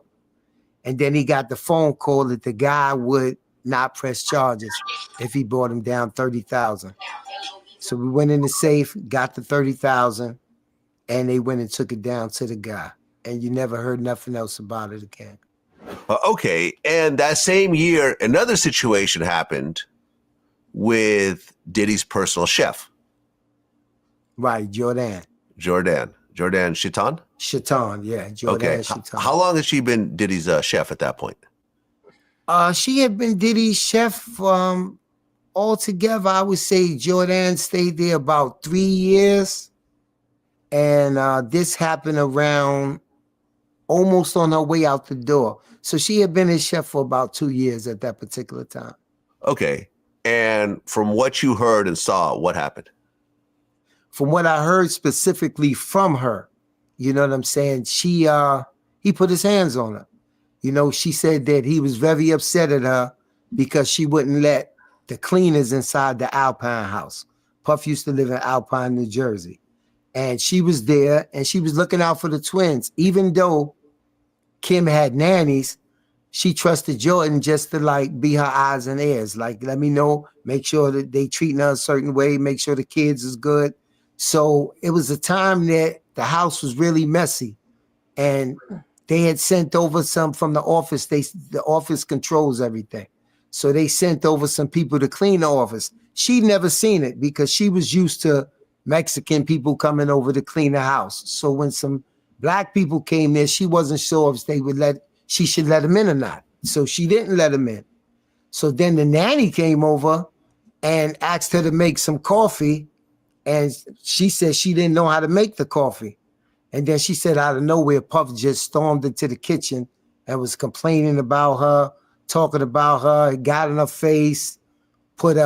And then he got the phone call that the guy would not press charges if he brought him down $30,000. So we went in the safe, got the $30,000, and they went and took it down to the guy. And you never heard nothing else about it again. Okay. And that same year, another situation happened with Diddy's personal chef. Right, Jordan Chiton? Chiton, yeah. Jordan Okay. Chiton. How long has she been Diddy's chef at that point? She had been Diddy's chef altogether. I would say Jordan stayed there about 3 years. And this happened around almost on her way out the door. So she had been his chef for about 2 years at that particular time. Okay. And from what you heard and saw, what happened? From what I heard specifically from her, you know what I'm saying? He put his hands on her. You know, she said that he was very upset at her because she wouldn't let the cleaners inside the Alpine house. Puff used to live in Alpine, New Jersey. And she was there and she was looking out for the twins. Even though Kim had nannies, she trusted Jordan just to like be her eyes and ears. Like, let me know, make sure that they treating her a certain way, make sure the kids is good. So it was a time that the house was really messy. And they had sent over some from the office. The office controls everything. So they sent over some people to clean the office. She'd never seen it because she was used to Mexican people coming over to clean the house. So when some black people came there, she wasn't sure if she should let them in or not. So she didn't let them in. So then the nanny came over and asked her to make some coffee. And she said she didn't know how to make the coffee. And then she said out of nowhere, Puff just stormed into the kitchen and was complaining about her, talking about her, got in her face, put his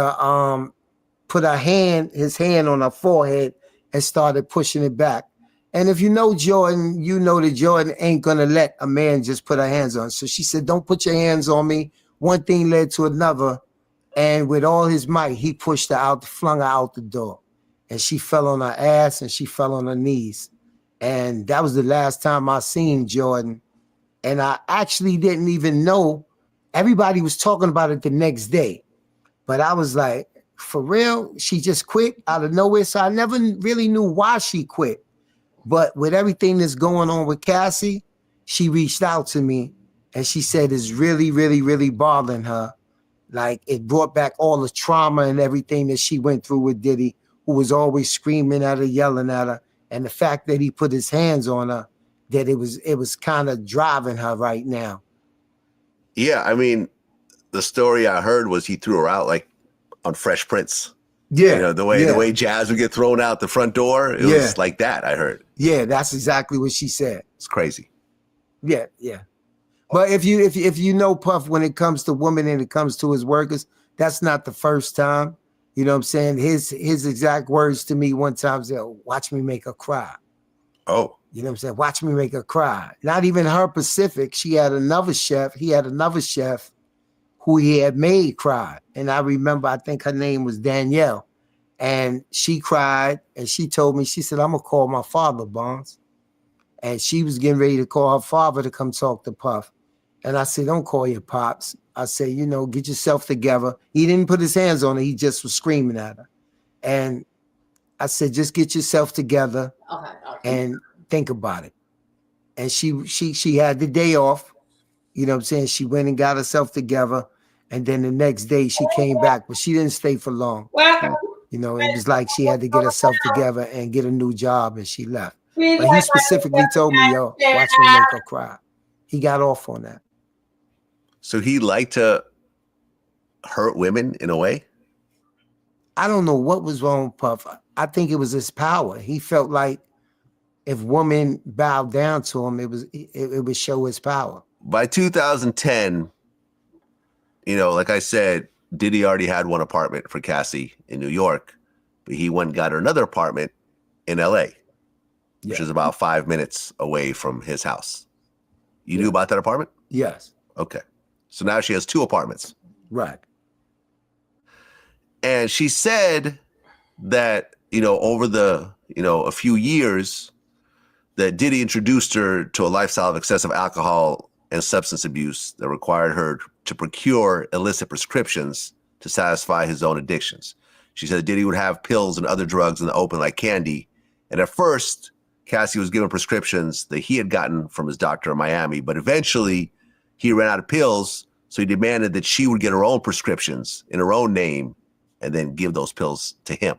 hand on her forehead and started pushing it back. And if you know Jordan, you know that Jordan ain't gonna let a man just put her hands on. So she said, don't put your hands on me. One thing led to another. And with all his might, he pushed her out, flung her out the door. And she fell on her ass and she fell on her knees. And that was the last time I seen Jordan. And I actually didn't even know. Everybody was talking about it the next day. But I was like, for real? She just quit out of nowhere? So I never really knew why she quit. But with everything that's going on with Cassie, she reached out to me and she said it's really, really, really bothering her. Like it brought back all the trauma and everything that she went through with Diddy, who was always screaming at her, yelling at her. And the fact that he put his hands on her, that it was kind of driving her right now. Yeah, I mean, the story I heard was he threw her out like on Fresh Prince. Yeah. You know, the way Jazz would get thrown out the front door, it was like that, I heard. Yeah, that's exactly what she said. It's crazy. Yeah. But if you know Puff, when it comes to women and it comes to his workers, that's not the first time. You know what I'm saying? His exact words to me one time said, watch me make her cry. Oh. You know what I'm saying? Watch me make her cry. Not even her Pacific. He had another chef who he had made cry. And I remember, I think her name was Danielle. And she cried and she told me, she said, I'm going to call my father, Bonds. And she was getting ready to call her father to come talk to Puff. And I said, don't call your pops. I said, get yourself together. He didn't put his hands on her. He just was screaming at her. And I said, just get yourself together and think about it. And she had the day off. You know what I'm saying? She went and got herself together. And then the next day she came back, but she didn't stay for long. It was like she had to get herself together and get a new job, and she left. But he specifically told me, watch me make her cry. He got off on that. So he liked to hurt women in a way? I don't know what was wrong with Puff. I think it was his power. He felt like if women bowed down to him, it would show his power. By 2010, like I said, Diddy already had one apartment for Cassie in New York, but he went and got her another apartment in LA, which is about 5 minutes away from his house. You knew about that apartment? Yes. Okay. So now she has two apartments. Right. And she said that, over a few years, that Diddy introduced her to a lifestyle of excessive alcohol and substance abuse that required her to procure illicit prescriptions to satisfy his own addictions. She said Diddy would have pills and other drugs in the open like candy. And at first, Cassie was given prescriptions that he had gotten from his doctor in Miami, but eventually he ran out of pills, so he demanded that she would get her own prescriptions in her own name and then give those pills to him.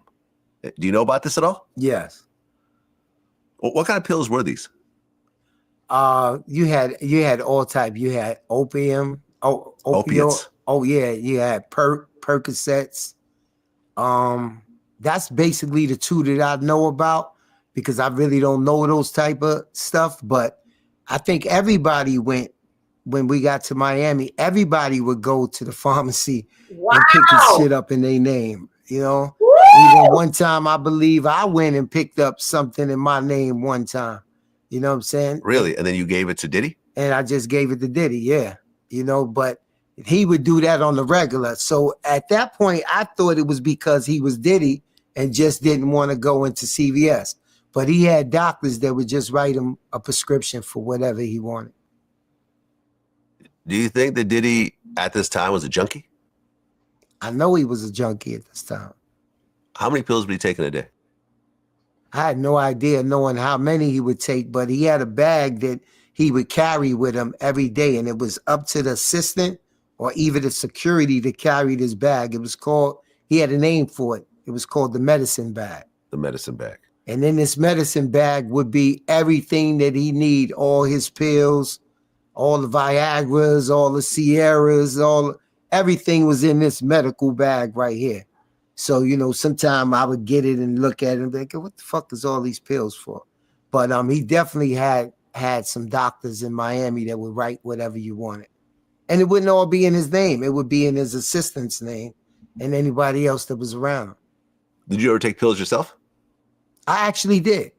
Do you know about this at all? Yes. What kind of pills were these? You had all type. You had opium, Opiates. Oh yeah, you had Percocets. That's basically the two that I know about because I really don't know those type of stuff. But I think everybody went when we got to Miami. Everybody would go to the pharmacy and pick the shit up in their name. Even one time, I believe I went and picked up something in my name one time. You know what I'm saying? Really? And then you gave it to Diddy? And I just gave it to Diddy, yeah. But He would do that on the regular. So at that point, I thought it was because he was Diddy and just didn't want to go into CVS. But he had doctors that would just write him a prescription for whatever he wanted. Do you think that Diddy at this time was a junkie? I know he was a junkie at this time. How many pills would he take in a day? I had no idea knowing how many he would take, but he had a bag that he would carry with him every day, and it was up to the assistant or even the security to carry this bag. It was called, he had a name for it. It was called the medicine bag. The medicine bag. And in this medicine bag would be everything that he need, all his pills, all the Viagras, all the Sierras, everything was in this medical bag right here. So, you know, sometime I would get it and look at it and be like, what the fuck is all these pills for? But he definitely had some doctors in Miami that would write whatever you wanted. And it wouldn't all be in his name. It would be in his assistant's name and anybody else that was around him. Did you ever take pills yourself? I actually did.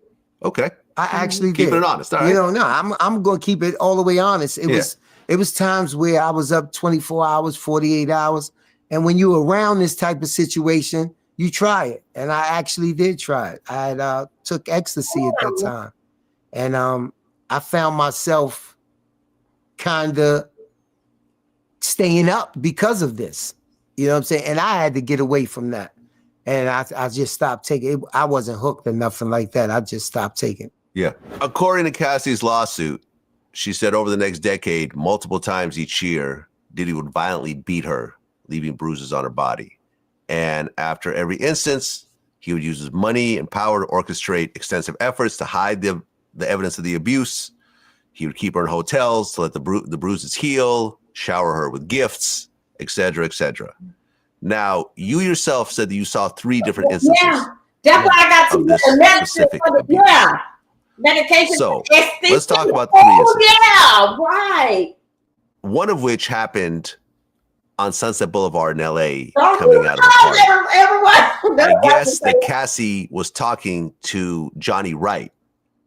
Okay. I actually did. Keeping it honest. All right. You know, no, I'm going to keep it all the way honest. It was times where I was up 24 hours, 48 hours. And when you're around this type of situation, you try it. And I actually did try it. I had, took ecstasy at that time. And I found myself kind of staying up because of this. You know what I'm saying? And I had to get away from that. And I just stopped taking it. I wasn't hooked or nothing like that. I just stopped taking it. Yeah. According to Cassie's lawsuit, she said over the next decade, multiple times each year, Diddy would violently beat her, leaving bruises on her body. And after every instance, he would use his money and power to orchestrate extensive efforts to hide the evidence of the abuse. He would keep her in hotels to let the bruises heal, shower her with gifts, etc., etc. Now, you yourself said that you saw 3 different instances. Yeah, that's why I got to this specific abuse. Yeah, medication. So let's talk about 3 instances. Yeah, right. One of which happened on Sunset Boulevard in LA, coming out of the party. I guess that Cassie was talking to Johnny Wright.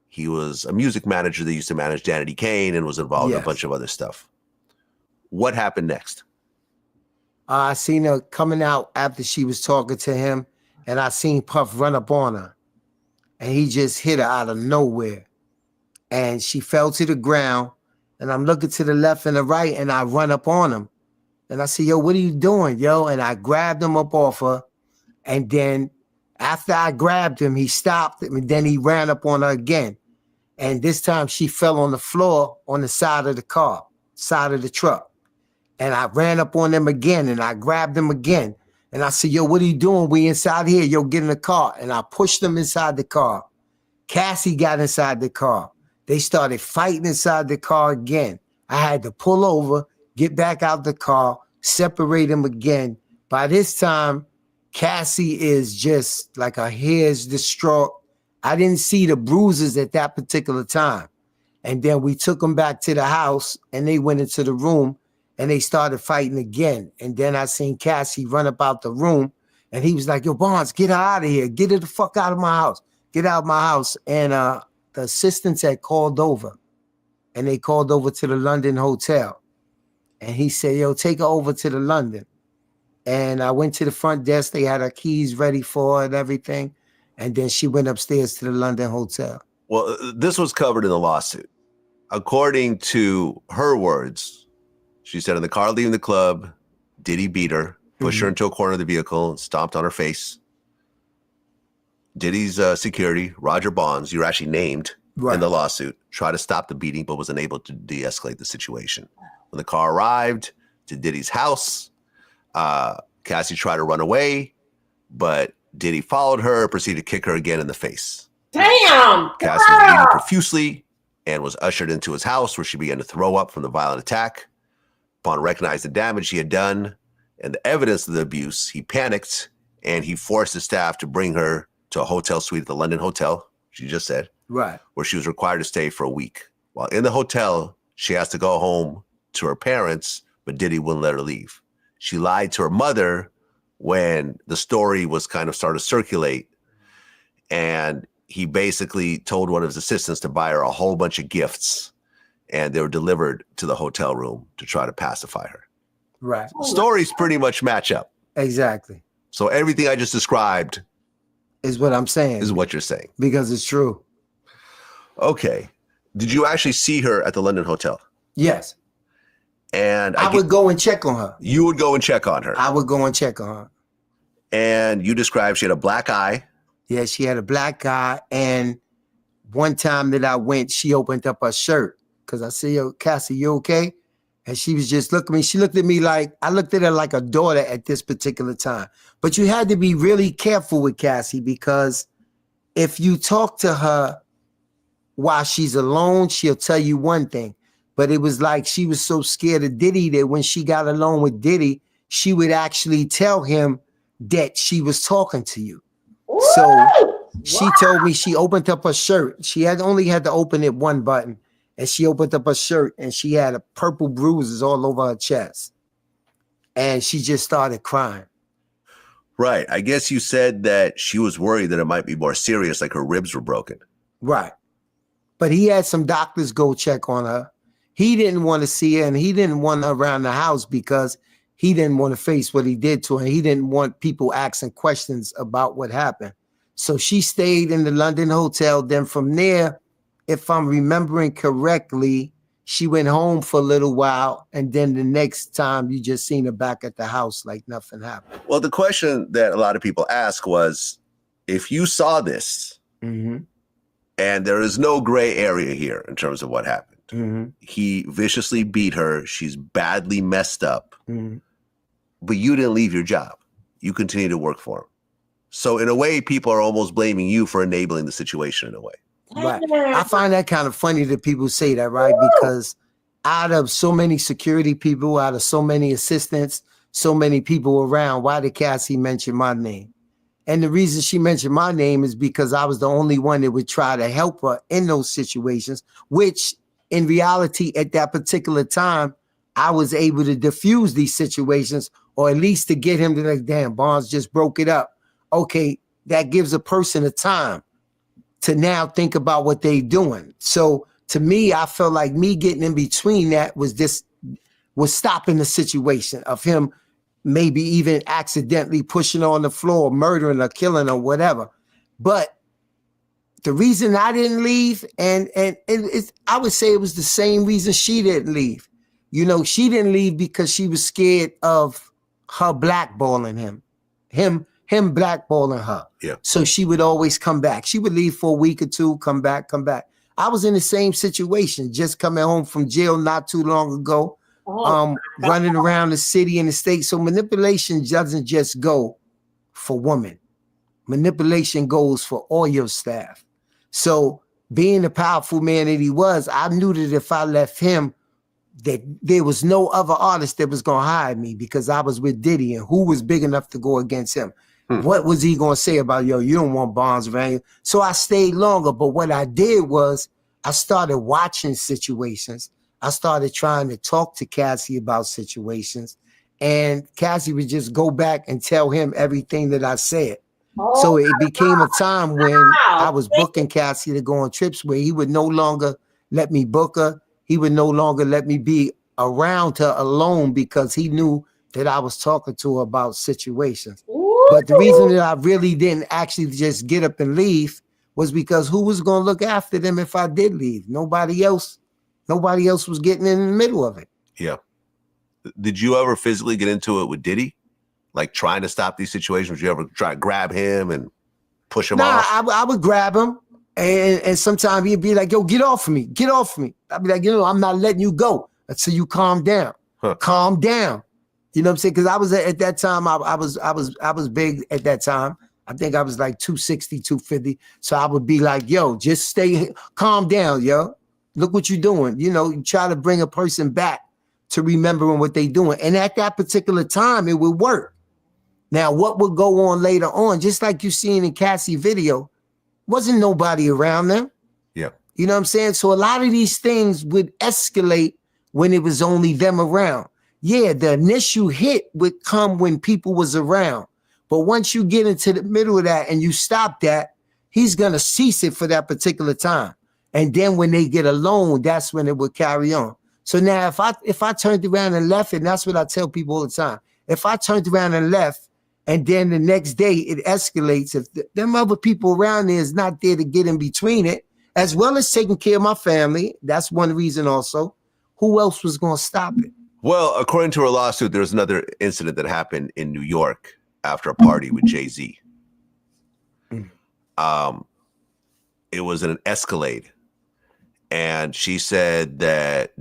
He was a music manager that used to manage Danity Kane and was involved in a bunch of other stuff. What happened next? I seen her coming out after she was talking to him, and I seen Puff run up on her, and he just hit her out of nowhere, and she fell to the ground, and I'm looking to the left and the right, and I run up on him, and I say, yo, what are you doing, yo? And I grabbed him up off her, and then after I grabbed him, he stopped, and then he ran up on her again, and this time she fell on the floor on the side of the car, side of the truck. And I ran up on them again, and I grabbed them again. And I said, yo, what are you doing? We inside here. Yo, get in the car. And I pushed them inside the car. Cassie got inside the car. They started fighting inside the car again. I had to pull over, get back out the car, separate them again. By this time, Cassie is just like her hair is distraught. I didn't see the bruises at that particular time. And then we took them back to the house, and they went into the room. And they started fighting again. And then I seen Cassie run up out the room. And he was like, yo, Barnes, get her out of here. Get her the fuck out of my house. Get out of my house. And the assistants had called over. And they called over to the London hotel. And he said, yo, take her over to the London. And I went to the front desk. They had her keys ready for her and everything. And then she went upstairs to the London hotel. Well, this was covered in the lawsuit. According to her words, she said in the car leaving the club, Diddy beat her, pushed her into a corner of the vehicle, and stomped on her face. Diddy's security, Roger Bonds, you're actually named in the lawsuit, tried to stop the beating, but was unable to de-escalate the situation. When the car arrived to Diddy's house, Cassie tried to run away, but Diddy followed her, proceeded to kick her again in the face. Damn! Cassie was bleeding profusely and was ushered into his house, where she began to throw up from the violent attack. Upon recognizing the damage he had done and the evidence of the abuse, he panicked and he forced the staff to bring her to a hotel suite at the London Hotel, she just said, where she was required to stay for a week. While in the hotel, she asked to go home to her parents, but Diddy wouldn't let her leave. She lied to her mother when the story was kind of started to circulate, and he basically told one of his assistants to buy her a whole bunch of gifts, and they were delivered to the hotel room to try to pacify her. Right. Stories pretty much match up. Exactly. So everything I just described Is what I'm saying. is what you're saying. Because it's true. Okay. Did you actually see her at the London hotel? Yes. And I would go and check on her. You would go and check on her. I would go and check on her. And you described she had a black eye. Yeah, she had a black eye. And one time that I went, she opened up her shirt. Because I said, yo, Cassie, you okay? And she was just looking at me. She looked at me like, I looked at her like a daughter at this particular time. But you had to be really careful with Cassie, because if you talk to her while she's alone, she'll tell you one thing. But it was like she was so scared of Diddy that when she got alone with Diddy, she would actually tell him that she was talking to you. So she told me she opened up her shirt. She had only had to open it one button. And she opened up her shirt and she had a purple bruises all over her chest. And she just started crying. Right. I guess you said that she was worried that it might be more serious, like her ribs were broken. Right. But he had some doctors go check on her. He didn't want to see her, and he didn't want her around the house because he didn't want to face what he did to her. He didn't want people asking questions about what happened. So she stayed in the London hotel. Then from there, if I'm remembering correctly, she went home for a little while. And then the next time you just seen her back at the house like nothing happened. Well, the question that a lot of people ask was, if you saw this, and there is no gray area here in terms of what happened. He viciously beat her. She's badly messed up. But you didn't leave your job. You continue to work for him. So in a way, people are almost blaming you for enabling the situation in a way. Right. I find that kind of funny that people say that, right? Because out of so many security people, out of so many assistants, so many people around, why did Cassie mention my name? And the reason she mentioned my name is because I was the only one that would try to help her in those situations, which in reality, at that particular time, I was able to diffuse these situations, or at least to get him to like, damn, Barnes just broke it up. Okay, that gives a person a time to now think about what they're doing. So to me, I felt like me getting in between that was stopping the situation of him maybe even accidentally pushing her on the floor, murdering her, killing her, whatever. But the reason I didn't leave, and I would say it was the same reason she didn't leave. You know, she didn't leave because she was scared of her blackballing him blackballing her. Yeah. So she would always come back. She would leave for a week or two, come back. I was in the same situation, just coming home from jail not too long ago, running around the city and the state. So manipulation doesn't just go for women. Manipulation goes for all your staff. So being the powerful man that he was, I knew that if I left him, that there was no other artist that was going to hire me, because I was with Diddy, and who was big enough to go against him? What was he going to say about, yo, you don't want Barnes around you? So I stayed longer. But what I did was I started watching situations. I started trying to talk to Cassie about situations, and Cassie would just go back and tell him everything that I said. So it became a time when I was booking Cassie to go on trips where he would no longer let me book her. He would no longer let me be around her alone, because he knew that I was talking to her about situations. But the reason that I really didn't actually just get up and leave was because who was going to look after them if I did leave? Nobody else was getting in the middle of it. Yeah. Did you ever physically get into it with Diddy? Like trying to stop these situations? Would you ever try to grab him and push him off? I would grab him, and sometimes he'd be like, yo, get off of me. Get off of me. I'd be like, I'm not letting you go until you calm down. Calm down. You know what I'm saying? Because I was at that time, I was big at that time. I think I was like 260, 250. So I would be like, yo, just calm down, yo. Look what you're doing. You try to bring a person back to remembering what they're doing. And at that particular time, it would work. Now, what would go on later on, just like you seen in Cassie video, wasn't nobody around them. Yeah. You know what I'm saying? So a lot of these things would escalate when it was only them around. Yeah, the initial hit would come when people was around. But once you get into the middle of that and you stop that, he's going to cease it for that particular time. And then when they get alone, that's when it would carry on. So now if I turned around and left, and that's what I tell people all the time. If I turned around and left, and then the next day it escalates, if them other people around there is not there to get in between it, as well as taking care of my family, that's one reason also. Who else was going to stop it? Well, according to her lawsuit, there was another incident that happened in New York after a party with Jay-Z. It was an Escalade. And she said that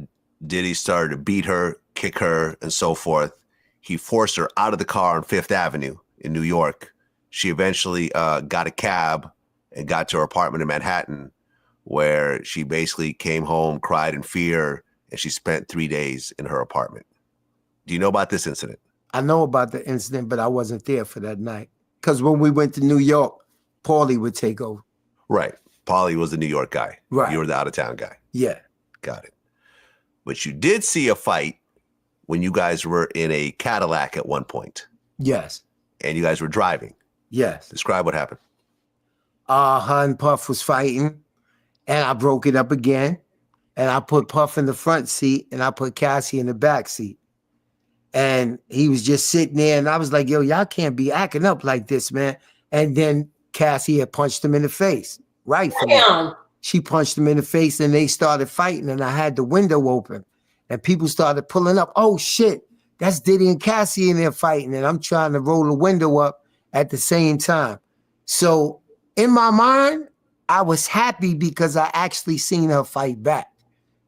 Diddy started to beat her, kick her, and so forth. He forced her out of the car on Fifth Avenue in New York. She eventually got a cab and got to her apartment in Manhattan, where she basically came home, cried in fear, and she spent 3 days in her apartment. Do you know about this incident? I know about the incident, but I wasn't there for that night. Because when we went to New York, Paulie would take over. Right. Paulie was the New York guy. Right. You were the out-of-town guy. Yeah. Got it. But you did see a fight when you guys were in a Cadillac at one point. Yes. And you guys were driving. Yes. Describe what happened. Her and Puff was fighting, and I broke it up again. And I put Puff in the front seat, and I put Cassie in the back seat. And he was just sitting there, and I was like, yo, y'all can't be acting up like this, man. And then Cassie had punched him in the face. Rightfully. She punched him in the face, and they started fighting, and I had the window open. And people started pulling up. Oh, shit, that's Diddy and Cassie in there fighting. And I'm trying to roll the window up at the same time. So in my mind, I was happy because I actually seen her fight back.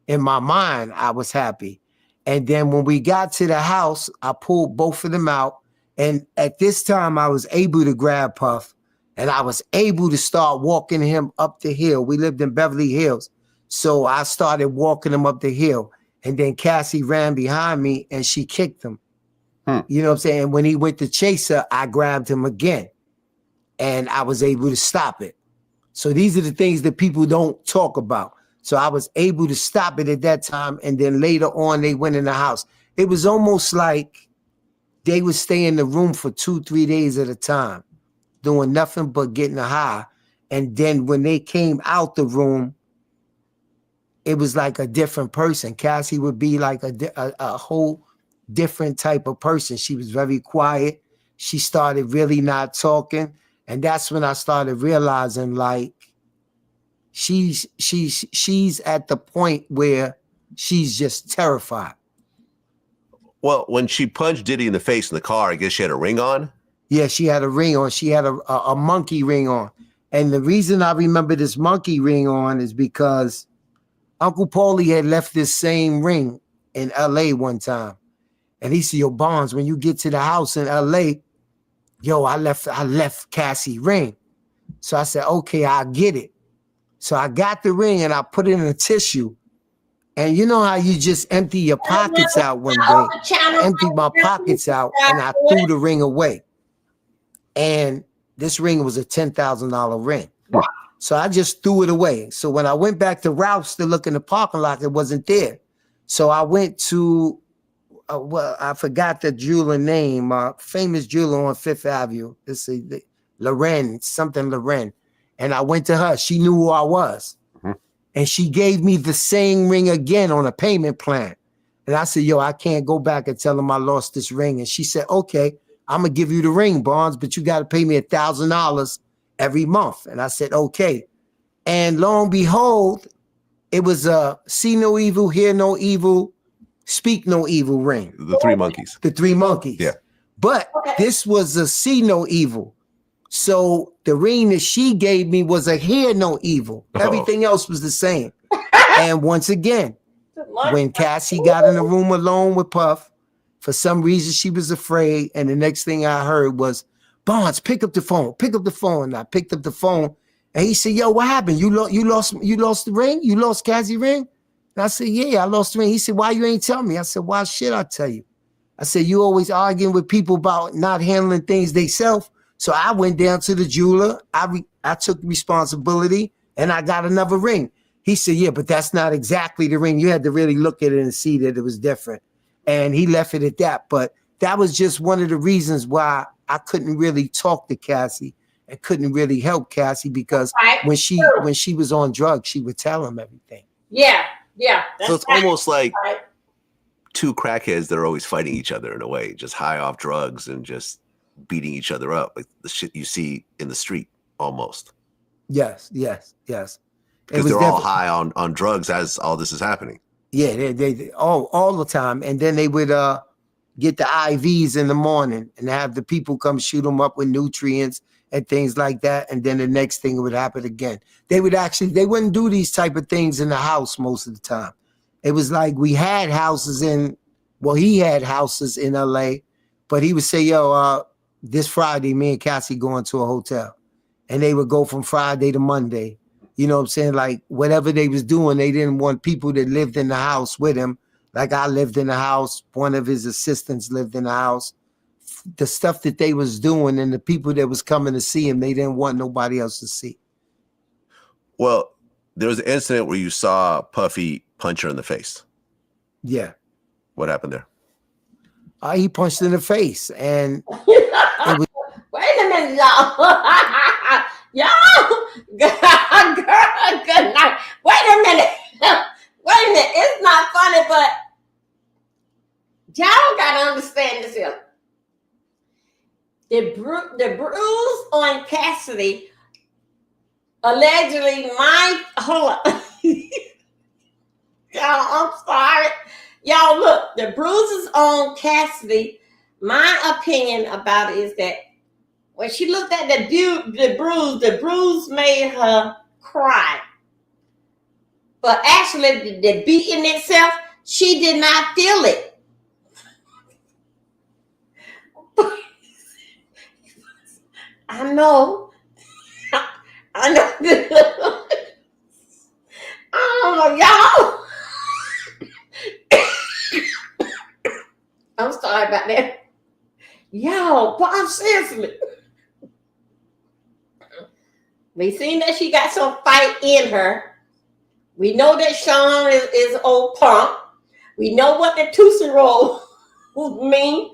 In my mind, I was happy. And then when we got to the house, I pulled both of them out. And at this time, I was able to grab Puff. And I was able to start walking him up the hill. We lived in Beverly Hills. So I started walking him up the hill. And then Cassie ran behind me and she kicked him. You know what I'm saying? And when he went to chase her, I grabbed him again. And I was able to stop it. So these are the things that people don't talk about. So I was able to stop it at that time. And then later on, they went in the house. It was almost like they would stay in the room for 2-3 days at a time, doing nothing but getting high. And then when they came out the room, it was like a different person. Cassie would be like a whole different type of person. She was very quiet. She started really not talking. And that's when I started realizing, like, she's at the point where she's just terrified. Well, when she punched Diddy in the face in the car, I guess she had a ring on? Yeah, she had a ring on. She had a monkey ring on. And the reason I remember this monkey ring on is because Uncle Paulie had left this same ring in LA one time. And he said, yo, Bonds, when you get to the house in LA, yo, I left Cassie ring. So I said, okay, I'll get it. So I got the ring and I put it in a tissue. And you know how you just empty your pockets out one day? I emptied my pockets out and I threw the ring away. And this ring was a $10,000 ring. Wow. So I just threw it away. So when I went back to Ralph's to look in the parking lot, it wasn't there. So I went to, well, I forgot the jeweler name, famous jeweler on Fifth Avenue. It's Loren, something Loren. And I went to her. She knew who I was. Mm-hmm. And she gave me the same ring again on a payment plan. And I said, yo, I can't go back and tell them I lost this ring. And she said, okay, I'm going to give you the ring, Bonds, but you got to pay me $1,000 every month. And I said, okay. And lo and behold, it was a see no evil, hear no evil, speak no evil ring. The three monkeys. The three monkeys. Yeah. But this was a see no evil. So the ring that she gave me was a hear no evil. Everything else was the same. And once again, when Cassie got in the room alone with Puff, for some reason she was afraid. And the next thing I heard was, Bonds, pick up the phone. Pick up the phone. And I picked up the phone. And he said, yo, what happened? You lost the ring? You lost Cassie ring? And I said, yeah, I lost the ring. He said, why you ain't tell me? I said, why should I tell you? I said, you always arguing with people about not handling things themselves. So I went down to the jeweler. I took responsibility and I got another ring. He said, yeah, but that's not exactly the ring. You had to really look at it and see that it was different. And he left it at that. But that was just one of the reasons why I couldn't really talk to Cassie and couldn't really help Cassie, because when she was on drugs, she would tell him everything. Yeah. So it's almost like two crackheads that are always fighting each other in a way, just high off drugs and just beating each other up, like the shit you see in the street almost. Yes. Because they're all high on drugs as all this is happening. Yeah, they all the time. And then they would get the IVs in the morning and have the people come shoot them up with nutrients and things like that. And then the next thing would happen again. They wouldn't do these type of things in the house most of the time. It was like he had houses in LA, but he would say, yo, this Friday, me and Cassie going to a hotel. And they would go from Friday to Monday. You know what I'm saying? Like whatever they was doing, they didn't want people that lived in the house with him. Like I lived in the house. One of his assistants lived in the house. The stuff that they was doing and the people that was coming to see him, they didn't want nobody else to see. Well, there was an incident where you saw Puffy punch her in the face. Yeah. What happened there? He punched in the face. And Wait a minute, y'all. Y'all, girl, good night. Wait a minute. It's not funny, but y'all gotta understand this here. The bruise on Cassidy allegedly hold on. Y'all, I'm sorry. Y'all, look, the bruises on Cassidy, my opinion about it is that when she looked at the bruise made her cry. But actually, the beating itself, she did not feel it. I know. I know. I don't know, y'all. I'm sorry about that. Y'all, but I'm seriously. We seen that she got some fight in her. We know that Sean is an old punk. We know what the Tootsie Roll mean.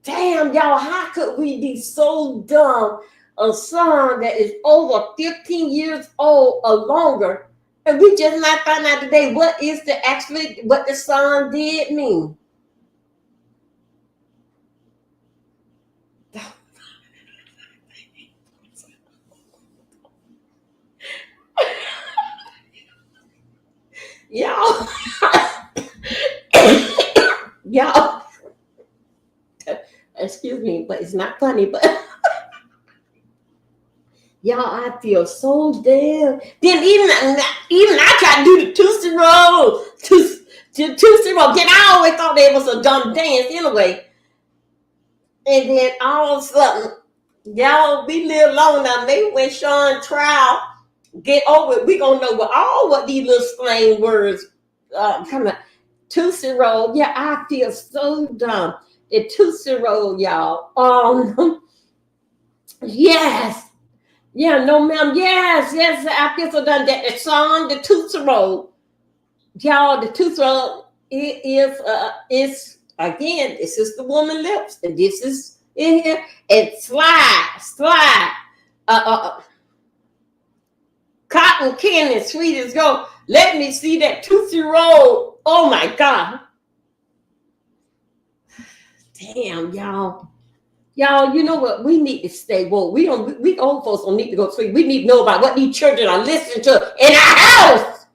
Damn, y'all, how could we be so dumb? A son that is over 15 years old or longer, and we just not find out today what the son did mean. Y'all, y'all, excuse me, but it's not funny, but y'all, I feel so damn. Then even I tried to do the Tootsie Roll, Tootsie Roll. Then I always thought that was a dumb dance anyway. And then all of a sudden, y'all, we live long enough. Maybe when Sean trial get over it, we gonna know what these little slang words come out. Tootsie Roll. Yeah, I feel so dumb. The Tootsie Roll, y'all. Yes. Yeah, no, ma'am. Yes, I feel so done. That the song, the Tootsie Roll, y'all, the Tootsie Roll, it's again, this is the woman lips, and this is in here, and slide. Cotton candy, sweet as gold. Let me see that Tootsie Roll. Oh my God. Damn, y'all. Y'all, you know what? We need to stay woke. We old folks don't need to go to sleep. We need to know about what these children are listening to in our house.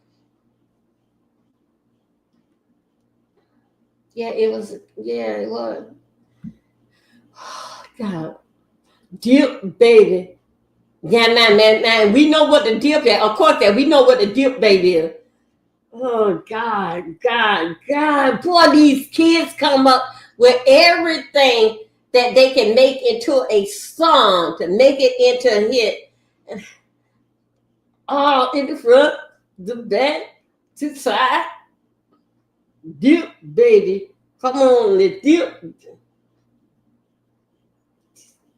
Yeah, it was. Oh, God. Dip, baby. Yeah, man. We know what the dip is. Of course, we know what the dip, baby, is. Oh, God. Boy, these kids come up with everything that they can make into a song, to make it into a hit. All in the front, the back, to the side. Dip, baby. Come on, let's dip.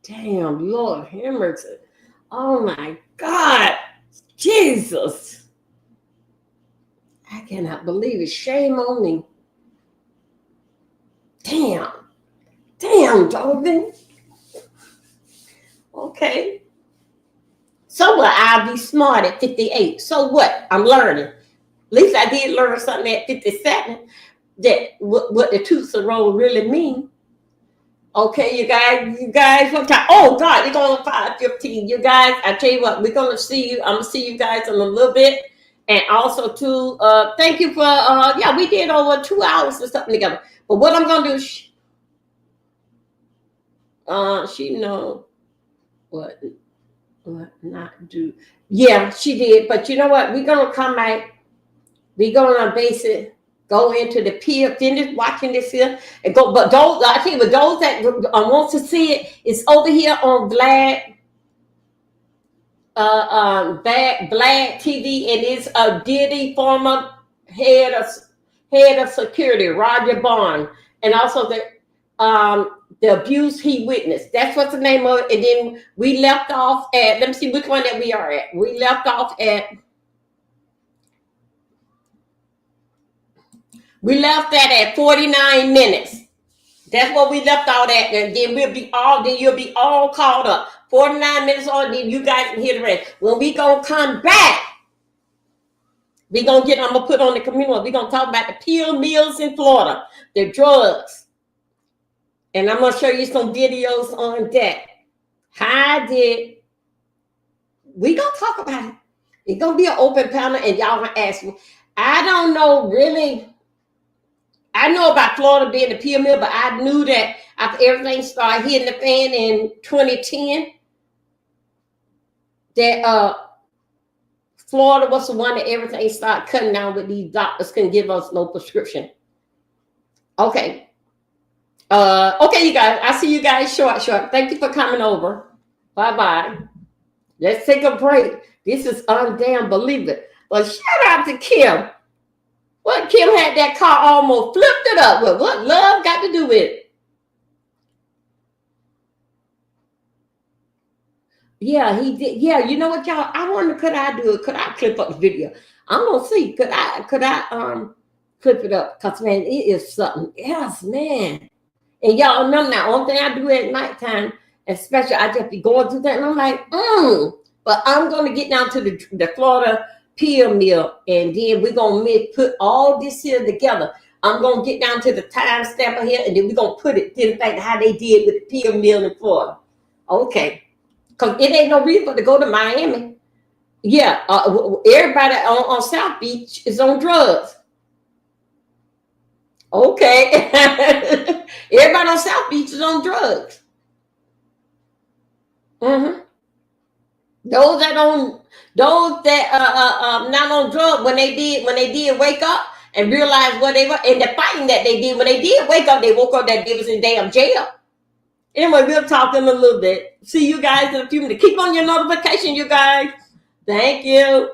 Damn, Lord, have mercy. Oh, my God. Jesus. I cannot believe it. Shame on me. Damn, Dolphin. Okay. So what? I'll be smart at 58. So what? I'm learning. At least I did learn something at 57. that what the Tootsie Roll really mean. Okay, you guys, what time? Oh God, it's on 5:15. You guys, I tell you what, we're gonna see you. I'm gonna see you guys in a little bit. And also too, thank you for yeah, we did over 2 hours or something together. But what I'm gonna do, she know what not do. Yeah, she did. But you know what? We're gonna come back. We're gonna basically go into the pier, finish watching this here, and go. But those, I think, with those that want to see it, it's over here on Vlad, Black TV, and it's a Diddy former head of security, Roger Bond, and also the abuse he witnessed. That's what's the name of it. And then we left off at. Let me see which one that we are at. We left off at. We left that at 49 minutes. That's what we left out at. And then you'll be all caught up. 49 minutes on, then you guys can hear the rest. When we gonna come back, I'm gonna put on the community. We're gonna talk about the pill mills in Florida, the drugs. And I'm gonna show you some videos on that. We gonna talk about it. It's gonna be an open panel and y'all gonna ask me. I don't know really. I know about Florida being the pill mill, but I knew that after everything started hitting the fan in 2010, that Florida was the one that everything started cutting down with these doctors couldn't give us no prescription. Okay. Okay, you guys. I see you guys short. Thank you for coming over. Bye-bye. Let's take a break. This is undamn believable. But shout out to Kim. What Kim had that car almost flipped it up with. What love got to do with it? Yeah, he did. Yeah, you know what, y'all? I wonder, could I do it? Could I clip up the video? I'm gonna see. Could I clip it up? Because man, it is something else, man. And y'all remember now, only thing I do at nighttime, especially I just be going through that, and I'm like, But I'm gonna get down to the Florida pill mill, and then we're gonna put all this here together. I'm gonna get down to the time stamp here, and then we're gonna put it to the fact how they did with the pill mill in Florida. Okay, because it ain't no reason to go to Miami. Yeah, everybody on South Beach is on drugs. Okay, everybody on South Beach is on drugs. Those that not on drugs, when they did wake up and realize what they were, and the fighting that they did, when they did wake up, they woke up that they was in damn jail. Anyway, we'll talk in a little bit. See you guys in a few minutes. Keep on your notification, you guys. Thank you.